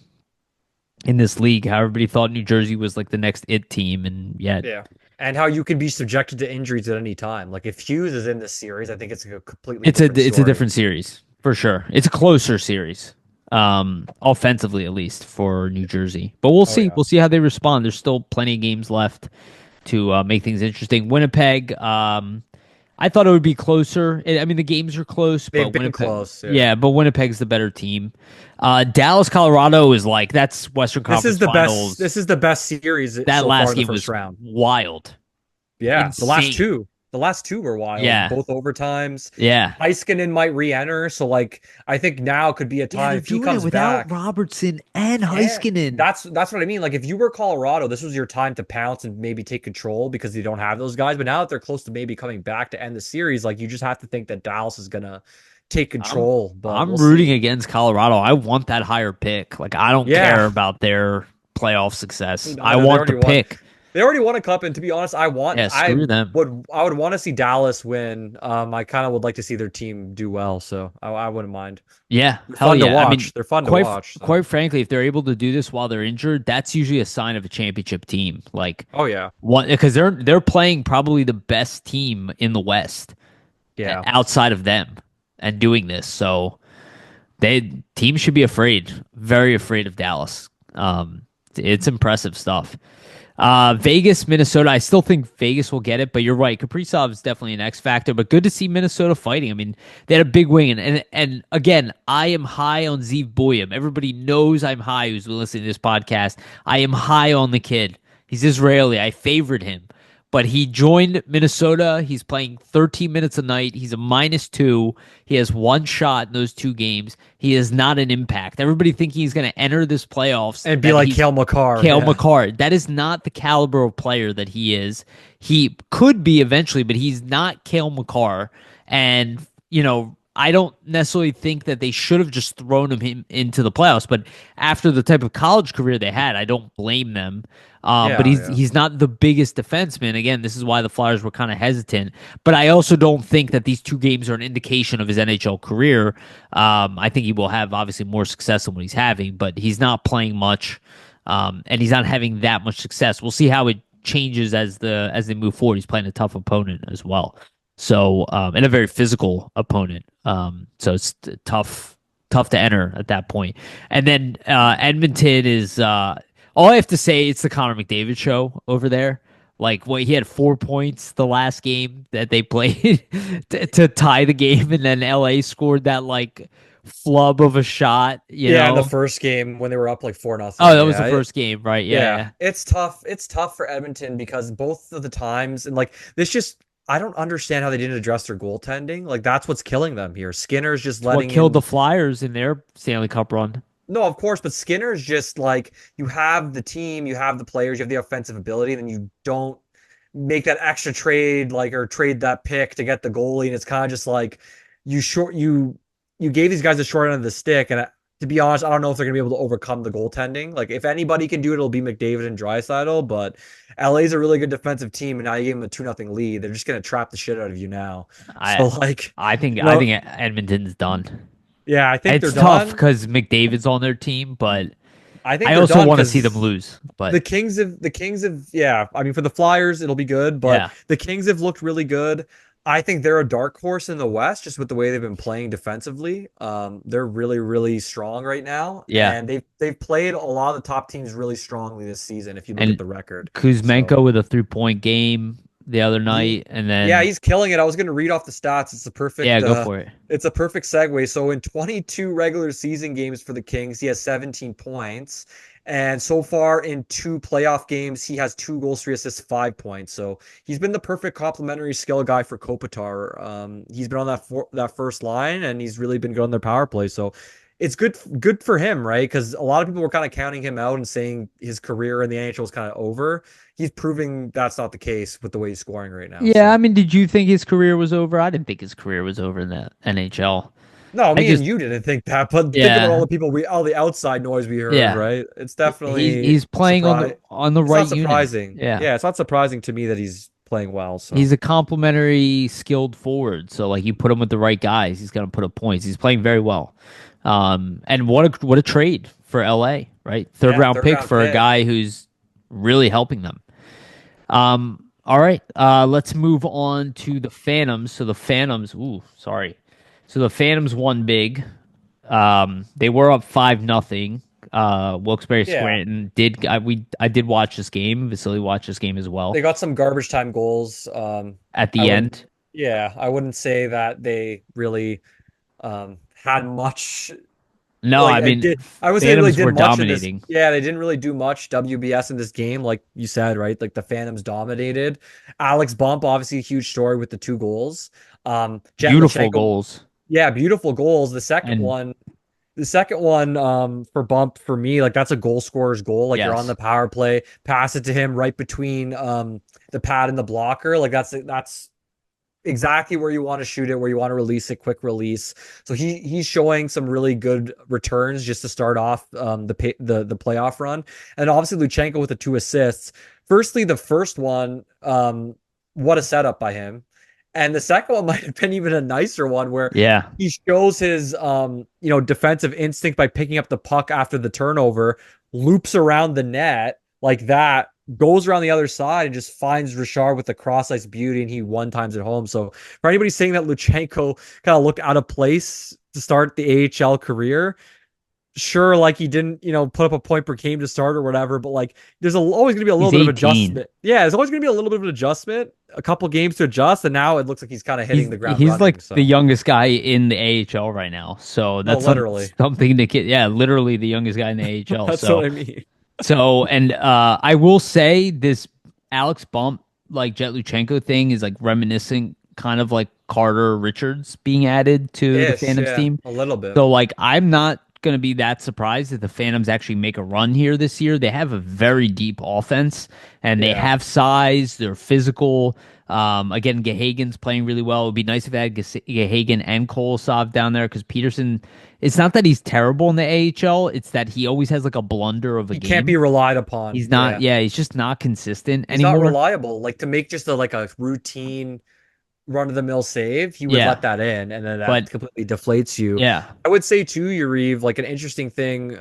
this league. How everybody thought New Jersey was like the next it team, and yet Yeah. And how you can be subjected to injuries at any time. Like if Hughes is in this series, I think it's a completely different it's a story. different series for sure. It's a closer series, offensively at least for New Jersey. But we'll Oh see. yeah. We'll see how they respond. There's still plenty of games left to make things interesting. Winnipeg. I thought it would be closer. I mean, the games are close, They've but been Winnipeg, close. Yeah. yeah, but Winnipeg's the better team. Dallas, Colorado is like that's Western This is Conference the best. Finals. This is the best series That so far last in the game first was round. wild, Yeah, insane. the last two were wild, Yeah, both overtimes. yeah, Heiskanen might re-enter, so like I think now could be a yeah. time They're if he doing it comes without back. Robertson and Yeah, Heiskanen. that's what I mean. Like if you were Colorado, this was your time to pounce and maybe take control because you don't have those guys. But now that they're close to maybe coming back to end the series, like you just have to think that Dallas is gonna take I'm control. But I'm we'll rooting see. against Colorado. I want that higher pick. Like I don't care Yeah, about their playoff success. I no, they want the already won. pick. They already won a cup, and to be honest, Yeah, screw them. I would want to see Dallas win. I kind of would like to see their team do well, so I wouldn't mind. Yeah, They're hell fun to yeah. I mean, watch. They're fun to watch. So. quite frankly, if they're able to do this while they're injured, that's usually a sign of a championship team. Like Oh yeah, one because they're playing probably the best team in the West yeah. outside of them and doing this. So teams should be afraid, very afraid of Dallas. It's impressive stuff. Vegas, Minnesota. I still think Vegas will get it, but you're right. Kaprizov is definitely an X factor. But good to see Minnesota fighting. I mean, they had a big win, and again, I am high on Zeev Boyum. Everybody knows I'm high. Who's been listening to this podcast? I am high on the kid. He's Israeli. I favored him, but he joined Minnesota. He's playing 13 minutes a night. He's a -2. He has one shot in those two games. He is not an impact. Everybody thinking he's going to enter this playoffs And be that like he's Kale McCarr. Kale Yeah. McCarr. That is not the caliber of player that he is. He could be eventually, but he's not Kale McCarr. And, I don't necessarily think that they should have just thrown him into the playoffs. But after the type of college career they had, I don't blame them. But Yeah, yeah. he's not the biggest defenseman. Again, this is why the Flyers were kind of hesitant. But I also don't think that these two games are an indication of his NHL career. I think he will have obviously more success than what he's having, but he's not playing much, and he's not having that much success. We'll see how it changes as they move forward. He's playing a tough opponent as well. So, and a very physical opponent. So it's tough to enter at that point. And then Edmonton is all I have to say. It's the Connor McDavid show over there. Like, he had 4 points the last game that they played to tie the game, and then LA scored that like flub of a shot. You Yeah, in know, the first game when they were up like 4-0. oh, that was the first game, right? Yeah, Yeah. it's tough. It's tough for Edmonton because both of the times and like this just I don't understand how they didn't address their goaltending. Like that's what's killing them here. Skinner's just It's what letting killed in. the Flyers in their Stanley Cup run. No, of course, but Skinner's just like you have the team, you have the players, you have the offensive ability, and then you don't make that extra trade like or trade that pick to get the goalie, and it's kind of just like you gave these guys a short end of the stick, and to be honest, I don't know if they're gonna be able to overcome the goaltending. Like if anybody can do it, it'll be McDavid and Draisaitl, but LA's a really good defensive team, and now you gave them a 2-0 lead. They're just gonna trap the shit out of you now. So I like, I think you I know, think Edmonton's done. yeah, I think they're It's tough done. because McDavid's on their team, but I think I they're also done want to see them because lose. But the Kings have yeah, I mean for the Flyers it'll be good, but yeah, the Kings have looked really good. I think they're a dark horse in the West just with the way they've been playing defensively. They're really really strong right now, yeah, and they've played a lot of the top teams really strongly this season if you look at and the record. So Kuzmenko with a 3-point game the other he night, and yeah, then he's killing it. I was going to read off the stats. yeah, go for it. It's a perfect segue. So in 22 regular season games for the Kings, he has 17 points. And so far in 2 playoff games, he has 2 goals, 3 assists, 5 points. So he's been the perfect complementary skill guy for Kopitar. He's been on that first line, and he's really been good on their power play. So it's good for him, right? Because a lot of people were kind of counting him out and saying his career in the NHL is kind of over. He's proving that's not the case with the way he's scoring right now. Yeah, I So mean, did you think his career was over? I didn't think his career was over in the NHL. no, I me and just you didn't think that, but think about all yeah, the people all the outside noise we heard, yeah. right? It's He's definitely he's playing on surprise. the It's not right unit. surprising. Yeah. Yeah, it's not surprising to me that he's playing well. So He's a complimentary skilled forward. So like you put him with the right guys, he's gonna put up points. He's playing very well. And what a trade for LA, right? Third yeah, round third pick round for a pick. guy who's really helping them. All right. Let's move on to the Phantoms. So the Phantoms, ooh, sorry. So the Phantoms won big. They were up 5-0. Wilkes-Barre Yeah, Scranton I did watch this game. Vasili watched this game as they well got some garbage time goals. at I the wouldn't. end. Yeah, I wouldn't say that they really had much. No, Like I mean I would say they really Phantoms did were much in this. dominating. Yeah, they didn't really do much WBS in this game, like you said, right? Like the Phantoms dominated. Alex Bump, obviously a huge story with the 2 goals. Jet Beautiful Lachenko, goals. yeah, beautiful goals. And The second one, for Bump for me, like that's a goal scorer's goal. Like you're on yes. the power play, pass it to him right between the pad and the blocker. Like that's exactly where you want to shoot it, where you want to release it, quick release. So he's showing some really good returns just to start off the playoff run. And obviously Luchenko with the 2 assists. Firstly, the first one, what a setup by him. And the second one might have been even a nicer one where Yeah. he shows his defensive instinct by picking up the puck after the turnover, loops around the net like that, goes around the other side and just finds Richard with the cross ice beauty, and he one times it home. So for anybody saying that Luchenko kind of looked out of place to start the AHL career, sure, like he didn't, put up a point per game to start or whatever, but like there's always going to be a little He's bit of 18. adjustment. Yeah, there's always going to be a little bit of an adjustment, a couple games to adjust, and now it looks like he's kind of hitting the ground He's running. like So the youngest guy in the AHL right now. So no, that's literally, something to get. Yeah, literally the youngest guy in the AHL. that's what I mean. And I will say this Alex Bump, like Jet Luchenko thing is like reminiscent kind of like Carter Richards being added to the Ish, Phantoms yeah, team. a little bit. So like I'm not going to be that surprised if the Phantoms actually make a run here this year. They have a very deep offense, and they Yeah. have size. They're physical. Again, Gahagen's playing really well. It would be nice if they had Gahagen and Kolosov down there because Peterson. It's not that he's terrible in the AHL. It's that he always has like a blunder of a He can't game. be relied upon. He's not. Yeah. Yeah, he's just not consistent He's not anymore. reliable. Like to make just like a routine run of the mill save, he would Yeah, let that in, and then that but completely deflates you. yeah, I would say too, Yariv, like an interesting thing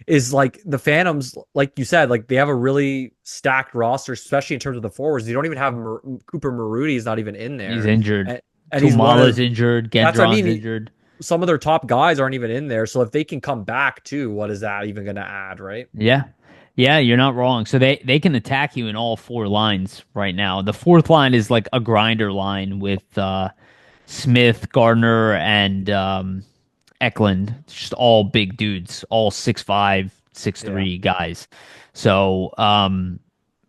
is like the Phantoms, like you said, like they have a really stacked roster, especially in terms of the forwards. You don't even have Cooper Maruti is not even in there. he's injured. And he's one Tumala's of injured. that's what I Gendron's mean. injured. Some of their top guys aren't even in there. So if they can come back too, what is that even going to add, right? Yeah. Yeah, you're not wrong. So they can attack you in all four lines right now. The fourth line is like a grinder line with Smith, Gardner, and Eklund. Just all big dudes, all 6'5", 6'3" guys. So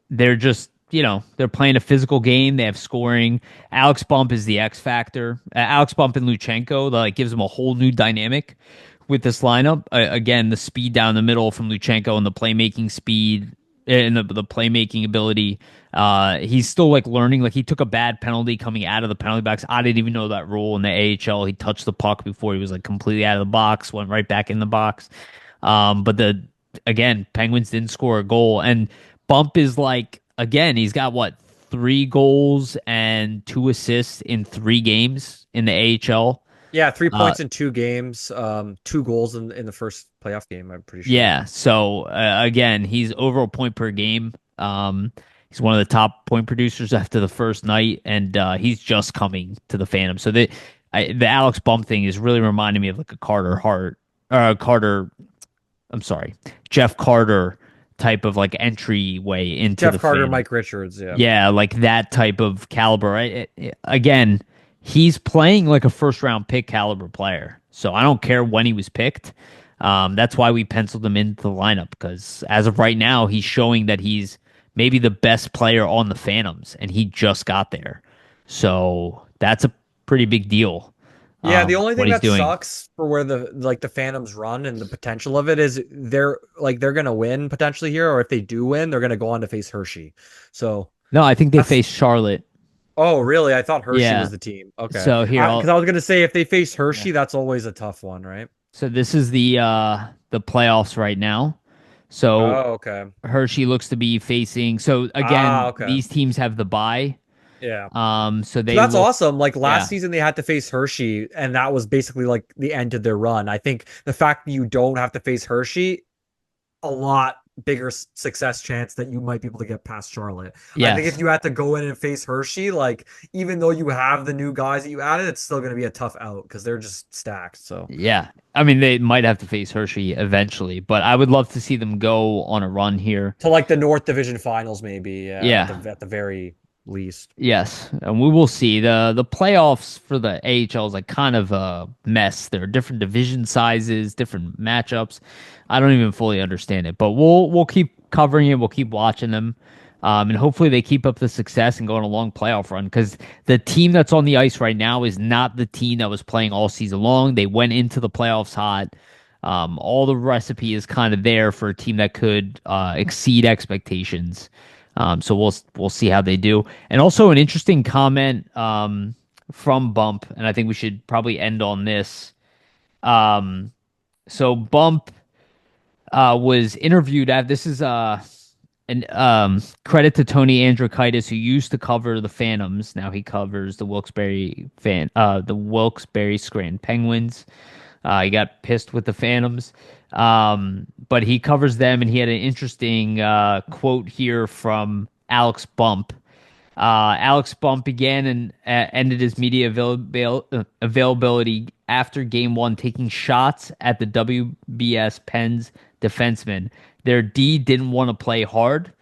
they're just, they're playing a physical game. They have scoring. Alex Bump is the X factor. Alex Bump and Luchenko, that gives them a whole new dynamic with this lineup. Again, the speed down the middle from Luchenko and the playmaking speed and the playmaking ability. He's still like learning. Like he took a bad penalty coming out of the penalty box. I didn't even know that rule in the AHL. He touched the puck before he was like completely out of the box, went right back in the box. But again, Penguins didn't score a goal. And Bump is like, again, he's got what, 3 goals and 2 assists in 3 games in the AHL. Yeah, 3 points in 2 games, 2 goals in the first playoff game, I'm pretty sure. Yeah, so again, he's over a point per game. He's one of the top point producers after the first night, and he's just coming to the Phantom. So the Alex Bump thing is really reminding me of like a Jeff Carter type of like entryway into Jeff the Carter, Phantom. Mike Richards, yeah. Yeah, like that type of caliber. Again, he's playing like a first round pick caliber player. So I don't care when he was picked. That's why we penciled him into the lineup because as of right now, he's showing that he's maybe the best player on the Phantoms, and he just got there. So that's a pretty big deal. Yeah, the only what thing he's that doing. sucks for where the Phantoms run and the potential of it is they're gonna win potentially here, or if they do win, they're gonna go on to face Hershey. So No, I think they face Charlotte. oh, really? I thought Hershey Yeah. was the team. Okay. So here, Because I was gonna say if they face Hershey, that's always a tough one, right? so this is the playoffs right now. So Oh, okay. Hershey looks to be facing. So again, Okay. these teams have the bye. Yeah. So they So that's look, awesome. Like last yeah. season, they had to face Hershey, and that was basically like the end of their run. I think the fact that you don't have to face Hershey, a lot bigger success chance that you might be able to get past Charlotte. I think Yes. if you had to go in and face Hershey, like even though you have the new guys that you added, it's still going to be a tough out because they're just stacked. So Yeah. I mean, they might have to face Hershey eventually, but I would love to see them go on a run here. to like the North Division Finals, maybe. Yeah. At the very least. Yes, and we will see. The playoffs for the AHL is like kind of a mess. There are different division sizes, different matchups. I don't even fully understand it, but we'll keep covering it. We'll keep watching them, and hopefully they keep up the success and go on a long playoff run. Because the team that's on the ice right now is not the team that was playing all season long. They went into the playoffs hot. All the recipe is kind of there for a team that could exceed expectations. So we'll see how they do. And also an interesting comment from Bump, and I think we should probably end on this. So Bump was interviewed at this is an credit to Tony Androkaitis, who used to cover the Phantoms. Now he covers the Wilkes-Barre Scranton Penguins. He got pissed with the Phantoms. But he covers them, and he had an interesting quote here from Alex Bump. Alex Bump began and ended his media availability after Game 1, taking shots at the WBS Pens defensemen. Their D didn't want to play hard.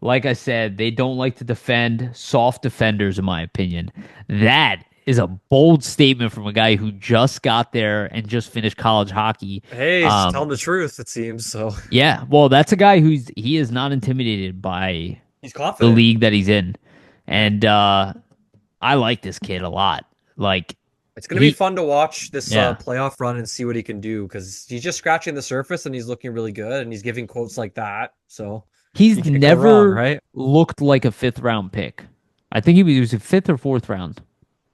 Like I said, they don't like to defend soft defenders, in my opinion. That is a bold statement from a guy who just got there and just finished college hockey. Hey, he's telling the truth, it seems. So Yeah, well, that's a guy he is not intimidated by he's the confident. league that he's in. And I like this kid a lot. Like, It's going to be He, fun to watch this yeah, playoff run and see what he can do because he's just scratching the surface and he's looking really good and he's giving quotes like that. So you he's can't go wrong, never right? looked like a fifth round pick. I think he was a fifth or fourth round.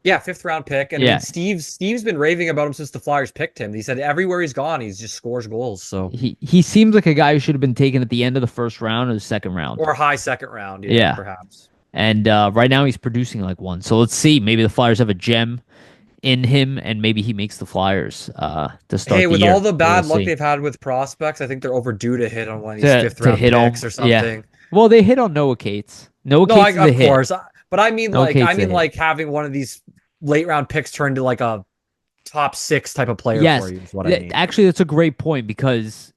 Yeah, fifth round pick. And I mean, Yeah, Steve's been raving about him since the Flyers picked him. He said everywhere he's gone, he's just scores goals. So he seems like a guy who should have been taken at the end of the first round or the second round. or high second round, yeah, Yeah, perhaps. and right now he's producing like one. So let's see. Maybe the Flyers have a gem in him, and maybe he makes the Flyers to start Hey, the with year. all the We'll bad luck see. they've had with prospects, I think they're overdue to hit on one of these fifth To round hit picks on, or yeah. something. Well, they hit on Noah Cates. Noah No, Cates is a of hit. course. But I mean Noah Cates I is a mean hit. like having one of these late round picks turn to like a top 6 type of player for Yes, you is what I mean. actually, that's a great point because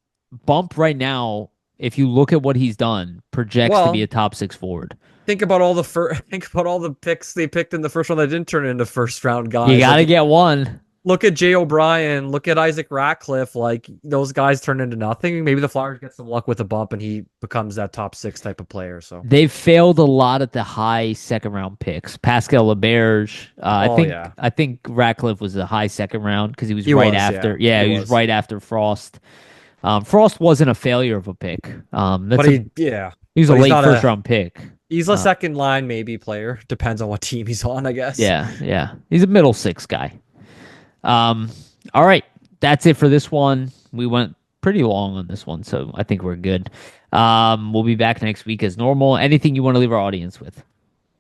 Bump right now, if you look at what he's done, projects to be Well, a top six forward. think about all the think about all the picks they picked in the first round that didn't turn into first round You guys. got to Like get one. look at Jay O'Brien, look at Isaac Ratcliffe. Like those guys turn into nothing. Maybe the Flyers get some luck with a bump and he becomes that top 6 type of player. So They've failed a lot at the high second round picks. Pascal LeBerge, oh yeah, I think Ratcliffe was a high second round because he was he right was after. yeah, He was right after Frost. Frost wasn't a failure of a pick. But he was a but he's late not first round pick. he's a second line maybe player. Depends on what team he's on, I guess. Yeah. He's a middle six guy. All right. That's it for this one. We went pretty long on this one, so I think we're good. We'll be back next week as normal. Anything you want to leave our audience with?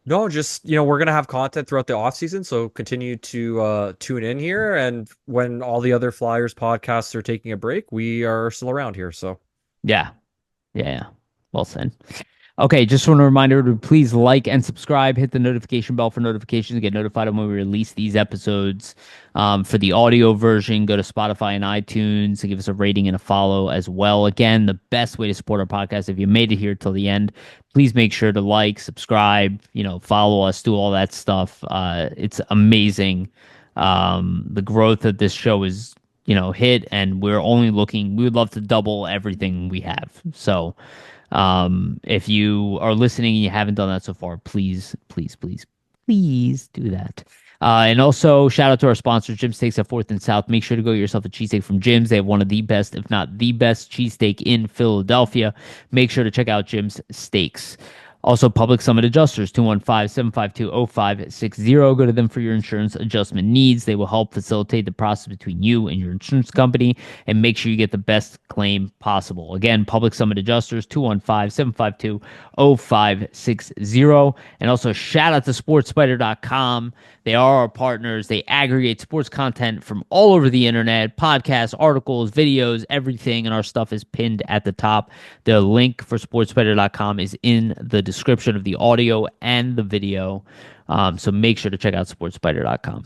No, just we're gonna have content throughout the off season, so continue to tune in here. And when all the other Flyers podcasts are taking a break, we are still around here. So Yeah. Well said. Okay, just want to remind everyone to please like and subscribe. Hit the notification bell for notifications to get notified when we release these episodes. For the audio version, go to Spotify and iTunes and give us a rating and a follow as well. Again, the best way to support our podcast, if you made it here till the end, please make sure to like, subscribe, follow us, do all that stuff. It's amazing. The growth of this show is, hit, and we would love to double everything we have. So, if you are listening and you haven't done that so far, please do that. And also shout out to our sponsor, Jim Steaks at 4th and South. Make sure to go get yourself a cheesesteak from Jim's. They have one of the best, if not the best, cheesesteak in Philadelphia. Make sure to check out Jim's Steaks. Also, Public Summit Adjusters, 215-752-0560. Go to them for your insurance adjustment needs. They will help facilitate the process between you and your insurance company and make sure you get the best claim possible. Again, Public Summit Adjusters, 215-752-0560. And also, shout out to SportsSpider.com. They are our partners. They aggregate sports content from all over the internet, podcasts, articles, videos, everything, and our stuff is pinned at the top. The link for SportsSpider.com is in the description of the audio and the video. So make sure to check out SportsSpider.com.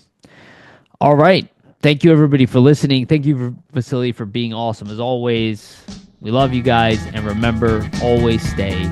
All right. Thank you, everybody, for listening. Thank you, Vasili, for being awesome as always. We love you guys. And remember, always stay